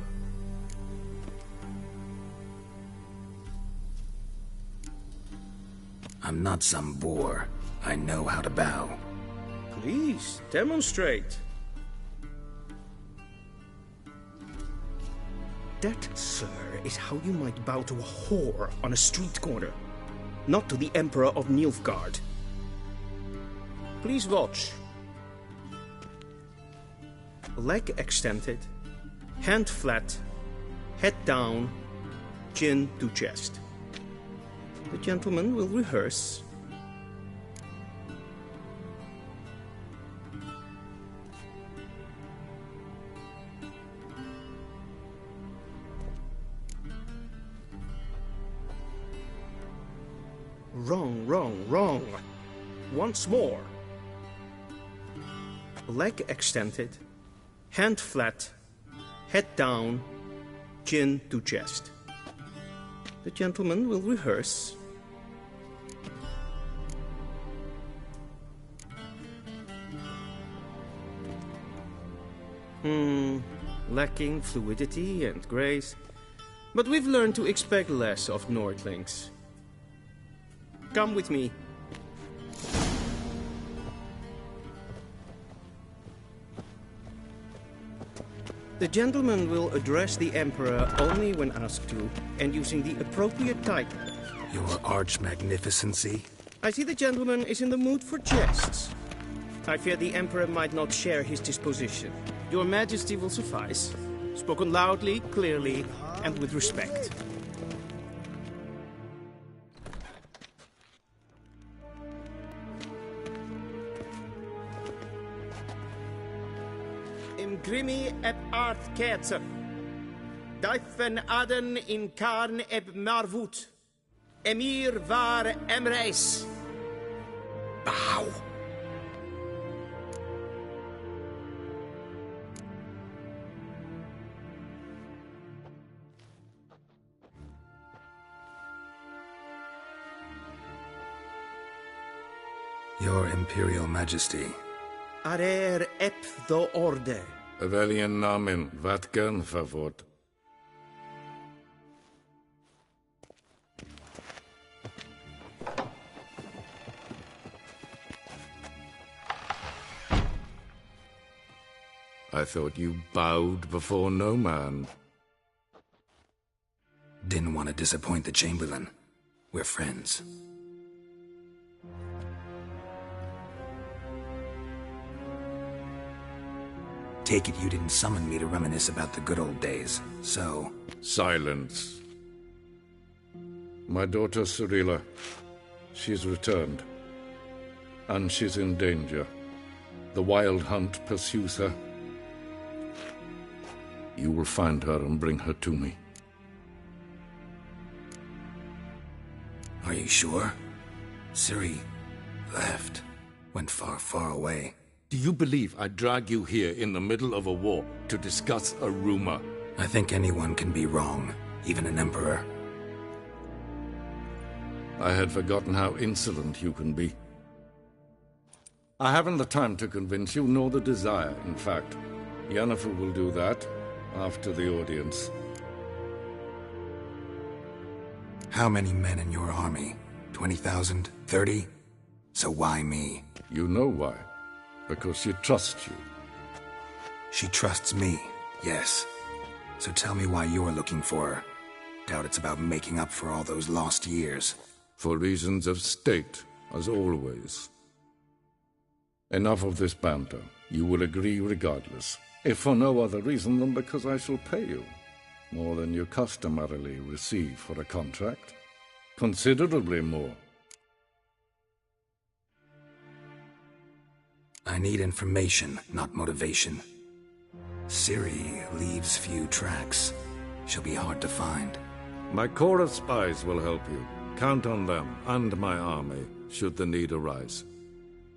C: I'm not some boor. I know how to bow.
V: Please, demonstrate. That, sir, is how you might bow to a whore on a street corner, not to the Emperor of Nilfgaard. Please watch. Leg extended, hand flat, head down, chin to chest. The gentleman will rehearse. Wrong, wrong, wrong. Once more. Leg extended, hand flat, head down, chin to chest. The gentleman will rehearse. Lacking fluidity and grace. But we've learned to expect less of Nordlings. Come with me. The gentleman will address the Emperor only when asked to, and using the appropriate title.
C: Your Arch-Magnificency?
V: I see the gentleman is in the mood for jests. I fear the Emperor might not share his disposition. Your Majesty will suffice. Spoken loudly, clearly, and with respect. Grimi et art ketzer. Daifen aden in karn eb marvut. Emir var emreis.
C: Bow. Your Imperial Majesty.
V: Arer ep the orde.
E: Veljen namen, vatgen favort. I thought you bowed before no man.
C: Didn't want to disappoint the Chamberlain. We're friends. Take it you didn't summon me to reminisce about the good old days, so...
E: Silence. My daughter Cyrilla, she's returned. And she's in danger. The Wild Hunt pursues her. You will find her and bring her to me.
C: Are you sure? Ciri left. Went far, far away.
E: Do you believe I'd drag you here in the middle of a war to discuss a rumor?
C: I think anyone can be wrong, even an emperor.
E: I had forgotten how insolent you can be. I haven't the time to convince you, nor the desire, in fact. Yennefer will do that after the audience.
C: How many men in your army? 20,000? 30? So why me?
E: You know why. Because she trusts you.
C: She trusts me, yes. So tell me why you're looking for her. Doubt it's about making up for all those lost years.
E: For reasons of state, as always. Enough of this banter. You will agree regardless. If for no other reason than because I shall pay you.
L: More than you customarily receive for a contract. Considerably more.
C: I need information, not motivation. Ciri leaves few tracks. She'll be hard to find.
L: My corps of spies will help you. Count on them, and my army, should the need arise.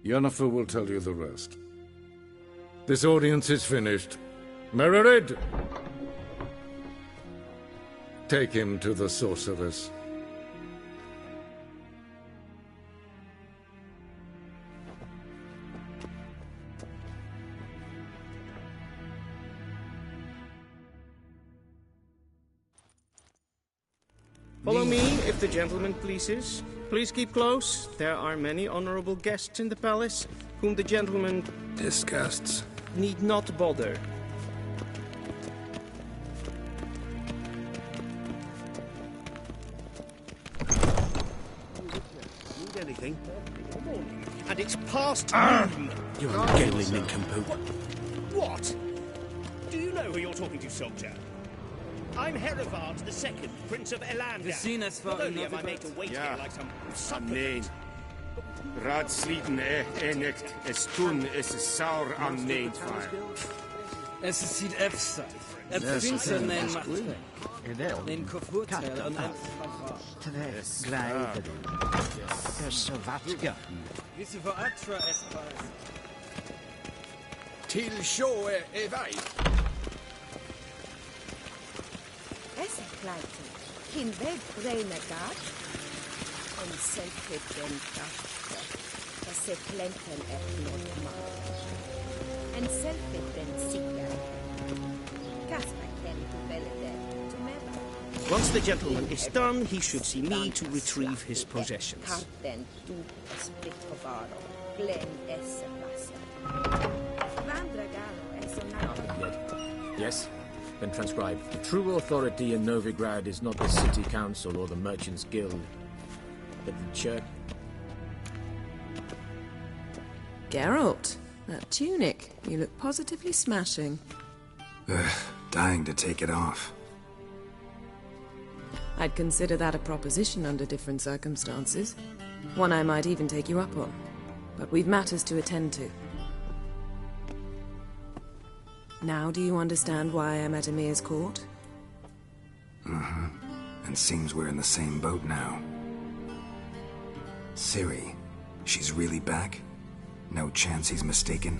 L: Yennefer will tell you the rest. This audience is finished. Mererid! Take him to the sorceress.
V: Follow me, if the gentleman pleases. Please keep close. There are many honorable guests in the palace, whom the gentleman...
C: disgusts.
V: ...need not bother.
G: Need anything? And it's past noon.
Q: You ungainly nincompoop.
G: What? Do you know who you're talking to, soldier? I'm Herivard II, Prince of Elander. Not only am I made to wait here like some supplicant.
O: Raadsliden nicht, es tun, es ist sauer am Neentfire.
A: Es sieht efsa. Prinsen nein macht. Den Kofurtel und
K: Greider. Så vattga.
A: Visse för atra espars.
Q: Till sjå är väg.
B: Esse pleite. Kin weg brene gart. En selke den kafte. Esse plenten notma. En selke den sigar. Kasper ken to belede to meva.
V: Once the gentleman is done, he should see me to retrieve his possessions.
B: Karten du splittovaro. Glen esse massa. Vandragaro esse naro.
R: Yes? Then transcribe. The true authority in Novigrad is not the city council or the merchants' guild, but the church.
D: Geralt, that tunic. You look positively smashing.
C: Dying to take it off.
D: I'd consider that a proposition under different circumstances. One I might even take you up on. But we've matters to attend to. Now do you understand why I'm at Emir's court?
C: Mm-hmm. And seems we're in the same boat now. Ciri, she's really back? No chance he's mistaken?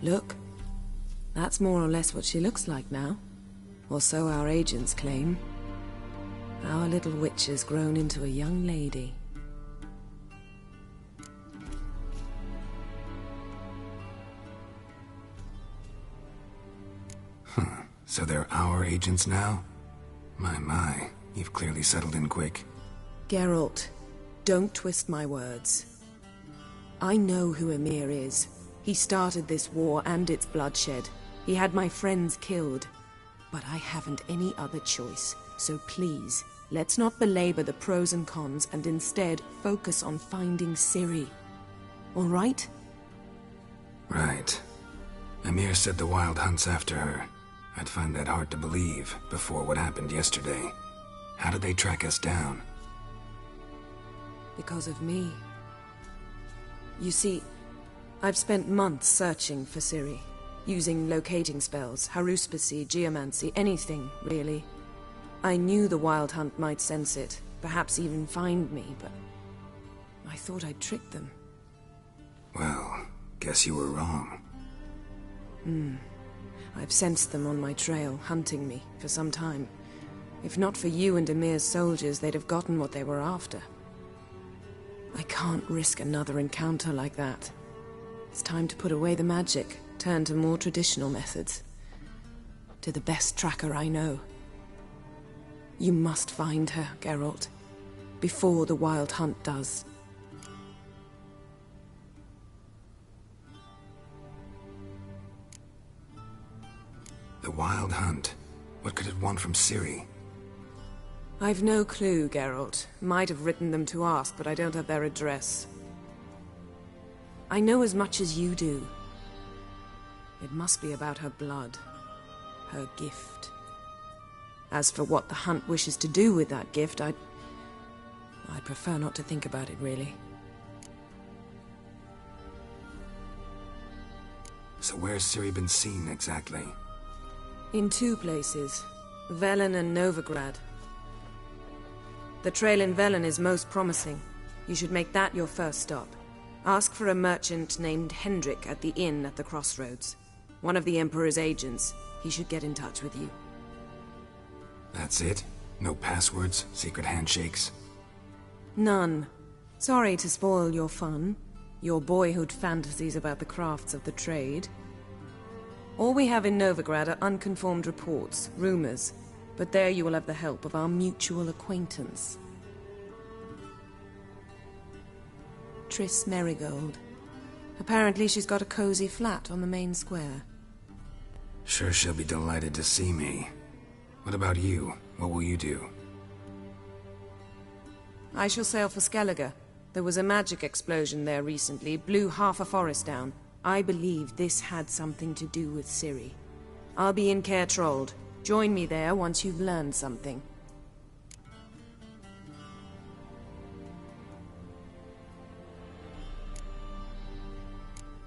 D: Look. That's more or less what she looks like now. Or so our agents claim. Our little witch has grown into a young lady.
C: So they're our agents now? My, you've clearly settled in quick.
D: Geralt, don't twist my words. I know who Emir is. He started this war and its bloodshed. He had my friends killed. But I haven't any other choice. So please, let's not belabor the pros and cons and instead focus on finding Ciri. All right?
C: Right. Emir said the Wild Hunt's after her. I'd find that hard to believe before what happened yesterday. How did they track us down?
D: Because of me. You see, I've spent months searching for Ciri. Using locating spells, haruspicy, geomancy, anything, really. I knew the Wild Hunt might sense it, perhaps even find me, but I thought I'd tricked them.
C: Well, guess you were wrong.
D: I've sensed them on my trail, hunting me, for some time. If not for you and Emir's soldiers, they'd have gotten what they were after. I can't risk another encounter like that. It's time to put away the magic, turn to more traditional methods. To the best tracker I know. You must find her, Geralt. Before the Wild Hunt does.
C: The Wild Hunt. What could it want from Ciri?
D: I've no clue, Geralt. Might have written them to ask, but I don't have their address. I know as much as you do. It must be about her blood. Her gift. As for what the hunt wishes to do with that gift, I'd prefer not to think about it, really.
C: So where's Ciri been seen, exactly?
D: In 2 places. Velen and Novigrad. The trail in Velen is most promising. You should make that your first stop. Ask for a merchant named Hendrik at the inn at the crossroads. One of the Emperor's agents. He should get in touch with you.
C: That's it? No passwords, secret handshakes?
D: None. Sorry to spoil your fun. Your boyhood fantasies about the crafts of the trade. All we have in Novigrad are unconfirmed reports, rumors. But there you will have the help of our mutual acquaintance. Triss Merigold. Apparently she's got a cozy flat on the main square.
C: Sure she'll be delighted to see me. What about you? What will you do?
D: I shall sail for Skellige. There was a magic explosion there recently, blew half a forest down. I believe this had something to do with Ciri. I'll be in Caer Trold. Join me there once you've learned something.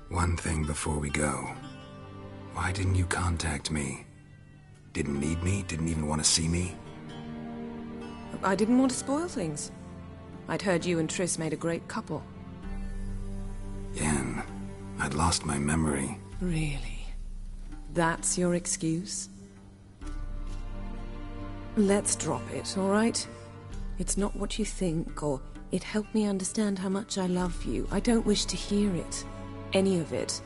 C: One thing before we go. Why didn't you contact me? Didn't need me? Didn't even want to see me?
D: I didn't want to spoil things. I'd heard you and Triss made a great couple.
C: Yen, I'd lost my memory.
D: Really? That's your excuse? Let's drop it, all right? It's not what you think, or it helped me understand how much I love you. I don't wish to hear it. Any of it.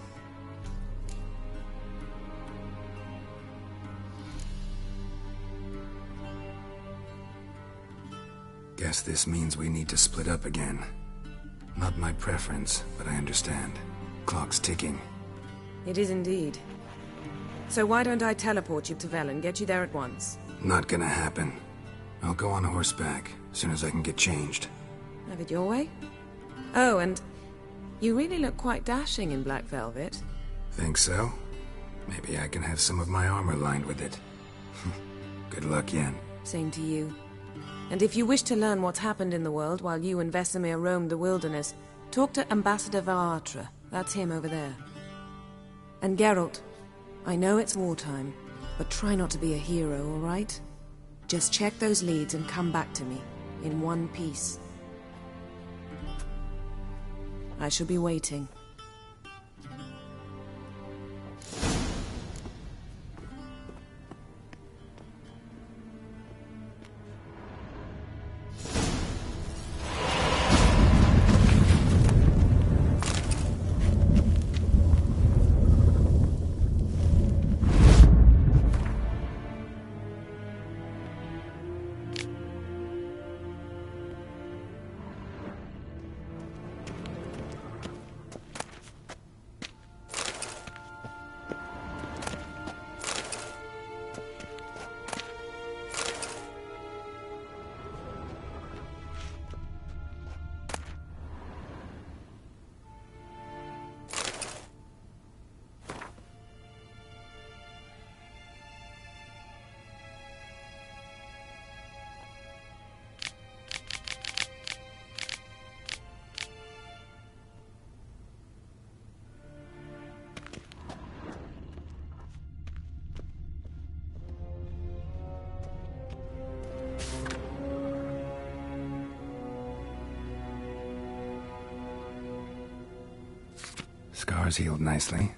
C: Guess this means we need to split up again. Not my preference, but I understand. Clock's ticking.
D: It is indeed. So why don't I teleport you to Velen, get you there at once?
C: Not gonna happen. I'll go on horseback, as soon as I can get changed.
D: Have it your way? Oh, and you really look quite dashing in black velvet.
C: Think so? Maybe I can have some of my armor lined with it. Good luck, Yen.
D: Same to you. And if you wish to learn what's happened in the world while you and Vesemir roamed the wilderness, talk to Ambassador Valatra. That's him over there. And Geralt, I know it's wartime, but try not to be a hero, all right? Just check those leads and come back to me, in one piece. I shall be waiting.
C: Scars healed nicely.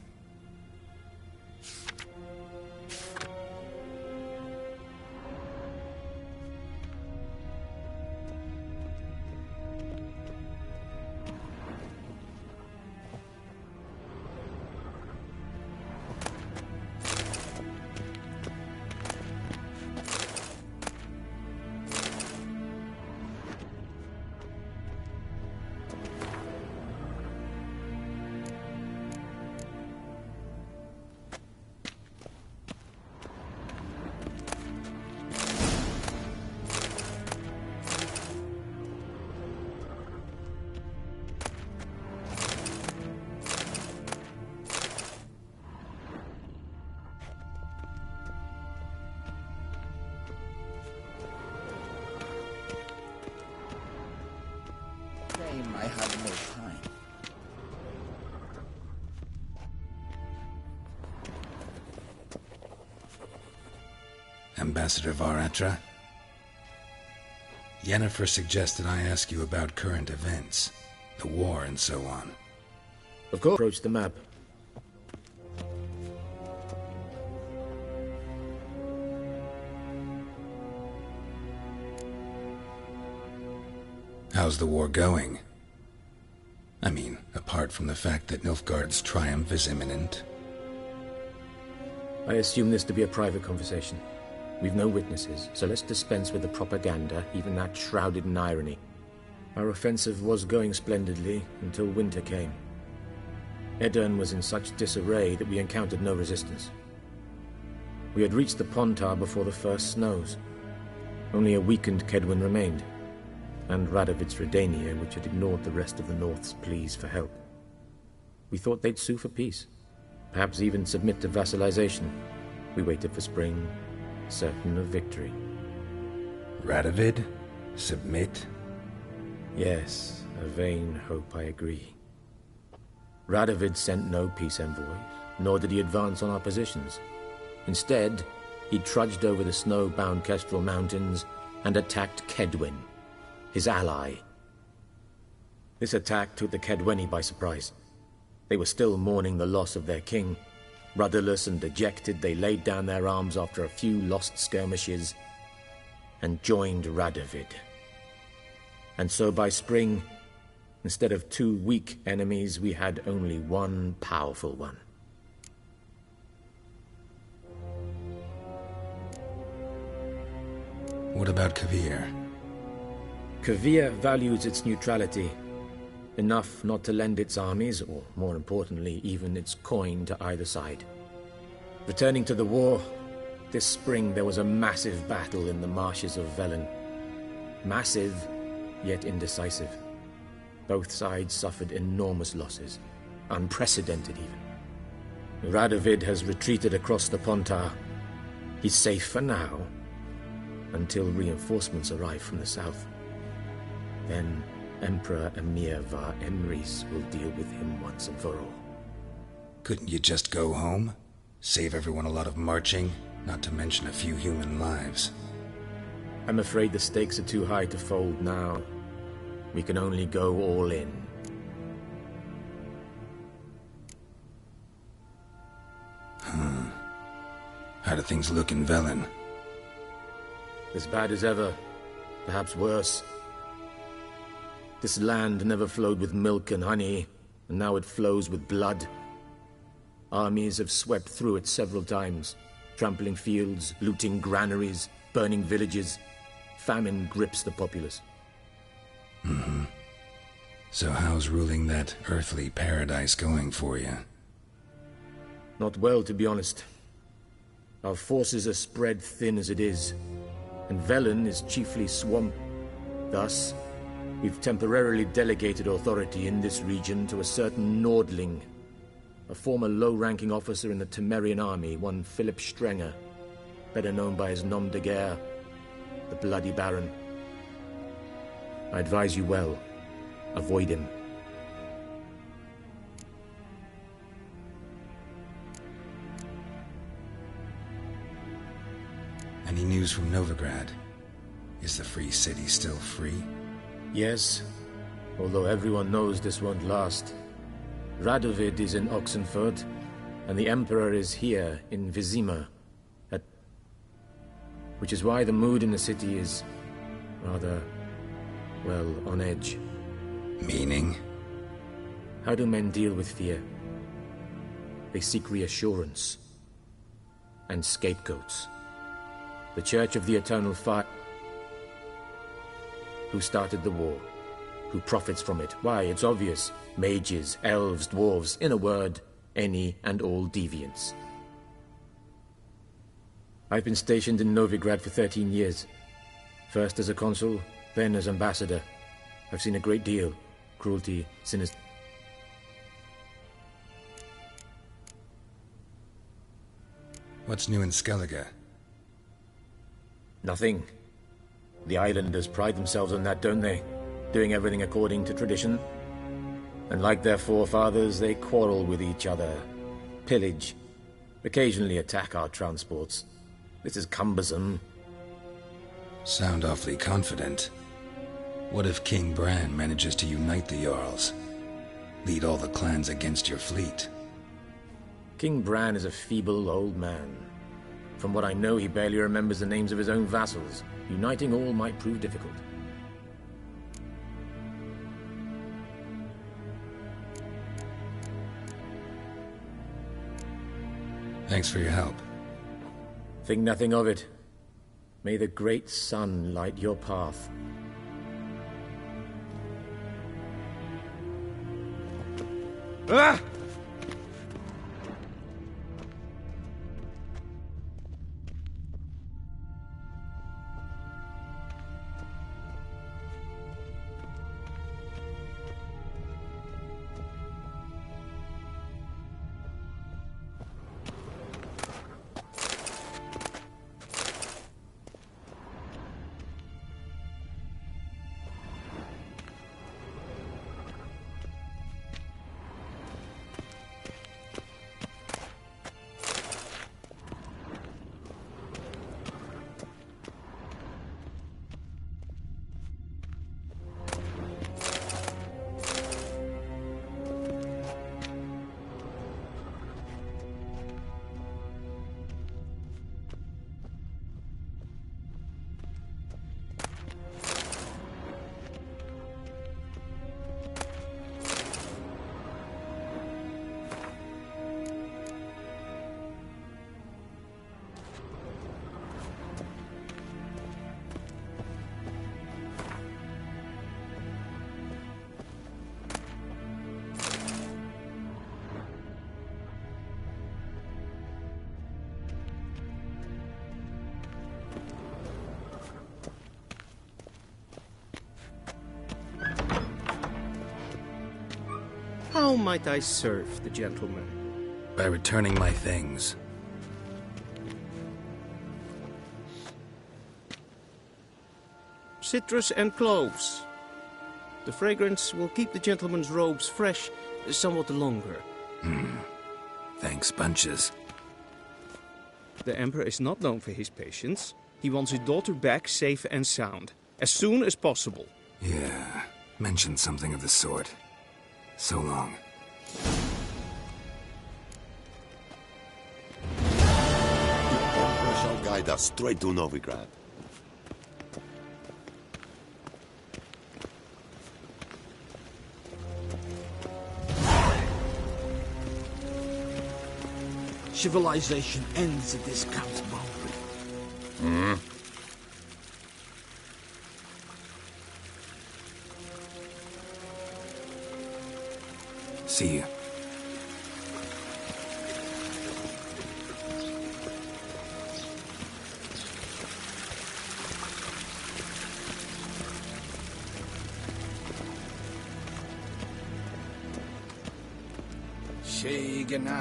I: time I have more time.
C: Ambassador Varatra? Yennefer suggested I ask you about current events, the war and so on.
R: Of course. Approach the map.
C: How's the war going? I mean, apart from the fact that Nilfgaard's triumph is imminent.
R: I assume this to be a private conversation. We've no witnesses, so let's dispense with the propaganda, even that shrouded in irony. Our offensive was going splendidly until winter came. Edirn was in such disarray that we encountered no resistance. We had reached the Pontar before the first snows. Only a weakened Kedwin remained, and Radovid's Redania, which had ignored the rest of the North's pleas for help. We thought they'd sue for peace, perhaps even submit to vassalization. We waited for spring, certain of victory.
C: Radovid? Submit?
R: Yes, a vain hope, I agree. Radovid sent no peace envoys, nor did he advance on our positions. Instead, he trudged over the snow-bound Kestrel Mountains and attacked Kedwin, his ally. This attack took the Kedweni by surprise. They were still mourning the loss of their king. Rudderless and dejected, they laid down their arms after a few lost skirmishes and joined Radovid. And so by spring, instead of 2 weak enemies, we had only 1 powerful one.
C: What about Kavir?
R: Kavir values its neutrality, enough not to lend its armies, or more importantly, even its coin to either side. Returning to the war, this spring there was a massive battle in the marshes of Velen. Massive, yet indecisive. Both sides suffered enormous losses, unprecedented even. Radovid has retreated across the Pontar. He's safe for now, until reinforcements arrive from the south. Then Emperor Emir Var Emrys will deal with him once and for all.
C: Couldn't you just go home? Save everyone a lot of marching, not to mention a few human lives.
R: I'm afraid the stakes are too high to fold now. We can only go all in.
C: How do things look in Velen?
R: As bad as ever, perhaps worse. This land never flowed with milk and honey, and now it flows with blood. Armies have swept through it several times, trampling fields, looting granaries, burning villages. Famine grips the populace.
C: So how's ruling that earthly paradise going for you?
R: Not well, to be honest. Our forces are spread thin as it is, and Velen is chiefly swamp. Thus, we've temporarily delegated authority in this region to a certain Nordling, a former low-ranking officer in the Temerian army, one Philip Strenger, better known by his nom de guerre, the Bloody Baron. I advise you well. Avoid him.
C: Any news from Novigrad? Is the Free City still free?
R: Yes, although everyone knows this won't last. Radovid is in Oxenford, and the Emperor is here in Vizima, which is why the mood in the city is rather, well, on edge.
C: Meaning?
R: How do men deal with fear? They seek reassurance and scapegoats. The Church of the Eternal Fire. Who started the war? Who profits from it? Why, it's obvious. Mages, elves, dwarves, in a word, any and all deviants. I've been stationed in Novigrad for 13 years. First as a consul, then as ambassador. I've seen a great deal. Cruelty, sinister.
C: What's new in Skellige?
R: Nothing. The islanders pride themselves on that, don't they? doing everything according to tradition. And like their forefathers, they quarrel with each other, pillage, occasionally attack our transports. This is cumbersome.
C: Sound awfully confident. What if King Bran manages to unite the Jarls? Lead all the clans against your fleet?
R: King Bran is a feeble old man. From what I know, he barely remembers the names of his own vassals. Uniting all might prove difficult.
C: Thanks for your help.
R: Think nothing of it. May the great sun light your path.
Q: Ah!
V: How might I serve the gentleman?
C: By returning my things.
V: Citrus and cloves. The fragrance will keep the gentleman's robes fresh somewhat longer.
C: Thanks, bunches.
V: The Emperor is not known for his patience. He wants his daughter back safe and sound, as soon as possible.
C: Yeah, mentioned something of the sort. So long.
H: The Emperor shall guide us straight to Novigrad.
I: Civilization ends at this count's boundary.
C: See you.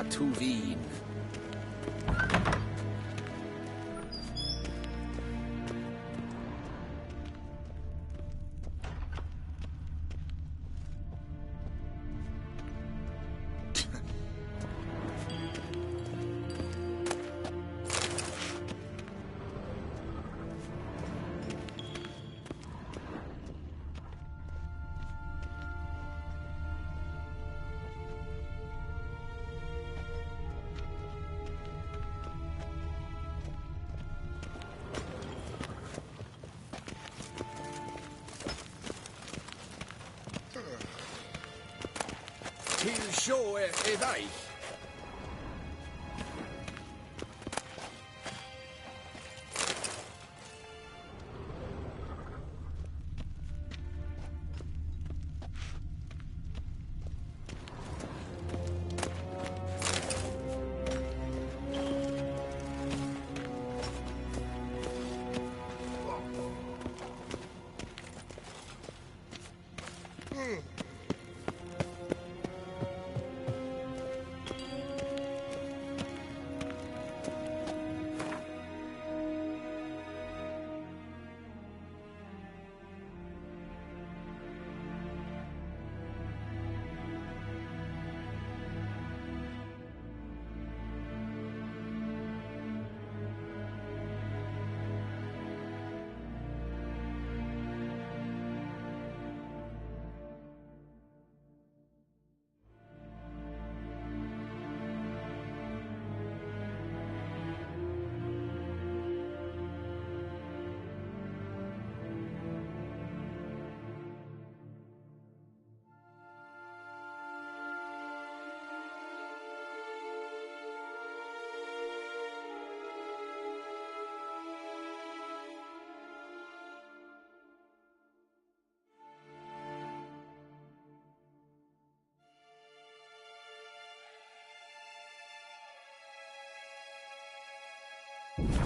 Q: Tuvin. Till show dai.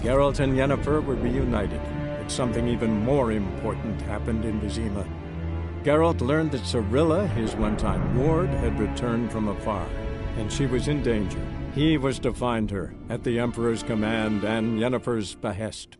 M: Geralt and Yennefer were reunited, but something even more important happened in Vizima. Geralt learned that Cirilla, his one-time ward, had returned from afar, and she was in danger. He was to find her, at the Emperor's command and Yennefer's behest.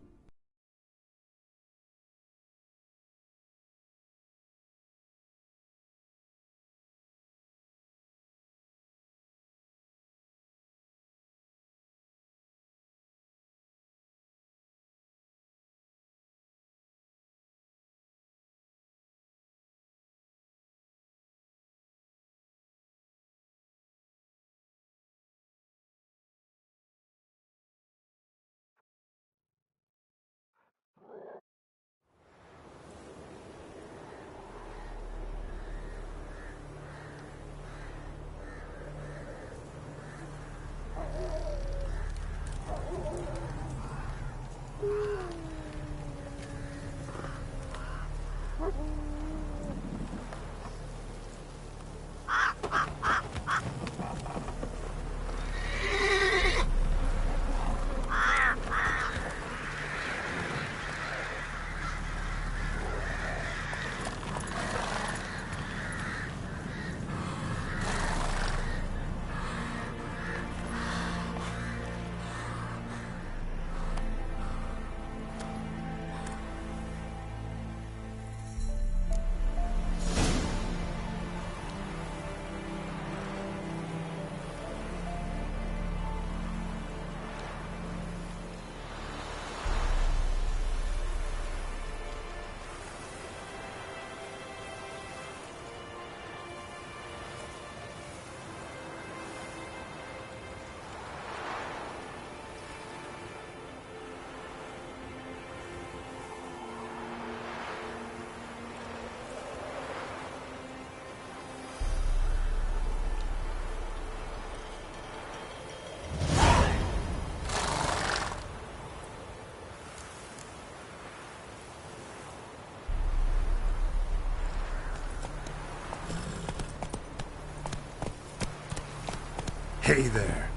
C: Hey there.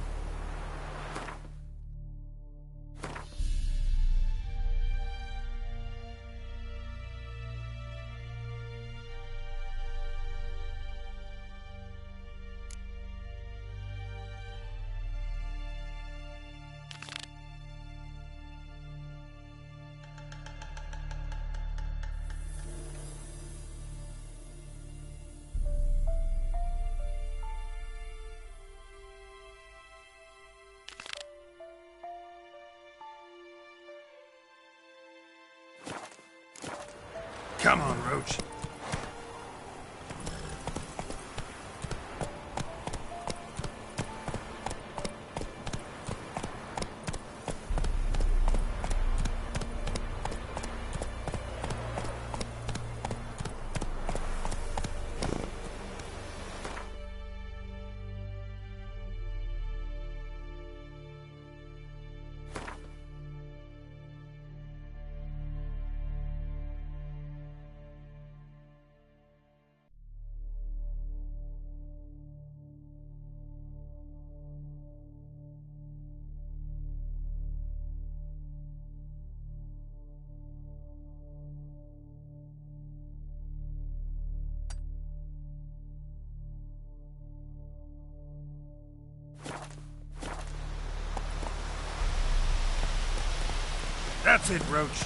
C: Come on, Roach. That's it, Roach.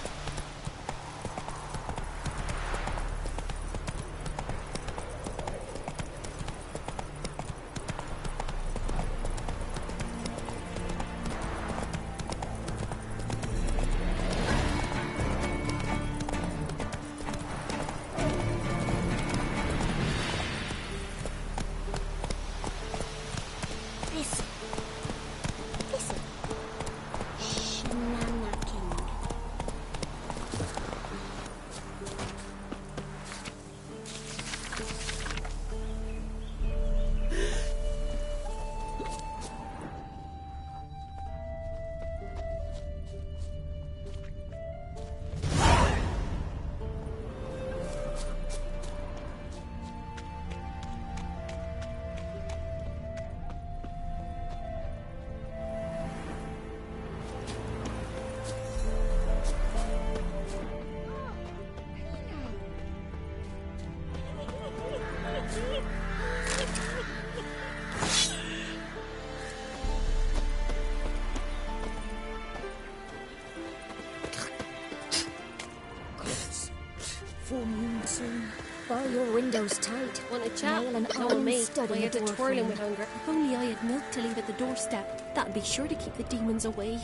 B: Full moon soon.
F: Bar your windows tight.
J: Want a chat?
F: Nail and
J: No,
F: iron
J: me.
F: stud in
J: My
F: the
J: head's a
F: door
J: twirling
F: frame.
J: with hunger.
F: If only I had milk to leave at the doorstep. That'd be sure to keep the demons away.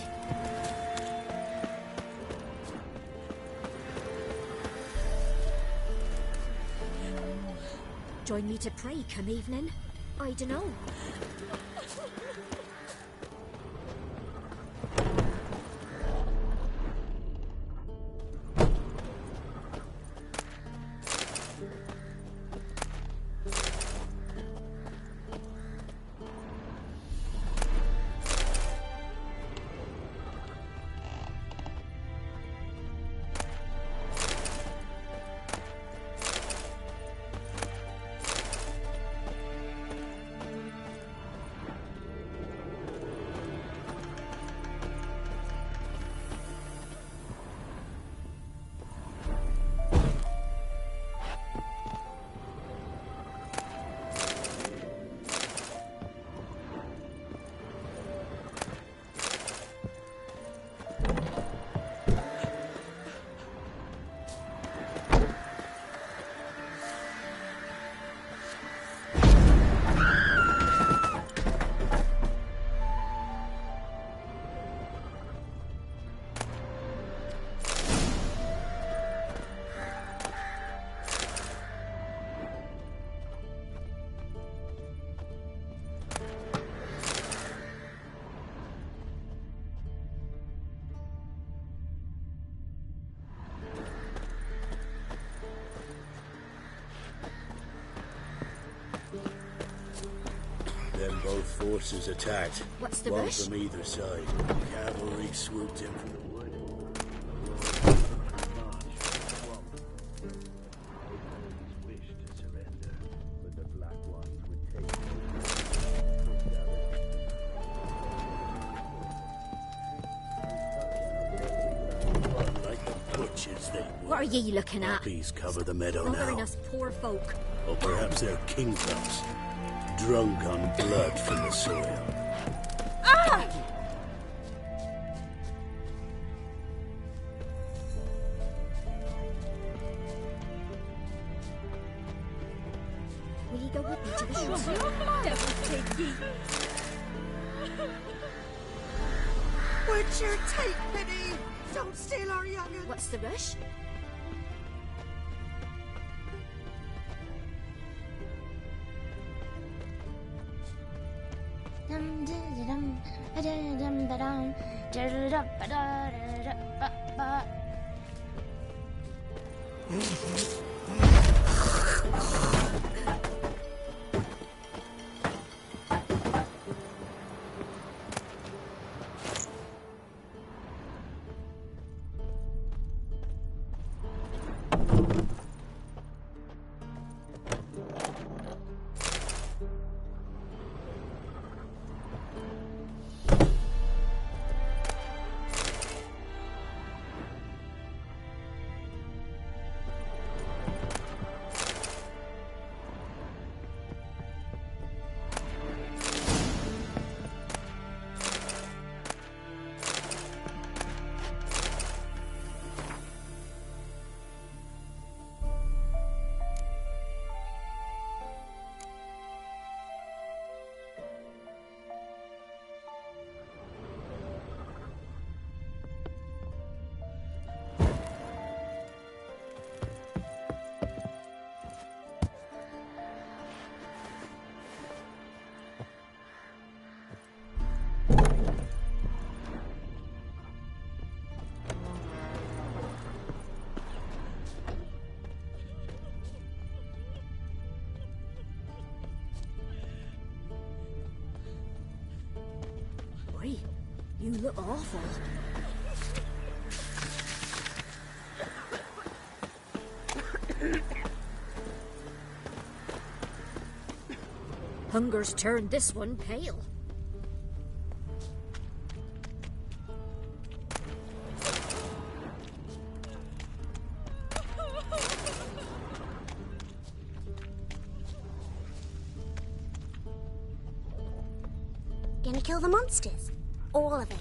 F: Join me to pray come evening? I dunno.
N: Then both forces attacked.
F: What's the
N: one
F: rush?
N: from either side. Cavalry swooped in from the wood. Like the butchers they were.
F: What are ye looking at?
N: Poppies cover the meadow
F: Slaughtering
N: now.
F: us poor folk.
N: Or perhaps they're kingdoms, drunk on blood from the soil.
F: Ah! Will you go with me to the shop? Devil take ye!
B: Witcher, take pity! Don't steal our young'un!
F: What's the rush? Boy, you look awful. Hunger's turned this one pale.
P: gonna kill the monsters. All of them.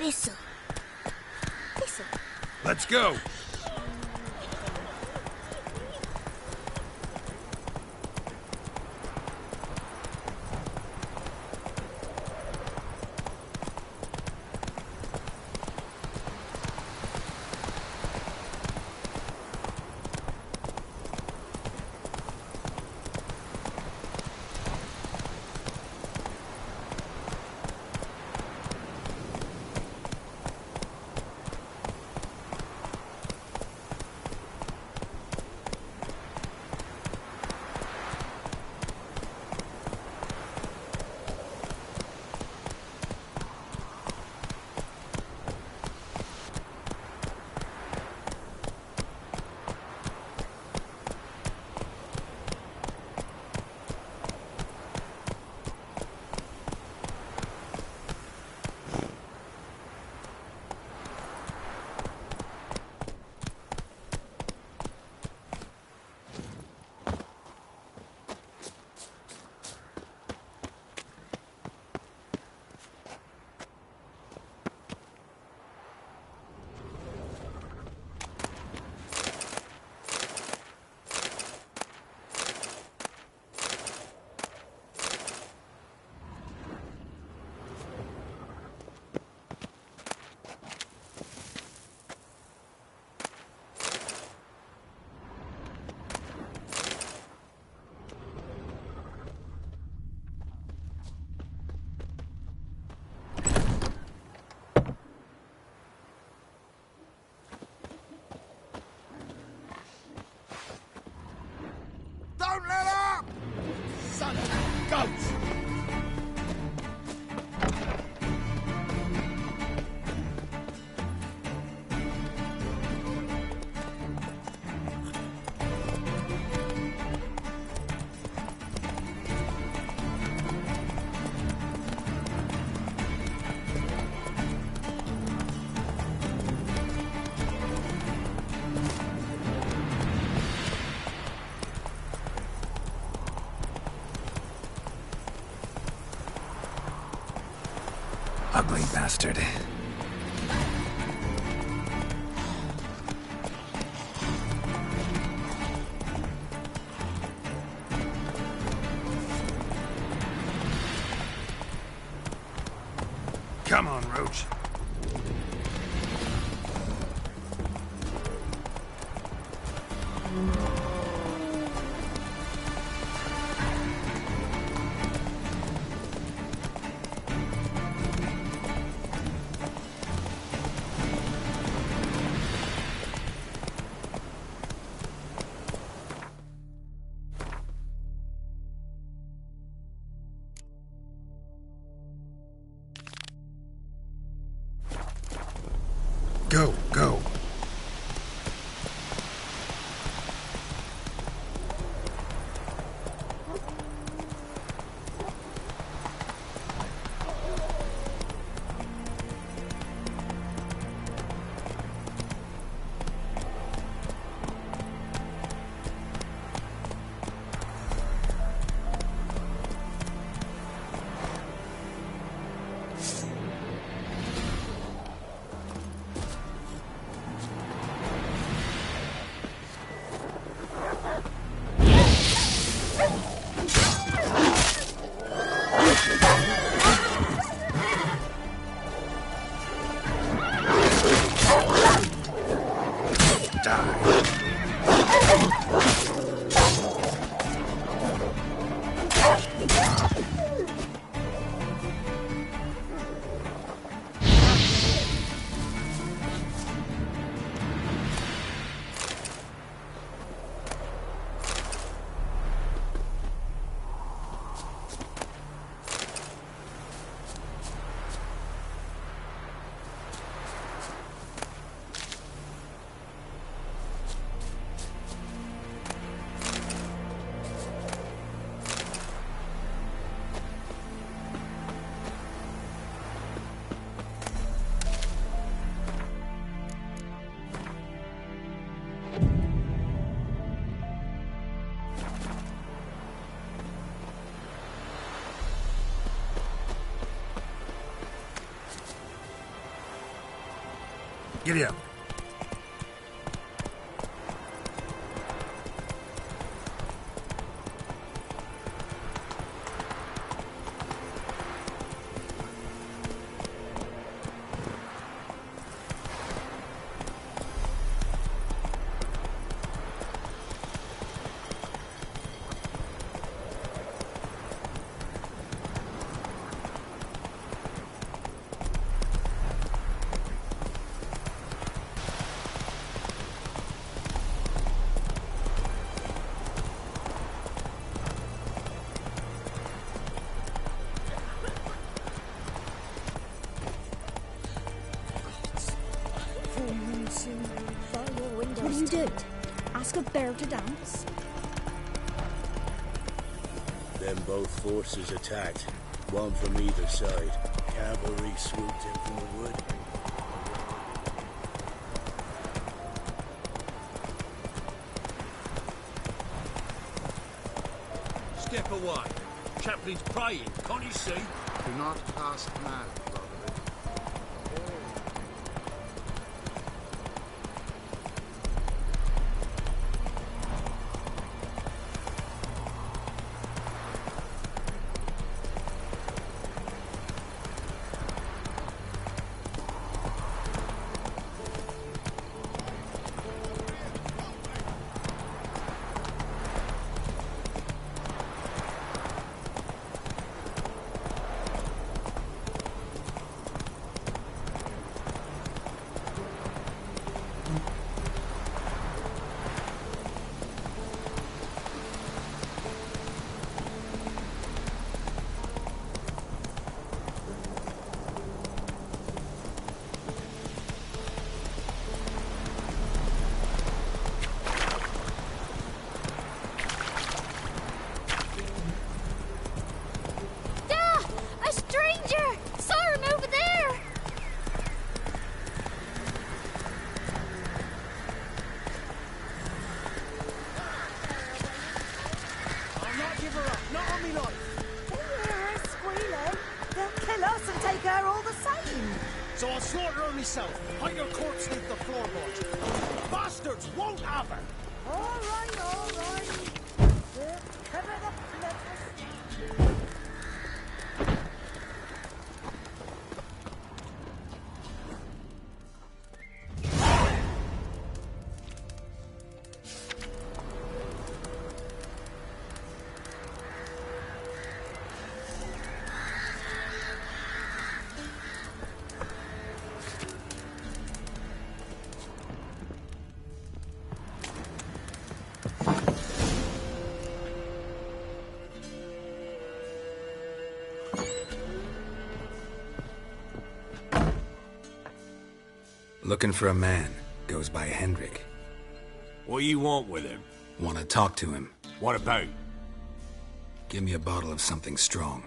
P: Thistle. Thistle.
E: Let's go!
H: Don't let up! Son of a goat!
C: Ugly bastard.
E: Come on, Roach. Go, go.
N: Giddy up.
B: What do you do? Ask a bear to dance?
Q: Then both forces attacked, one from either side. Cavalry swooped in from the wood.
N: Step away. Chaplain's praying, can't you see?
H: Do not pass now, brother.
K: So I'll slaughter her myself. Hide her corpse beneath the floorboards. Bastards won't have her!
B: All right, all right. We'll cover the blood.
C: Looking for a man. Goes by Hendrik.
N: What do you want with him?
C: Want to talk to him.
N: What about?
C: Give me a bottle of something strong.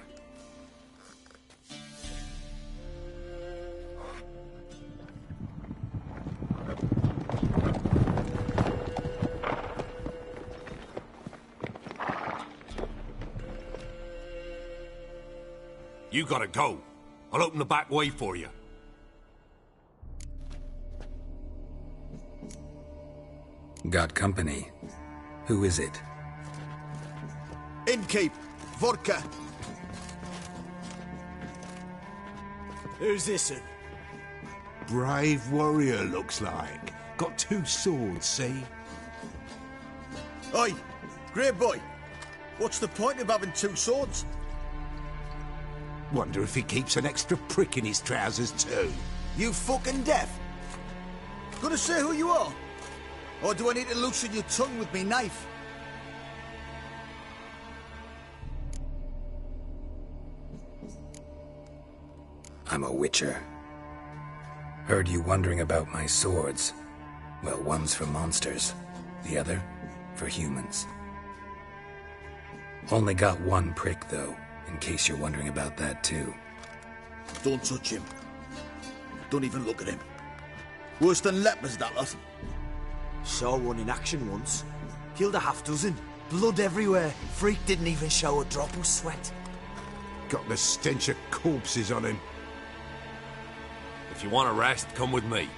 N: You gotta go. I'll open the back way for you.
C: Got company. Who is it?
K: Innkeep, vodka. Who's this one?
H: Brave warrior, looks like. Got 2 swords, see?
K: Oi, grey boy. What's the point of having 2 swords?
H: Wonder if he keeps an extra prick in his trousers too.
K: You fucking deaf? Gonna say who you are? Or do I need to loosen your tongue with me knife?
C: I'm a witcher. Heard you wondering about my swords. Well, one's for monsters, the other for humans. Only got 1 prick, though, in case you're wondering about that, too.
K: Don't touch him. Don't even look at him. Worse than lepers, that lot. Saw one in action once. Killed a half-dozen. Blood everywhere. Freak didn't even show a drop of sweat.
H: Got the stench of corpses on him.
N: If you want a rest, come with me.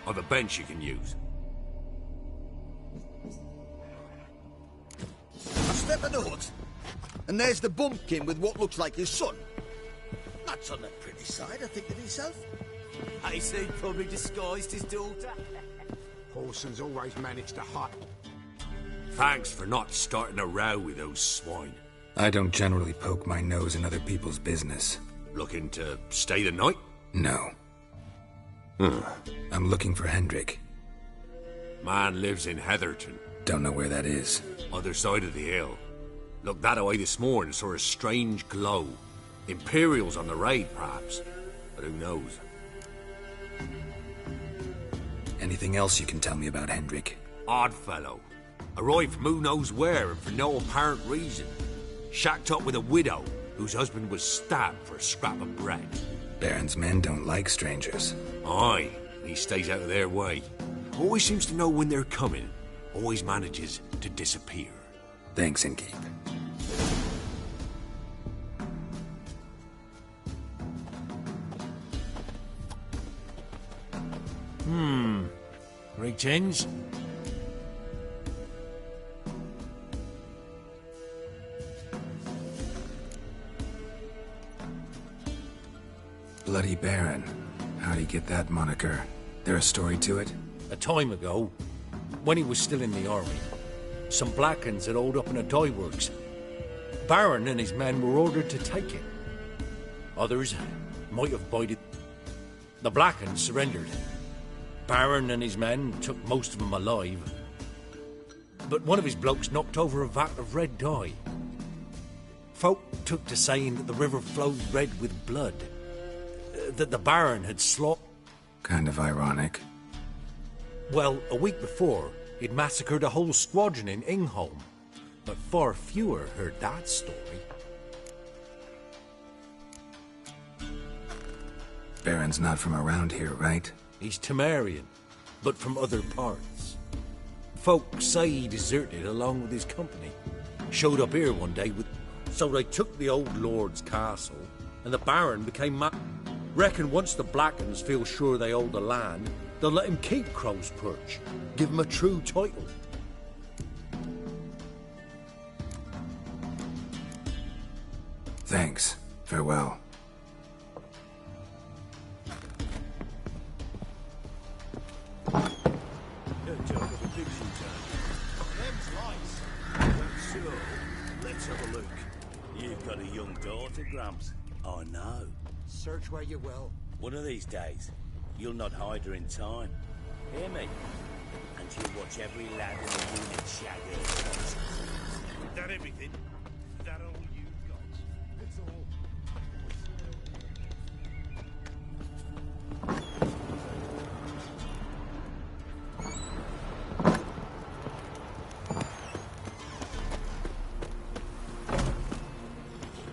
T: I've a bench you can use.
I: A step of the hut, and there's the bumpkin with what looks like his son. That's on the pretty side, I think to himself.
H: I say he'd probably disguised his daughter.
U: Whoreson's always managed to hide.
T: Thanks for not starting a row with those swine.
C: I don't generally poke my nose in other people's business.
T: Looking to stay the night?
C: No.
T: Huh.
C: I'm looking for Hendrik.
T: Man lives in Heatherton.
C: Don't know where that is.
T: Other side of the hill. Looked that away this morning, saw a strange glow. Imperials on the raid, perhaps. But who knows?
C: Anything else you can tell me about Hendrik?
T: Odd fellow. Arrived from who knows where and for no apparent reason. Shacked up with a widow whose husband was stabbed for a scrap of bread.
C: Baron's men don't like strangers.
T: Aye, he stays out of their way. Always seems to know when they're coming. Always manages to disappear.
C: Thanks, Innkeep.
K: Greetings.
C: Bloody Baron. How'd he get that moniker? There a story to it?
K: A time ago, when he was still in the army, some Blackens had holed up in a dye works. Baron and his men were ordered to take it. Others might have bided. The Blackens surrendered. Baron and his men took most of them alive. But one of his blokes knocked over a vat of red dye. Folk took to saying that the river flowed red with blood. That the Baron had slaughtered.
C: Kind of ironic.
K: Well, a week before, he'd massacred a whole squadron in Ingholm. But far fewer heard that story.
C: Baron's not from around here, right?
K: He's Temerian, but from other parts. Folk say he deserted along with his company. Showed up here one day with... So they took the old lord's castle, and the Baron became Reckon once the Blackens feel sure they hold the land, they'll let him keep Crow's Perch. Give him a true title.
C: Thanks. Farewell.
H: So, let's have a look. You've got a young daughter, Gramps. I know.
U: Search where you will.
H: One of these days, you'll not hide her in time. Hear me? And you'll watch every lad in the unit shag her. Is that everything? Is that all you've got? It's all.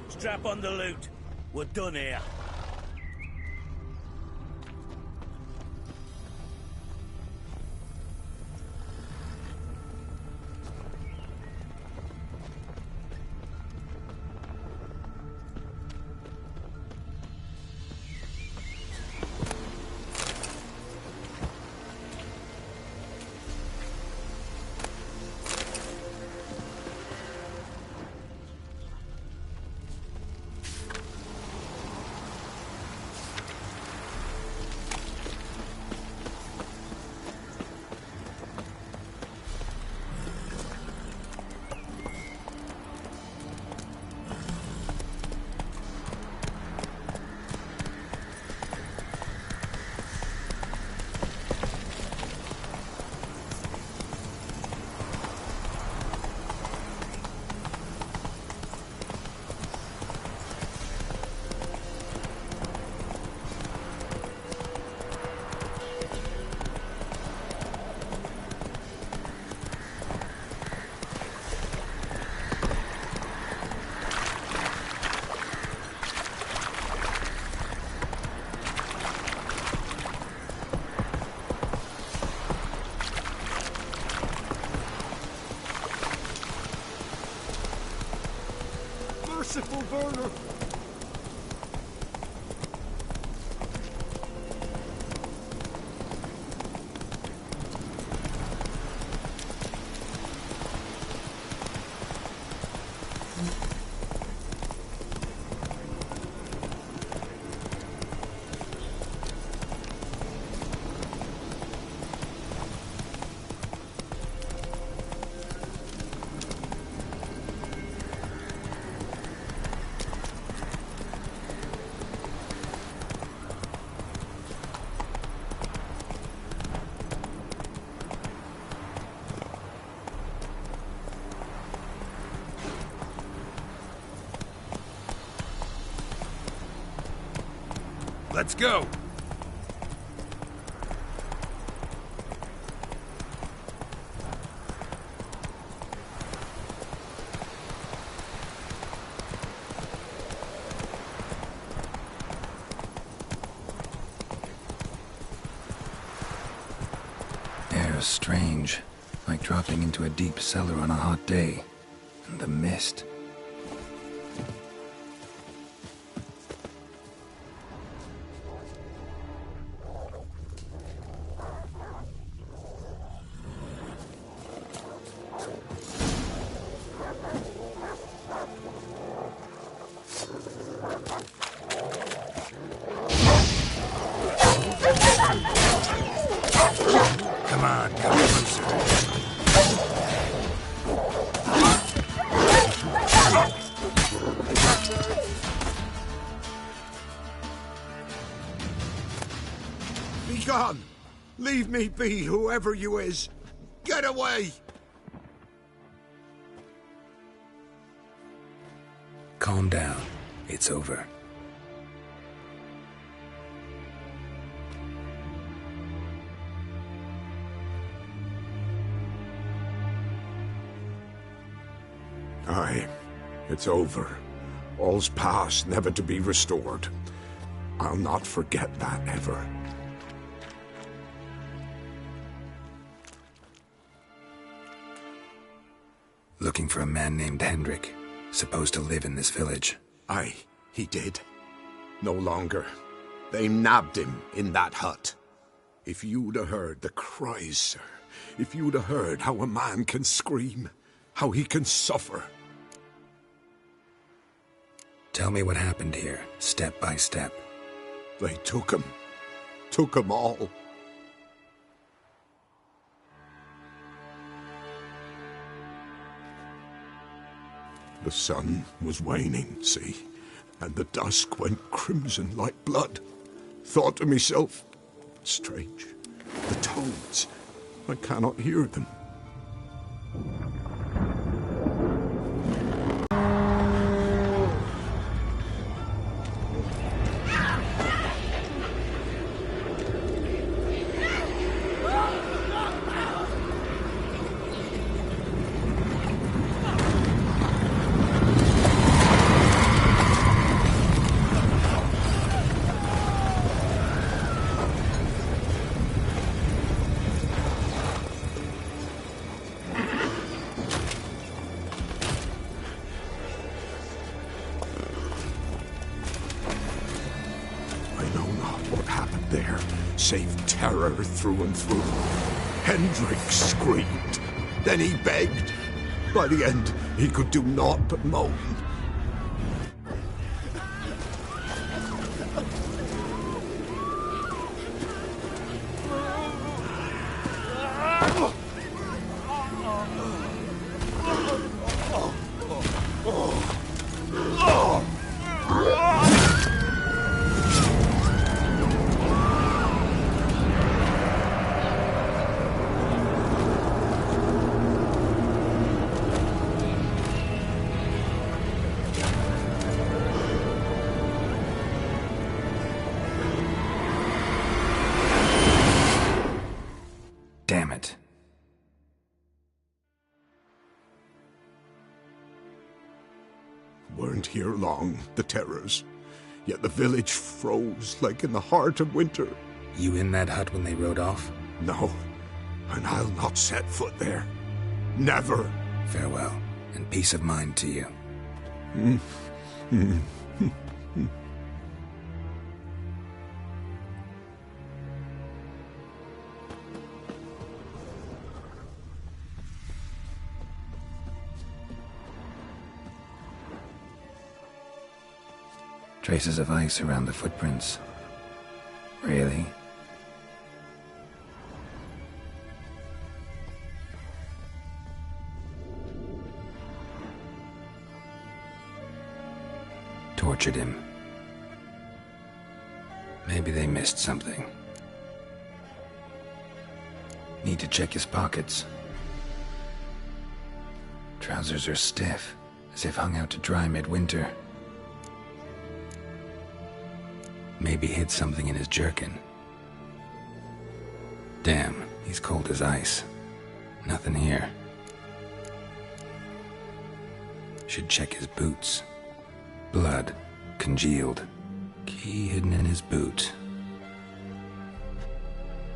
H: Strap on the loot. We're done here. Merciful burner!
T: Let's go!
C: Air is strange, like dropping into a deep cellar on a hot day. And the mist.
T: Come on, come closer.
U: Be gone! Leave me be, whoever you is! Get away!
C: Calm down. It's over.
U: Aye, it's over. All's past, never to be restored. I'll not forget that ever.
C: Looking for a man named Hendrik, supposed to live in this village.
U: Aye, he did. No longer. They nabbed him in that hut. If you'd have heard the cries, sir. If you'd have heard how a man can scream, how he can suffer.
C: Tell me what happened here, step by step.
U: They took him. Took him all. The sun was waning, see, and the dusk went crimson like blood. Thought to myself, strange, the toads, I cannot hear them. Save terror through and through. Hendrik screamed. Then he begged. By the end, he could do naught but moan.
C: Damn it.
U: Weren't here long, the terrors. Yet the village froze like in the heart of winter.
C: You in that hut when they rode off?
U: No, and I'll not set foot there. Never.
C: Farewell, and peace of mind to you. Traces of ice around the footprints. Really? Tortured him. Maybe they missed something. Need to check his pockets. Trousers are stiff, as if hung out to dry midwinter. Maybe hid something in his jerkin. Damn, he's cold as ice. Nothing here. Should check his boots. Blood, congealed. Key hidden in his boot.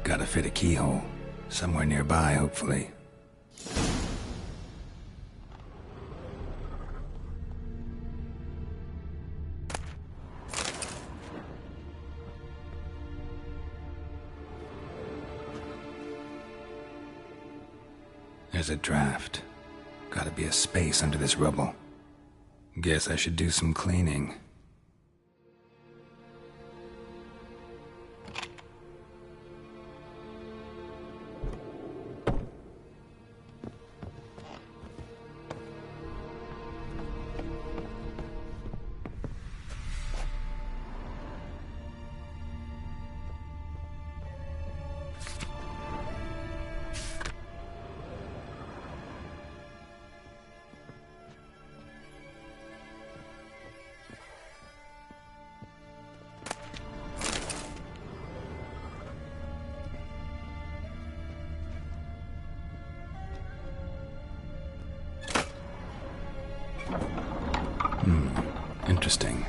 C: Gotta fit a keyhole. Somewhere nearby, hopefully. There's a draft. Gotta be a space under this rubble. Guess I should do some cleaning. Interesting.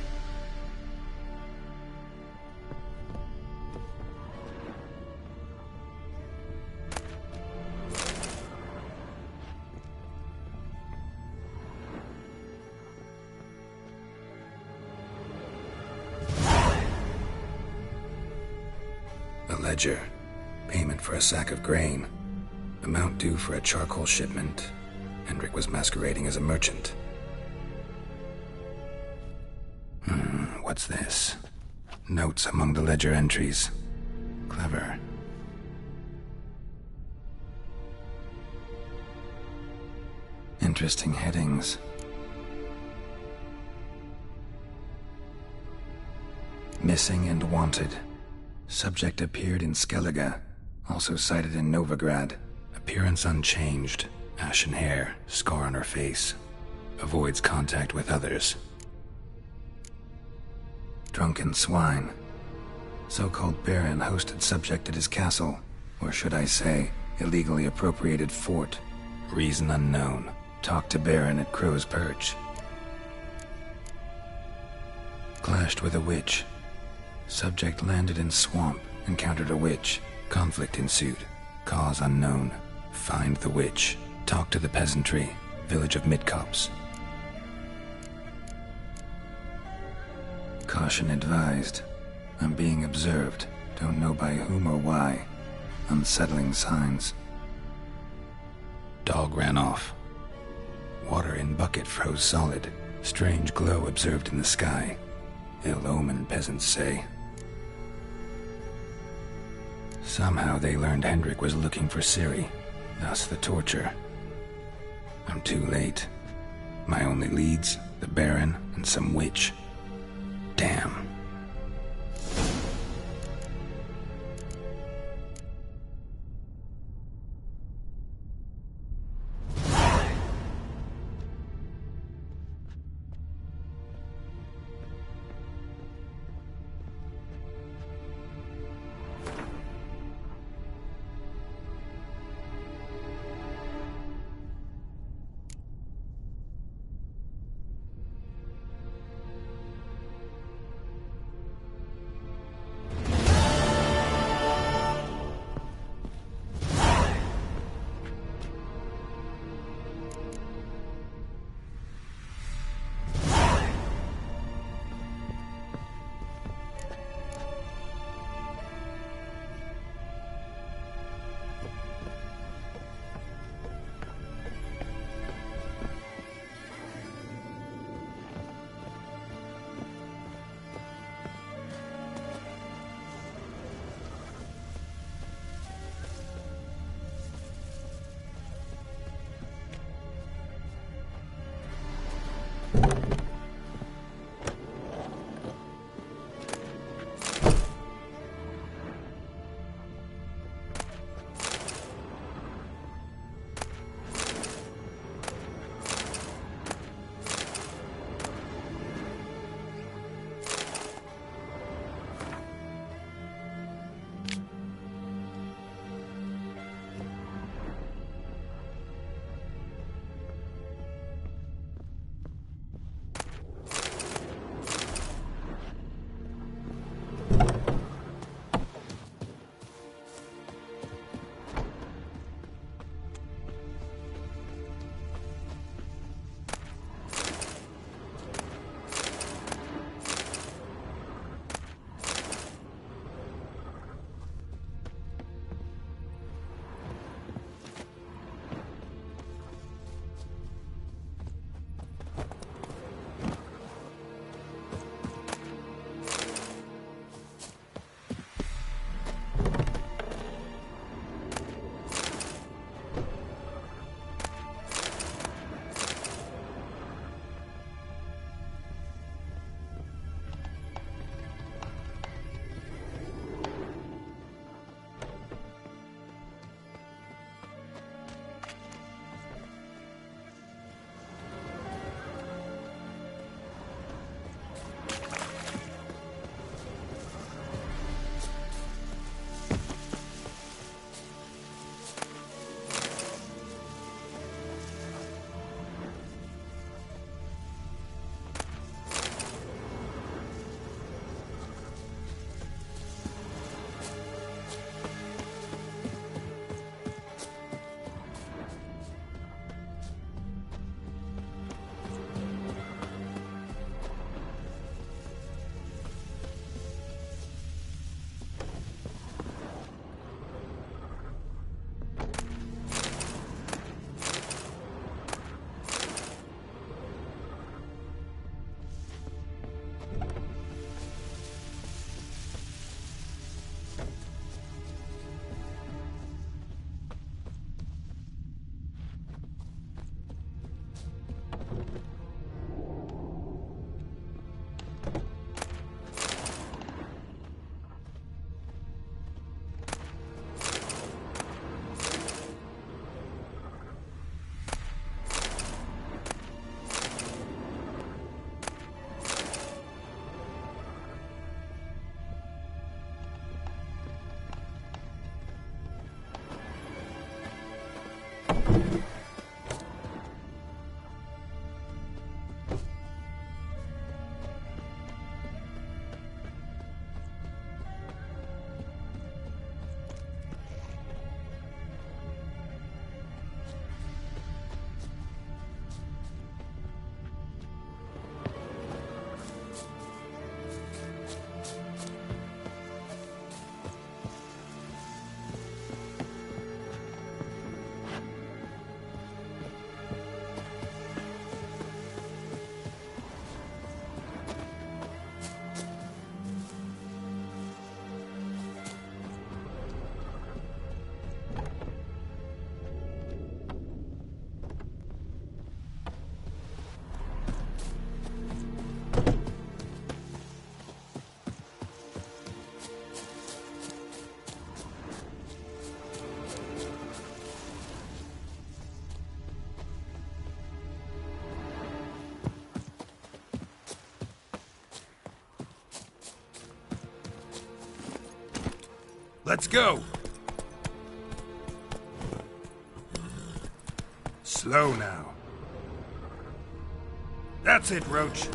C: A ledger. Payment for a sack of grain. Amount due for a charcoal shipment. Hendrik was masquerading as a merchant. What's this? Notes among the ledger entries. Clever. Interesting headings. Missing and wanted. Subject appeared in Skellige. Also sighted in Novigrad. Appearance unchanged. Ashen hair. Scar on her face. Avoids contact with others. Drunken swine. So-called Baron hosted subject at his castle, or should I say, illegally appropriated fort. Reason unknown. Talked to Baron at Crow's Perch. Clashed with a witch. Subject landed in swamp, encountered a witch. Conflict ensued. Cause unknown. Find the witch. Talk to the peasantry. Village of Midcopse. Caution advised. I'm being observed. Don't know by whom or why. Unsettling signs. Dog ran off. Water in bucket froze solid. Strange glow observed in the sky. Ill omen, peasants say. Somehow they learned Hendrik was looking for Ciri. Thus the torture. I'm too late. My only leads, the Baron and some witch. Damn.
N: Let's go! Slow now. That's it, Roach.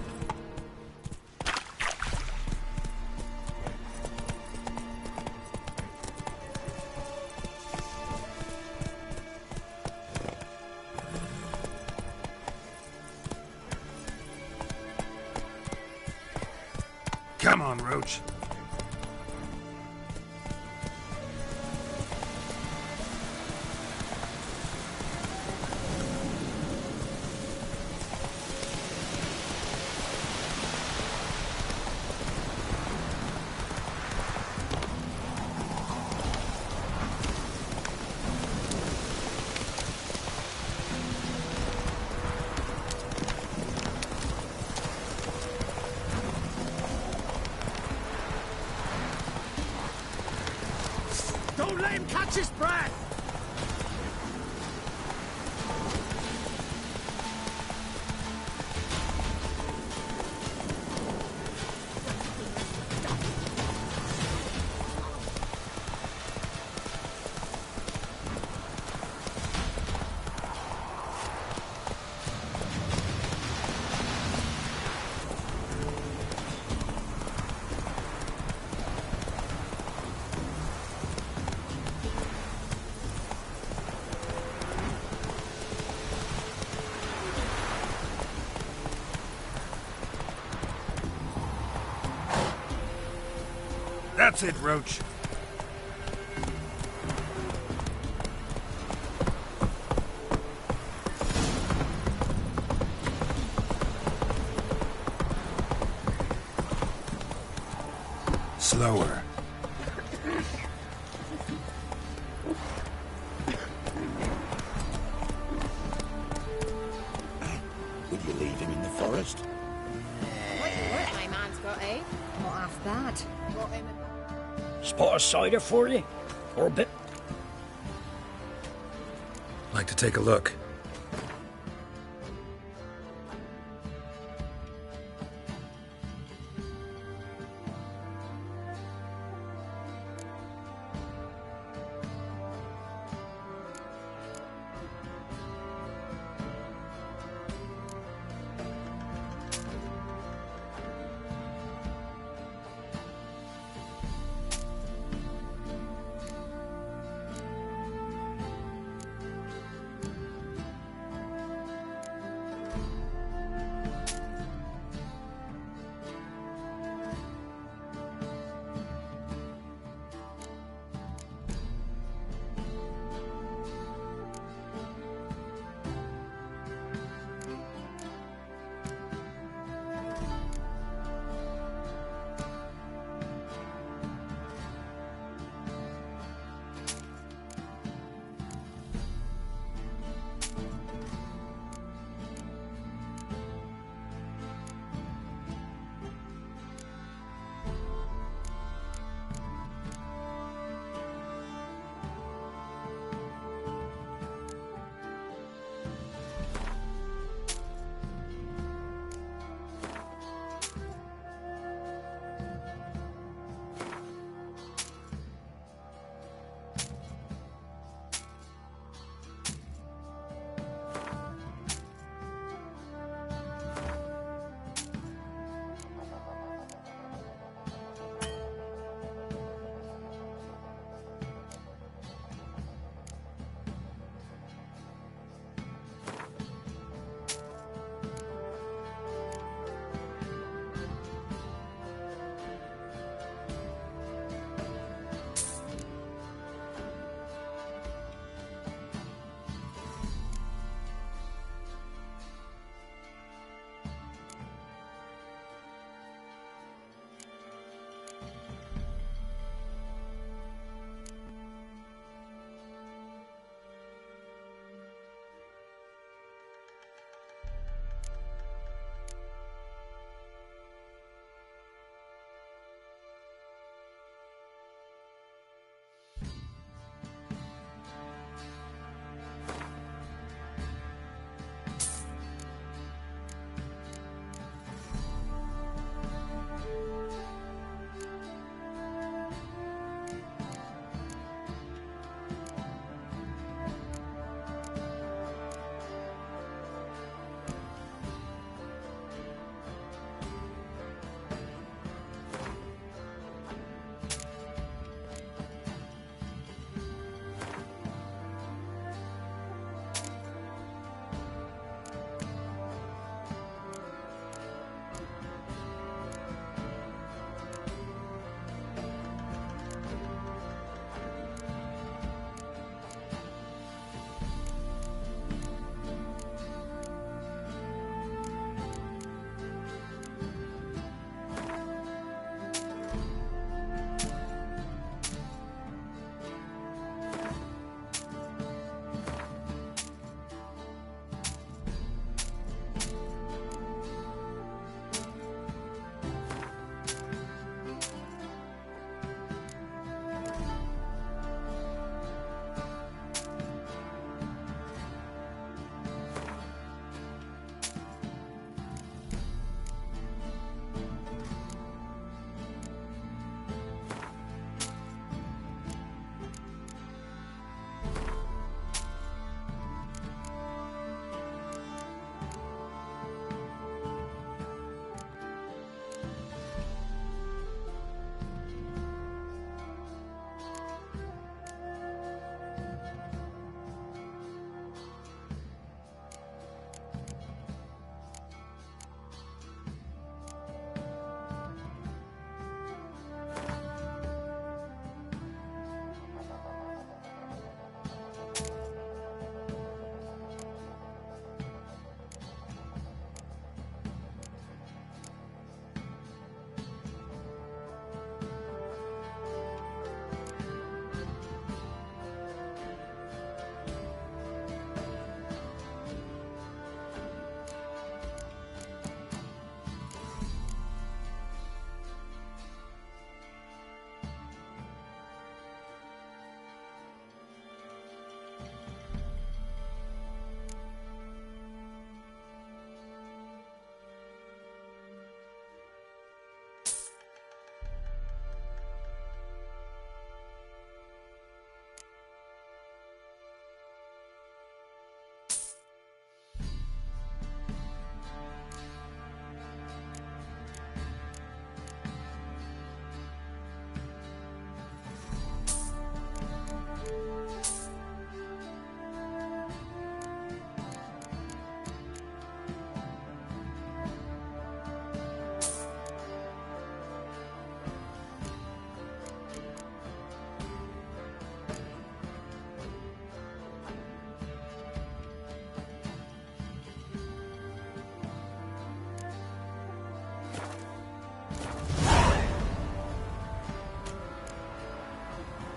N: Come on, Roach.
K: Don't let him catch his breath!
N: That's it, Roach. Slower.
I: Would you leave him in the forest?
B: What work my man's got, eh? Not half bad. Got him
L: Spot a cider for you? Or a bit?
C: Like to take a look.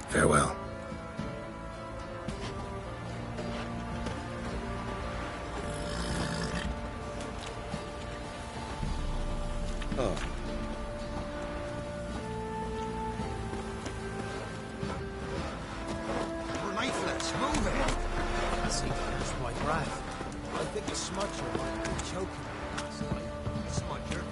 C: Farewell.
I: Oh.
T: Lifeless, move it! I see, that's my breath. I think a smudger might be choking me last night. A smudger?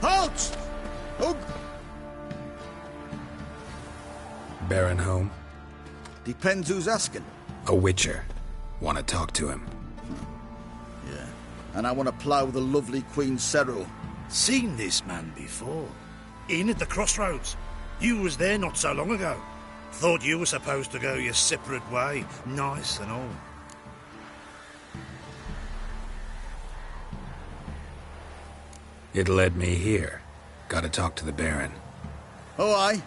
I: Halt! Oh.
C: Baron home?
I: Depends who's asking.
C: A witcher. Want to talk to him.
I: Yeah. And I want to plough the lovely Queen Cero.
G: Seen this man before. In at the crossroads. You was there not so long ago. Thought you were supposed to go your separate way. Nice and all.
C: It led me here. Gotta talk to the Baron.
I: Oh, aye?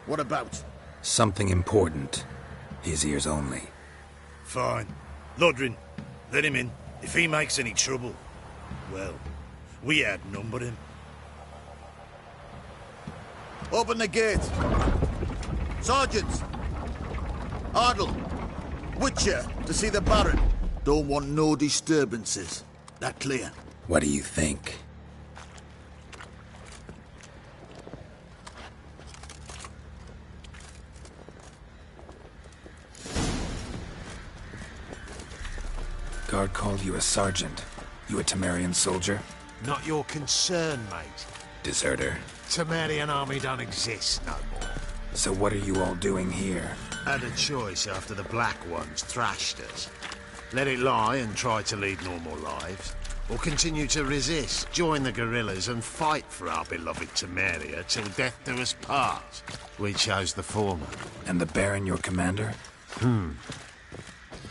I: What about?
C: Something important. His ears only.
G: Fine. Lodrin, let him in. If he makes any trouble, well, we outnumber him.
I: Open the gate. Sergeants! Ardle! Witcher, to see the Baron. Don't want no disturbances. That clear?
C: What do you think? Guard called you a sergeant. You a Temerian soldier?
T: Not your concern, mate.
C: Deserter.
T: Temerian army don't exist no more.
C: So what are you all doing here?
T: Had a choice after the Black Ones thrashed us. Let it lie and try to lead normal lives. Or continue to resist, join the guerrillas and fight for our beloved Temeria till death do us part. We chose the former.
C: And the Baron your commander?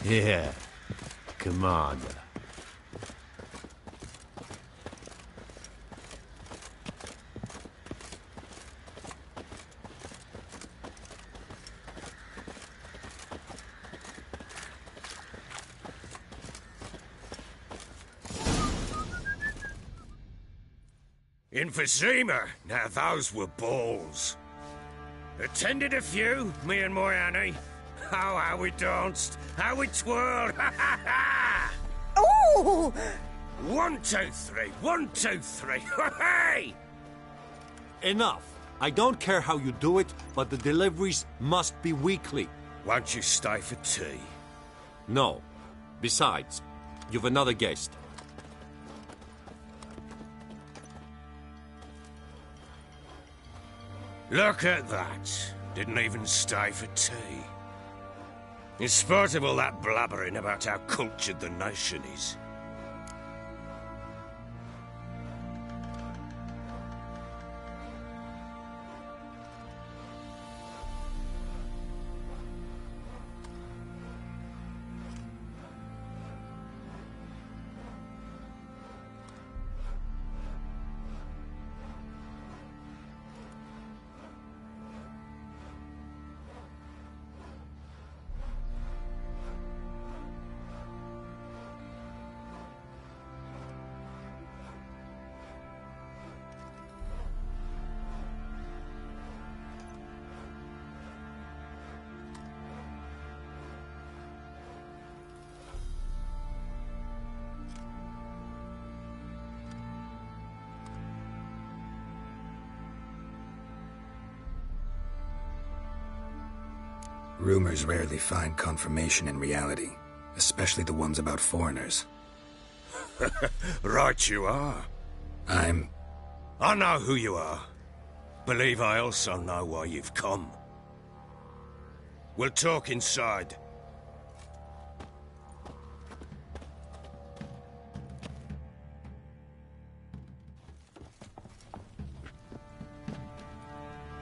T: Yeah. Commander.
O: Emphysema. Now those were balls. Attended a few, me and my Annie. Oh, how we danced, how we twirled.
B: Oh!
O: 1, 2, 3. 1, 2, 3. Hey!
T: Enough. I don't care how you do it, but the deliveries must be weekly.
O: Won't you stay for tea?
T: No. Besides, you've another guest.
O: Look at that. Didn't even stay for tea. In spite of all that blabbering about how cultured the nation is.
C: Rumors rarely find confirmation in reality, especially the ones about foreigners.
O: Right you are. I know who you are. Believe I also know why you've come. We'll talk inside.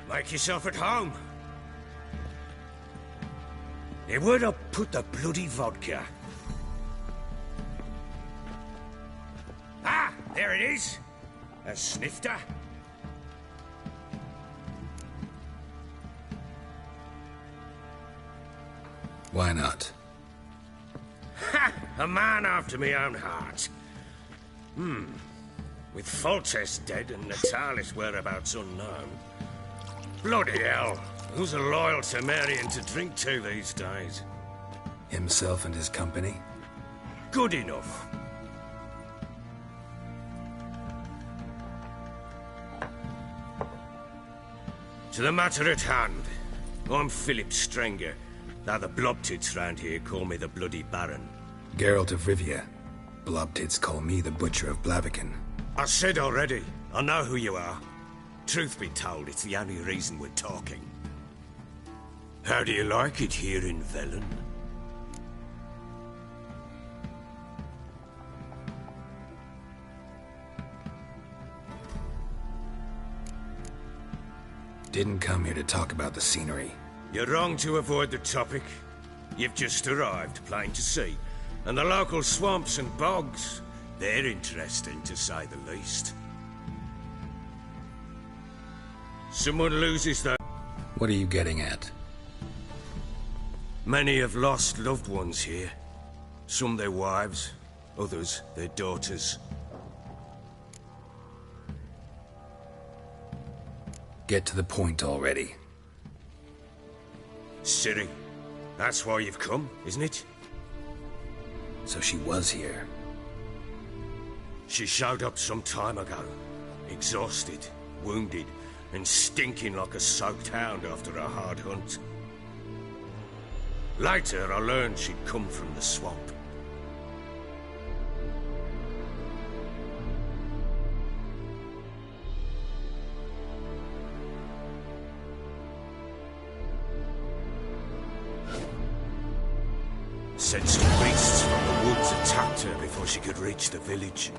O: Make yourself at home. Hey, where'd I put the bloody vodka? Ah, there it is. A snifter.
C: Why not?
O: Ha!
Q: A man after my own heart. With Foltest dead and Natalis' whereabouts unknown. Bloody hell, who's a loyal Temerian to drink to these days?
C: Himself and his company?
Q: Good enough. To the matter at hand. I'm Philip Strenger, though the Blobtits round here call me the Bloody Baron.
C: Geralt of Rivia. Blobtits call me the Butcher of Blaviken.
Q: I said already, I know who you are. Truth be told, it's the only reason we're talking. How do you like it here in Velen?
C: Didn't come here to talk about the scenery.
Q: You're wrong to avoid the topic. You've just arrived, plain to see. And the local swamps and bogs, they're interesting to say the least. Someone loses their...
C: What are you getting at?
Q: Many have lost loved ones here. Some their wives, others their daughters.
C: Get to the point already.
Q: Ciri, that's why you've come, isn't it?
C: So she was here.
Q: She showed up some time ago. Exhausted, wounded, and stinking like a soaked hound after a hard hunt. Later, I learned she'd come from the swamp. Said some beasts from the woods attacked her before she could reach the village.